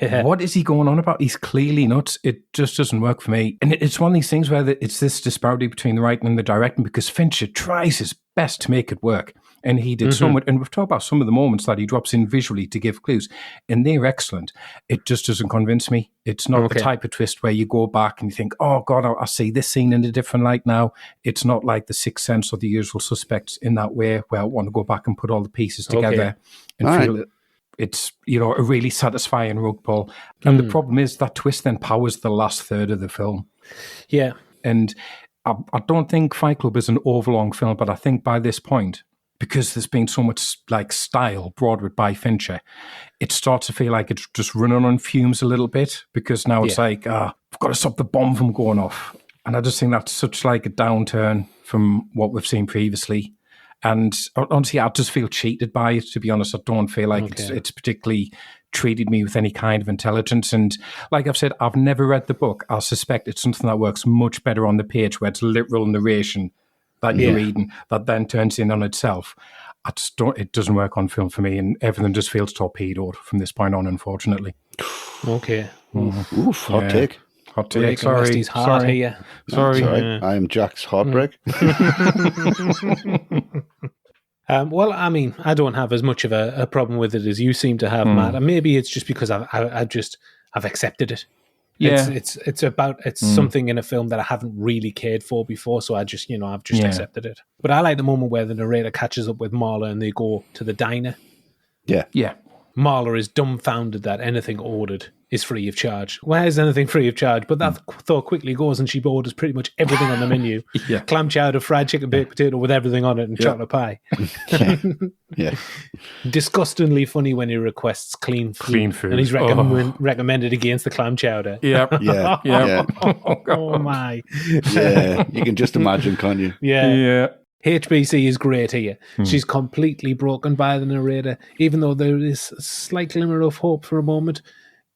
Yeah. What is he going on about? He's clearly nuts. It just doesn't work for me. And it's one of these things where it's this disparity between the writing and the directing, because Fincher tries his best to make it work. And he did so much. And we've talked about some of the moments that he drops in visually to give clues, and they're excellent. It just doesn't convince me. It's not the type of twist where you go back and you think, oh, God, I see this scene in a different light now. It's not like The Sixth Sense or The Usual Suspects in that way, where I want to go back and put all the pieces together and feel that it's, a really satisfying rug pull. And the problem is that twist then powers the last third of the film. Yeah. And I don't think Fight Club is an overlong film, but I think by this point, because there's been so much style brought with by Fincher, it starts to feel like it's just running on fumes a little bit, because now it's like, we've got to stop the bomb from going off. And I just think that's such like a downturn from what we've seen previously. And honestly, I just feel cheated by it, to be honest. I don't feel like it's particularly treated me with any kind of intelligence. And like I've said, I've never read the book. I suspect it's something that works much better on the page, where it's literal narration that you're reading that then turns in on itself. It doesn't work on film for me, and everything just feels torpedoed from this point on, unfortunately. Okay. Oof, hot take. Hot take. Sorry. Sorry. I am Jack's heartbreak. Well, I mean, I don't have as much of a problem with it as you seem to have, Matt. And maybe it's just because I've accepted it. Yeah, it's something in a film that I haven't really cared for before, so I've just accepted it. But I like the moment where the narrator catches up with Marla and they go to the diner. Yeah. Marla is dumbfounded that anything ordered is free of charge. Why is anything free of charge? But that thought quickly goes and she orders pretty much everything on the menu. Clam chowder, fried chicken, baked potato with everything on it, and chocolate pie. Disgustingly funny when he requests clean food. And he's recommended against the clam chowder. Yeah. Oh my. Yeah, you can just imagine, can't you? Yeah. HBC is great here. She's completely broken by the narrator, even though there is a slight glimmer of hope for a moment.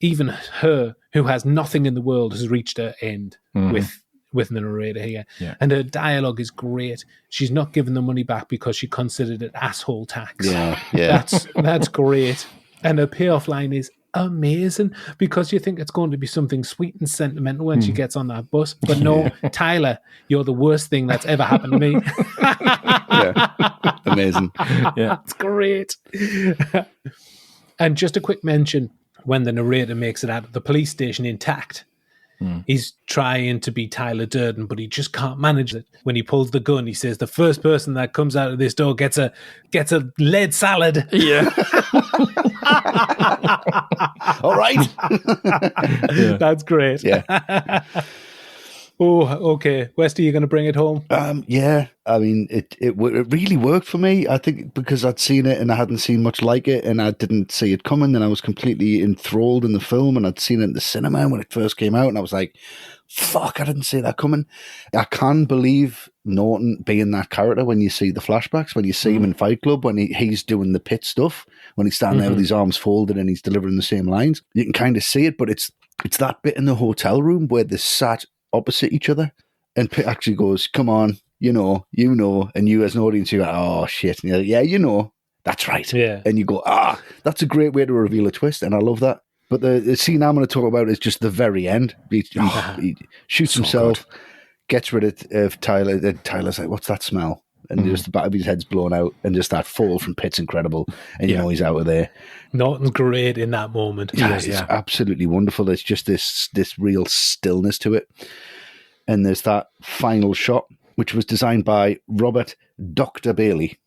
Even her, who has nothing in the world, has reached her end with the narrator here. Yeah. And her dialogue is great. She's not giving the money back because she considered it asshole tax. Yeah. That's great. And her payoff line is amazing, because you think it's going to be something sweet and sentimental when she gets on that bus. But no, Tyler, you're the worst thing that's ever happened to me. Amazing. Yeah. It's great. And just a quick mention, when the narrator makes it out of the police station intact, he's trying to be Tyler Durden, but he just can't manage it. When he pulls the gun, he says, the first person that comes out of this door gets a lead salad. Yeah. All right. That's great. Yeah. Oh, okay. Westy, you going to bring it home? Yeah. I mean, it really worked for me. I think because I'd seen it and I hadn't seen much like it, and I didn't see it coming, and I was completely enthralled in the film, and I'd seen it in the cinema when it first came out, and I was like, fuck, I didn't see that coming. I can't believe Norton being that character when you see the flashbacks, when you see him in Fight Club, when he's doing the pit stuff, when he's standing there with his arms folded and he's delivering the same lines. You can kind of see it, but it's that bit in the hotel room where they're sat opposite each other, and Pitt actually goes, come on, you know, and you as an audience, you go, oh shit, and you're like, yeah, that's right. Yeah. And you go, that's a great way to reveal a twist, and I love that. But the scene I'm going to talk about is just the very end. He shoots himself, gets rid of Tyler, and Tyler's like, what's that smell? And just the back of his head's blown out, and just that fall from Pitt's incredible, and you know he's out of there. Norton's great in that moment. It's absolutely wonderful. There's just this real stillness to it. And there's that final shot, which was designed by Robert Dr. Bailey.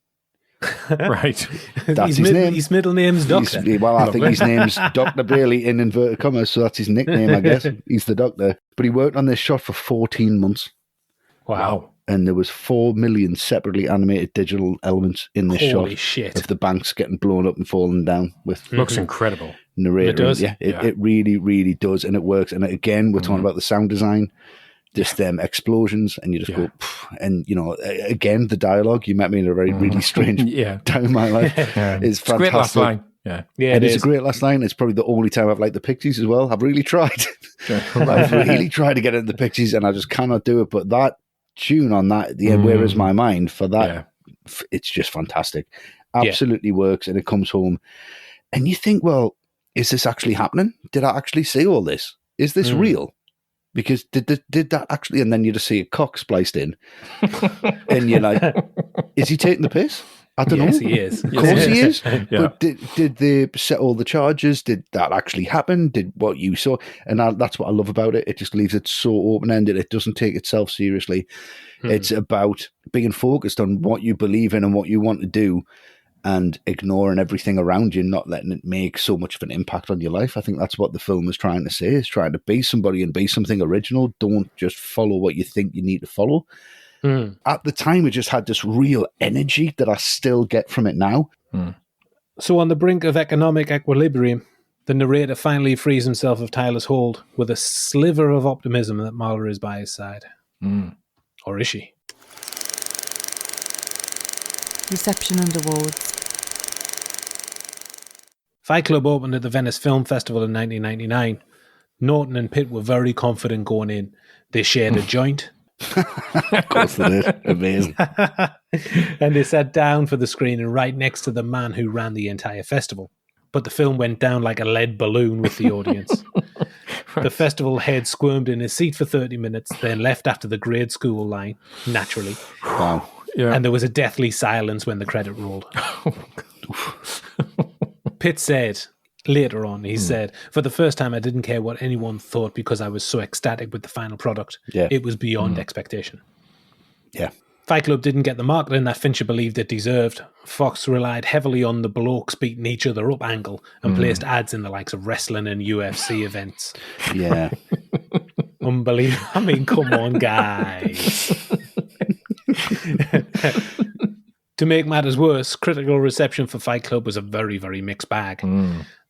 Right. That's his name. His middle name's Doctor. I think his name's Dr. Bailey in inverted commas, so that's his nickname, I guess. He's the doctor. But he worked on this shot for 14 months. Wow. and there was 4 million separately animated digital elements in this Holy shot shit. of the banks getting blown up and falling down with Looks incredible. narrator. It does. It really, really does, and it works. And again, we're talking about the sound design, just them explosions, and you just go, pff, and again, the dialogue. You met me in a very really strange time in my life. Is fantastic. It's a great last line. Yeah, it is a great last line. It's probably the only time I've liked the Pixies as well. I've really tried. I've really tried to get into the Pixies, and I just cannot do it. But that tune on that at the end, Where Is My Mind, for that, it's just fantastic. Absolutely works, and it comes home. And you think, well, is this actually happening? Did I actually see all this? Is this real? Because did that actually? And then you just see a cock spliced in, and you're like, is he taking the piss? I don't know. Yes, he is. Of course he is. But did they set all the charges? Did that actually happen? Did what you saw? And that's what I love about it. It just leaves it so open-ended. It doesn't take itself seriously. It's about being focused on what you believe in and what you want to do, and ignoring everything around you, not letting it make so much of an impact on your life. I think that's what the film is trying to say, is trying to be somebody and be something original. Don't just follow what you think you need to follow. At the time, it just had this real energy that I still get from it now. So on the brink of economic equilibrium, the narrator finally frees himself of Tyler's hold with a sliver of optimism that Marla is by his side. Or is she? Reception and awards. Fight Club opened at the Venice Film Festival in 1999. Norton and Pitt were very confident going in. They shared a joint. Of course they did. Amazing. And they sat down for the screening right next to the man who ran the entire festival. But the film went down like a lead balloon with the audience. The festival head squirmed in his seat for 30 minutes, then left after the grade school line, naturally. Wow. Yeah. And there was a deathly silence when the credit rolled. Pitt said, later on, he said, for the first time I didn't care what anyone thought because I was so ecstatic with the final product. It was beyond expectation. Yeah. Fight Club didn't get the marketing that Fincher believed it deserved. Fox relied heavily on the blokes beating each other up angle and placed ads in the likes of wrestling and UFC events. Yeah. Unbelievable. I mean, come on, guys. To make matters worse, critical reception for Fight Club was a very, very mixed bag.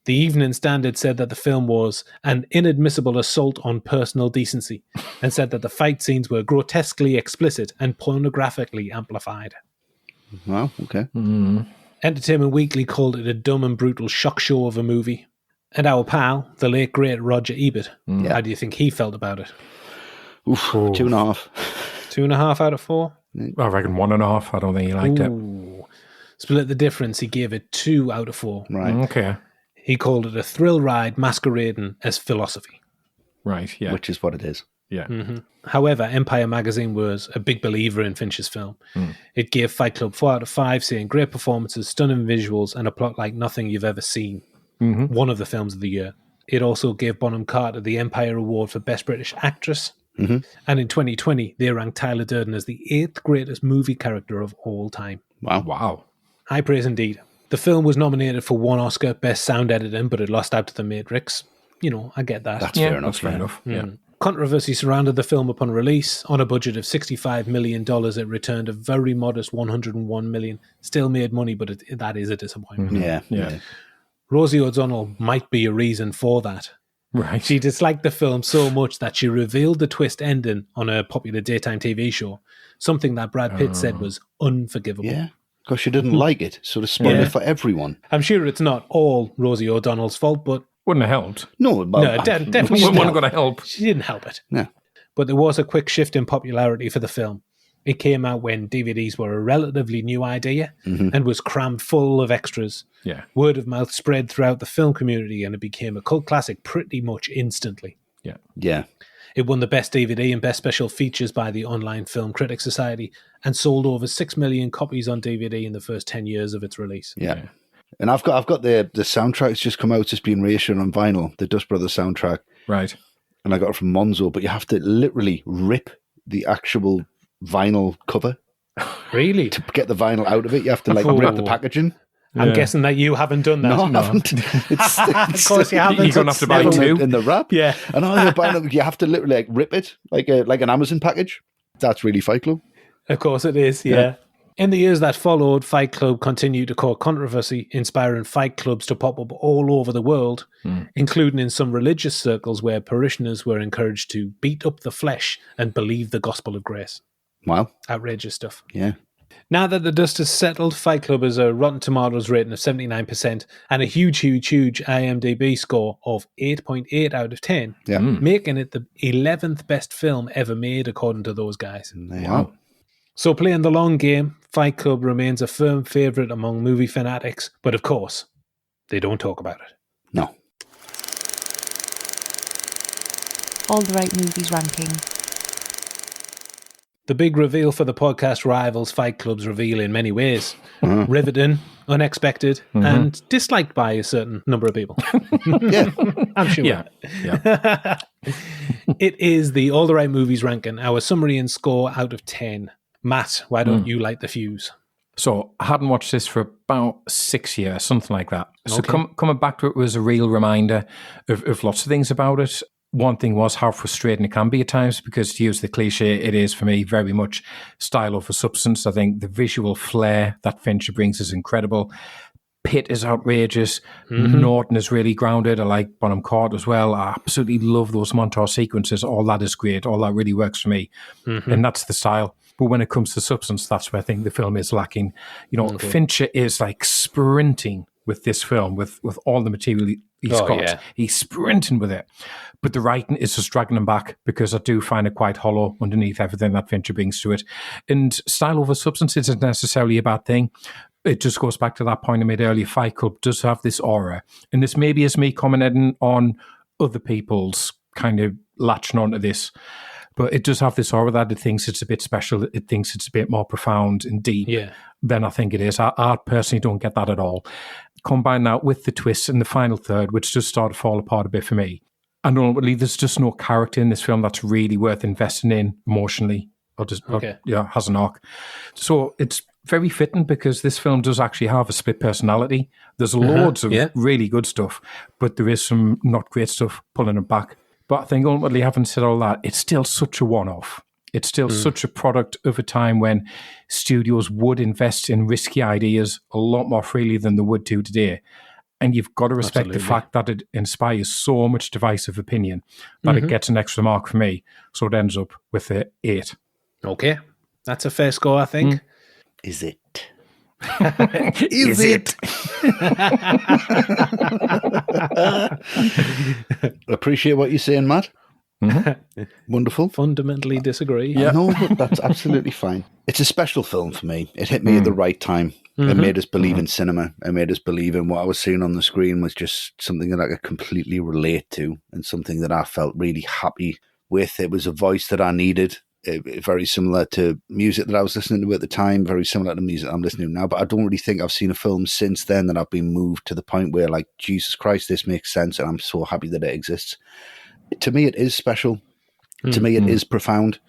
The Evening Standard said that the film was an inadmissible assault on personal decency and said that the fight scenes were grotesquely explicit and pornographically amplified. Wow, okay. Entertainment Weekly called it a dumb and brutal shock show of a movie. And our pal, the late great Roger Ebert, how do you think he felt about it? Oof, 2.5. 2.5 out of 4? I reckon 1.5. I don't think he liked it. Split the difference, he gave it 2 out of 4. Right. Okay. He called it a thrill ride masquerading as philosophy. Right, yeah. Which is what it is. Yeah. However, Empire magazine was a big believer in Fincher's film. It gave Fight Club 4 out of 5, saying great performances, stunning visuals, and a plot like nothing you've ever seen. One of the films of the year. It also gave Bonham Carter the Empire Award for Best British Actress. And in 2020, they ranked Tyler Durden as the 8th greatest movie character of all time. Wow. High praise indeed. The film was nominated for 1 Oscar, Best Sound Editing, but it lost out to The Matrix. You know, I get that. That's fair enough. That's fair enough. Yeah. Controversy surrounded the film upon release. On a budget of $65 million, it returned a very modest $101 million. Still made money, but that is a disappointment. Yeah. Rosie O'Donnell might be a reason for that. Right. She disliked the film so much that she revealed the twist ending on a popular daytime TV show, something that Brad Pitt said was unforgivable. Yeah. Because she didn't like it, so to spoil it for everyone. I'm sure it's not all Rosie O'Donnell's fault, but... Wouldn't have helped. No, definitely Wasn't going to help. She didn't help it. No. But there was a quick shift in popularity for the film. It came out when DVDs were a relatively new idea and was crammed full of extras. Yeah. Word of mouth spread throughout the film community and it became a cult classic pretty much instantly. Yeah. It won the Best DVD and Best Special Features by the Online Film Critics Society and sold over 6 million copies on DVD in the first 10 years of its release. Yeah. And I've got the soundtrack that's just come out. It's been reissued on vinyl, the Dust Brothers soundtrack. Right. And I got it from Monzo, but you have to literally rip the actual vinyl cover. Really? To get the vinyl out of it, you have to rip the packaging. I'm guessing that you haven't done that. No, I haven't. Of course you haven't. You're going to have to buy Still 2. in the wrap. Yeah. And you have to literally rip it like an Amazon package. That's really Fight Club. Of course it is, yeah. In the years that followed, Fight Club continued to cause controversy, inspiring fight clubs to pop up all over the world, including in some religious circles where parishioners were encouraged to beat up the flesh and believe the gospel of grace. Wow. Outrageous stuff. Yeah. Now that the dust has settled, Fight Club has a Rotten Tomatoes rating of 79% and a huge IMDb score of 8.8 out of 10, making it the 11th best film ever made, according to those guys. Wow. So playing the long game, Fight Club remains a firm favourite among movie fanatics, but of course, they don't talk about it. No. All the Right Movies ranking. The big reveal for the podcast rivals Fight Club's reveal in many ways. Riveting, unexpected, and disliked by a certain number of people. Yeah. I'm sure. Yeah. It is the All the Right Movies ranking, our summary and score out of 10. Matt, why don't you light the fuse? So I hadn't watched this for about 6 years, something like that. So Okay. coming back to it was a real reminder of lots of things about it. One thing was how frustrating it can be at times, because to use the cliche, it is for me very much style over substance. I think the visual flair that Fincher brings is incredible. Pitt is outrageous. Norton is really grounded. I like Bonham as well. I absolutely love those montage sequences. All that is great. All that really works for me. And that's the style. But when it comes to substance, that's where I think the film is lacking. You know, Fincher is like sprinting with this film, with all the material he's got. Yeah. He's sprinting with it. But the writing is just dragging him back, because I do find it quite hollow underneath everything that Fincher brings to it. And style over substance isn't necessarily a bad thing. It just goes back to that point I made earlier. Fight Club does have this aura. And this maybe is me commenting on other people's kind of latching onto this. But it does have this aura that it thinks it's a bit special. It thinks it's a bit more profound and deep than I think it is. I personally don't get that at all. Combine that with the twists in the final third, which does start to fall apart a bit for me. And ultimately, there's just no character in this film that's really worth investing in emotionally, or has an arc. So it's very fitting, because this film does actually have a split personality. There's loads of really good stuff, but there is some not great stuff pulling it back. But I think ultimately, having said all that, it's still such a one-off. It's still such a product of a time when studios would invest in risky ideas a lot more freely than they would do today. And you've got to respect the fact that it inspires so much divisive opinion that it gets an extra mark for me. So it ends up with an 8. Okay. That's a fair score, I think. Is it? Is it? Appreciate what you're saying, Matt. Wonderful. Fundamentally disagree. Yeah. No, but that's absolutely fine. It's a special film for me. It hit me at the right time. It made us believe in cinema. It made us believe in what I was seeing on the screen was just something that I could completely relate to, and something that I felt really happy with. It was a voice that I needed. Very similar to music that I was listening to at the time, very similar to music I'm listening to now. But I don't really think I've seen a film since then that I've been moved to the point where, like, Jesus Christ, this makes sense, and I'm so happy that it exists. To me, it is special. To me, it is profound.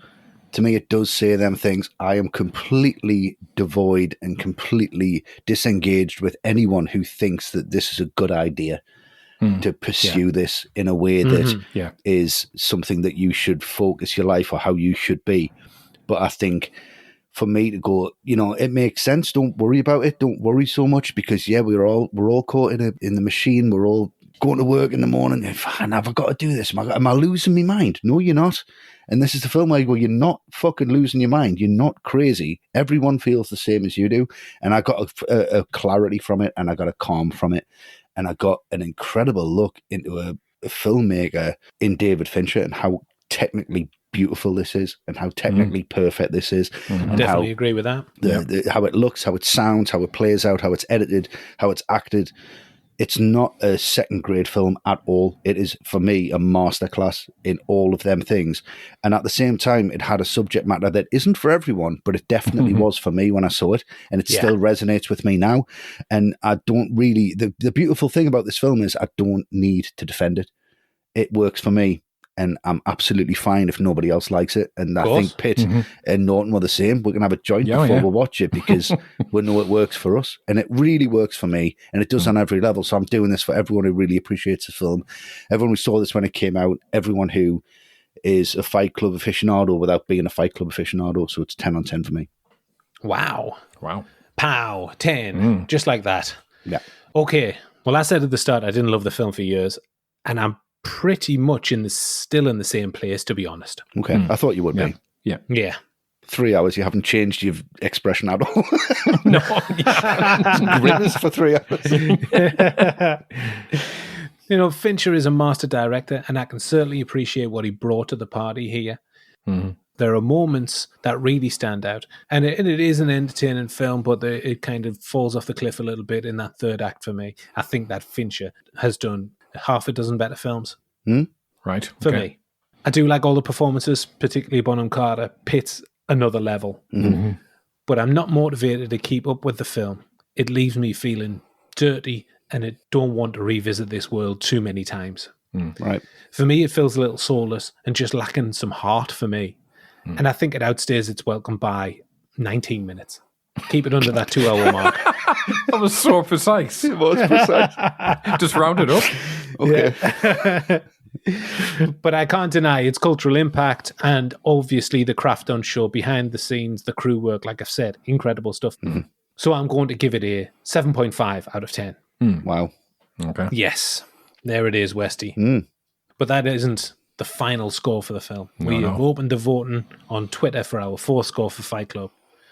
To me, it does say them things. I am completely devoid and completely disengaged with anyone who thinks that this is a good idea to pursue this in a way that is something that you should focus your life or how you should be. But I think for me to go, you know, it makes sense. Don't worry about it. Don't worry so much, because we're all caught in the machine. We're all going to work in the morning. Have I got to do this? Am I losing my mind? No, you're not. And this is the film where you go, you're not fucking losing your mind. You're not crazy. Everyone feels the same as you do. And I got a clarity from it, and I got a calm from it. And I got an incredible look into a filmmaker in David Fincher, and how technically beautiful this is, and how technically perfect this is. And Definitely agree with that. How it looks, how it sounds, how it plays out, how it's edited, how it's acted. It's not a second-grade film at all. It is, for me, a masterclass in all of them things. And at the same time, it had a subject matter that isn't for everyone, but it definitely was for me when I saw it. And it still resonates with me now. And I don't really... The beautiful thing about this film is I don't need to defend it. It works for me. And I'm absolutely fine if nobody else likes it. And I think Pitt and Norton were the same. We're going to have a joint before we watch it, because we know it works for us. And it really works for me. And it does on every level. So I'm doing this for everyone who really appreciates the film. Everyone who saw this when it came out. Everyone who is a Fight Club aficionado without being a Fight Club aficionado. So it's 10 on 10 for me. Wow. Wow. Pow. 10. Just like that. Yeah. Okay. Well, I said at the start, I didn't love the film for years. And I'm pretty much still in the same place, to be honest. Okay. I thought you would be. Yeah. 3 hours, you haven't changed your expression at all. No. Grimace for 3 hours. You know, Fincher is a master director, and I can certainly appreciate what he brought to the party here. Mm-hmm. There are moments that really stand out, and it is an entertaining film, but it kind of falls off the cliff a little bit in that third act for me. I think that Fincher has done half a dozen better films. Right. For me. I do like all the performances, particularly Bonham Carter. Pitt's another level. Mm-hmm. But I'm not motivated to keep up with the film. It leaves me feeling dirty, and I don't want to revisit this world too many times. Right. For me, it feels a little soulless and just lacking some heart for me. And I think it outstays its welcome by 19 minutes. Keep it under that 2-hour mark. That was so precise. It was precise. Just round it up. Okay. But I can't deny its cultural impact and obviously the craft on show, behind the scenes, the crew work, like I've said, incredible stuff. So I'm going to give it a 7.5 out of 10. Wow. Okay. Yes, there it is, Westy. But that isn't the final score for the film. We have opened the voting on Twitter for our fourth score for Fight Club.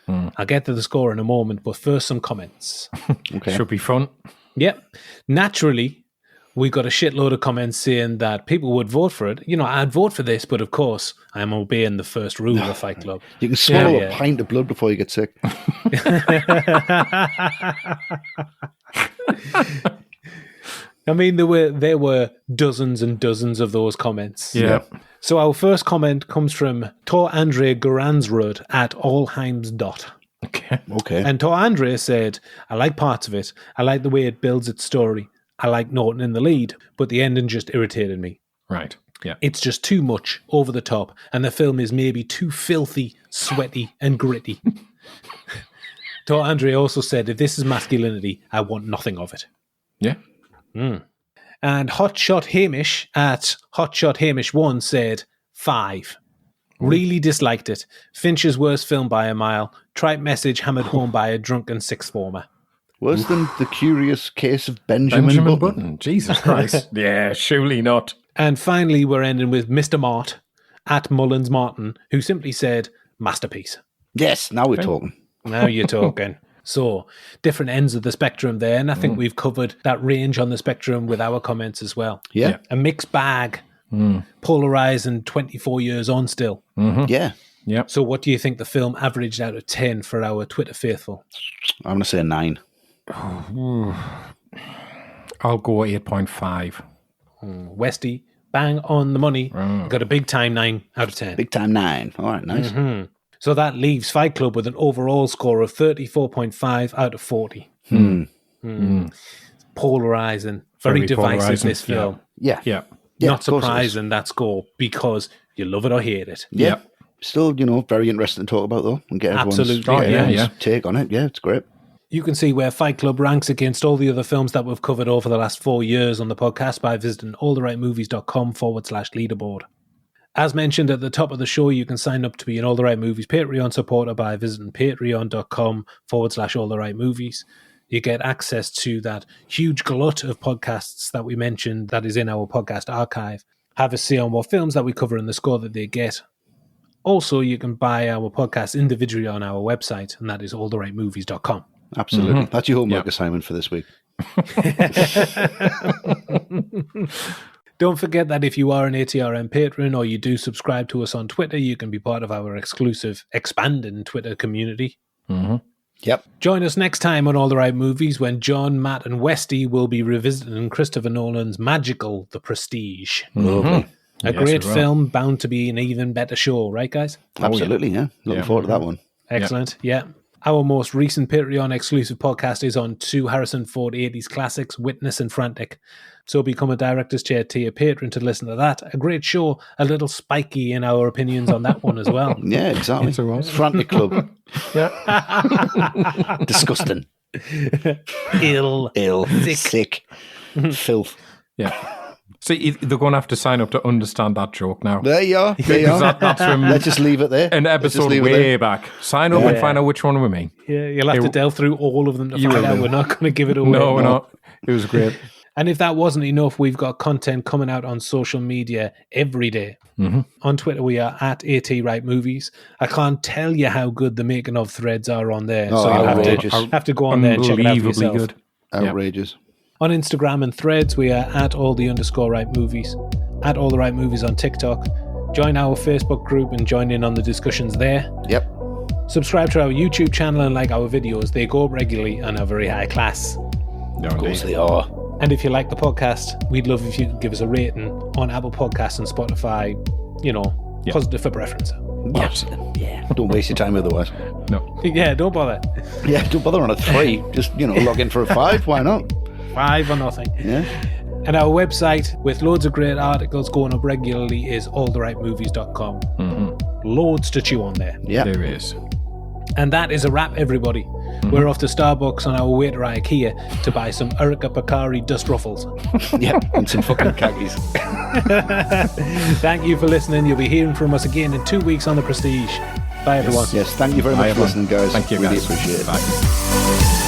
I'll get to the score in a moment, but first some comments. Okay. Should be fun. Yep. Naturally, we got a shitload of comments saying that people would vote for it. You know, I'd vote for this, but of course, I'm obeying the first rule of Fight Club. You can swallow a pint of blood before you get sick. I mean, there were dozens and dozens of those comments. Yeah. So our first comment comes from Tor Andre Garansrud at allheims. Okay. And Tor Andre said, I like parts of it. I like the way it builds its story. I like Norton in the lead, but the ending just irritated me. Right. Yeah. It's just too much, over the top, and the film is maybe too filthy, sweaty, and gritty. Tor Andre also said, if this is masculinity, I want nothing of it. Yeah. And Hotshot Hamish at Hotshot Hamish 1 said 5. Really disliked it. Fincher's worst film by a mile. Trite message hammered home by a drunken sixth former. Worse than The Curious Case of Benjamin Button. Jesus Christ. Yeah, surely not. And finally, we're ending with Mr. Mart at Mullins Martin, who simply said, masterpiece. Yes, now we're talking. Now you're talking. So, different ends of the spectrum there, and I think we've covered that range on the spectrum with our comments as well. Yeah. A mixed bag, polarizing 24 years on still. Yeah. Yeah. So what do you think the film averaged out of 10 for our Twitter faithful? I'm going to say 9. I'll go 8.5. Westy, bang on the money. Got a big time 9 out of 10. Big time 9. All right, nice. So that leaves Fight Club with an overall score of 34.5 out of 40. Polarizing. Very divisive, polarizing, this film. Yeah. Yeah. Not surprising, that score, because you love it or hate it. Yeah. Still, very interesting to talk about, though, and get everyone's Absolutely. take on it. Yeah, it's great. You can see where Fight Club ranks against all the other films that we've covered over the last 4 years on the podcast by visiting alltherightmovies.com/leaderboard. As mentioned at the top of the show, you can sign up to be an All the Right Movies Patreon supporter by visiting patreon.com/alltherightmovies. You get access to that huge glut of podcasts that we mentioned that is in our podcast archive. Have a say on what films that we cover and the score that they get. Also, you can buy our podcast individually on our website, and that is alltherightmovies.com. Absolutely. That's your homework assignment for this week. Don't forget that if you are an ATRM patron or you do subscribe to us on Twitter, you can be part of our exclusive, expanding Twitter community. Yep. Join us next time on All the Right Movies when John, Matt, and Westy will be revisiting Christopher Nolan's magical The Prestige. Lovely. A great film, bound to be an even better show, right, guys? Absolutely, yeah. Looking forward to that one. Excellent, yeah. Our most recent Patreon exclusive podcast is on 2 Harrison Ford 80s classics, Witness and Frantic. So become a Director's Chair tier patron to listen to that. A great show, a little spiky in our opinions on that one as well. Yeah, exactly. Yes, it was. Frantic Club. Yeah. Disgusting. Ill. Sick. Filth. Yeah. See, they're going to have to sign up to understand that joke now. There you are. There you are. That's from Let's just leave it there. an episode way back. Sign up and find out which one we mean. Yeah, you'll have to delve through all of them to find out. We're not going to give it away. No, we're not. It was great. And if that wasn't enough, we've got content coming out on social media every day. Mm-hmm. On Twitter, we are at ATRightMovies. I can't tell you how good the making of threads are on there. Oh, so you'll outrageous. have to go on there and check it out for yourself. Good. Outrageous. On Instagram and Threads, we are at @all_right_movies, at All the Right Movies on TikTok. Join our Facebook group and join in on the discussions there. Yep. Subscribe to our YouTube channel and like our videos. They go up regularly and are very high class. Of course they are. And if you like the podcast, we'd love if you could give us a rating on Apple Podcasts and Spotify. Positive for preference. Yes. Yeah. Don't waste your time otherwise. No. Yeah, don't bother. Yeah, don't bother on a 3. Just, log in for a 5. Why not? 5 or nothing. Yeah. And our website, with loads of great articles going up regularly, is alltherightmovies.com. Mm-hmm. Loads to chew on there. Yeah. There is. And that is a wrap, everybody. Mm-hmm. We're off to Starbucks on our way to IKEA to buy some Erica Picari dust ruffles. Yeah, and some fucking khakis. Thank you for listening. You'll be hearing from us again in 2 weeks on The Prestige. Bye, everyone. Yes, thank you very much for listening, guys. Thank you, really guys. Appreciate it. Bye.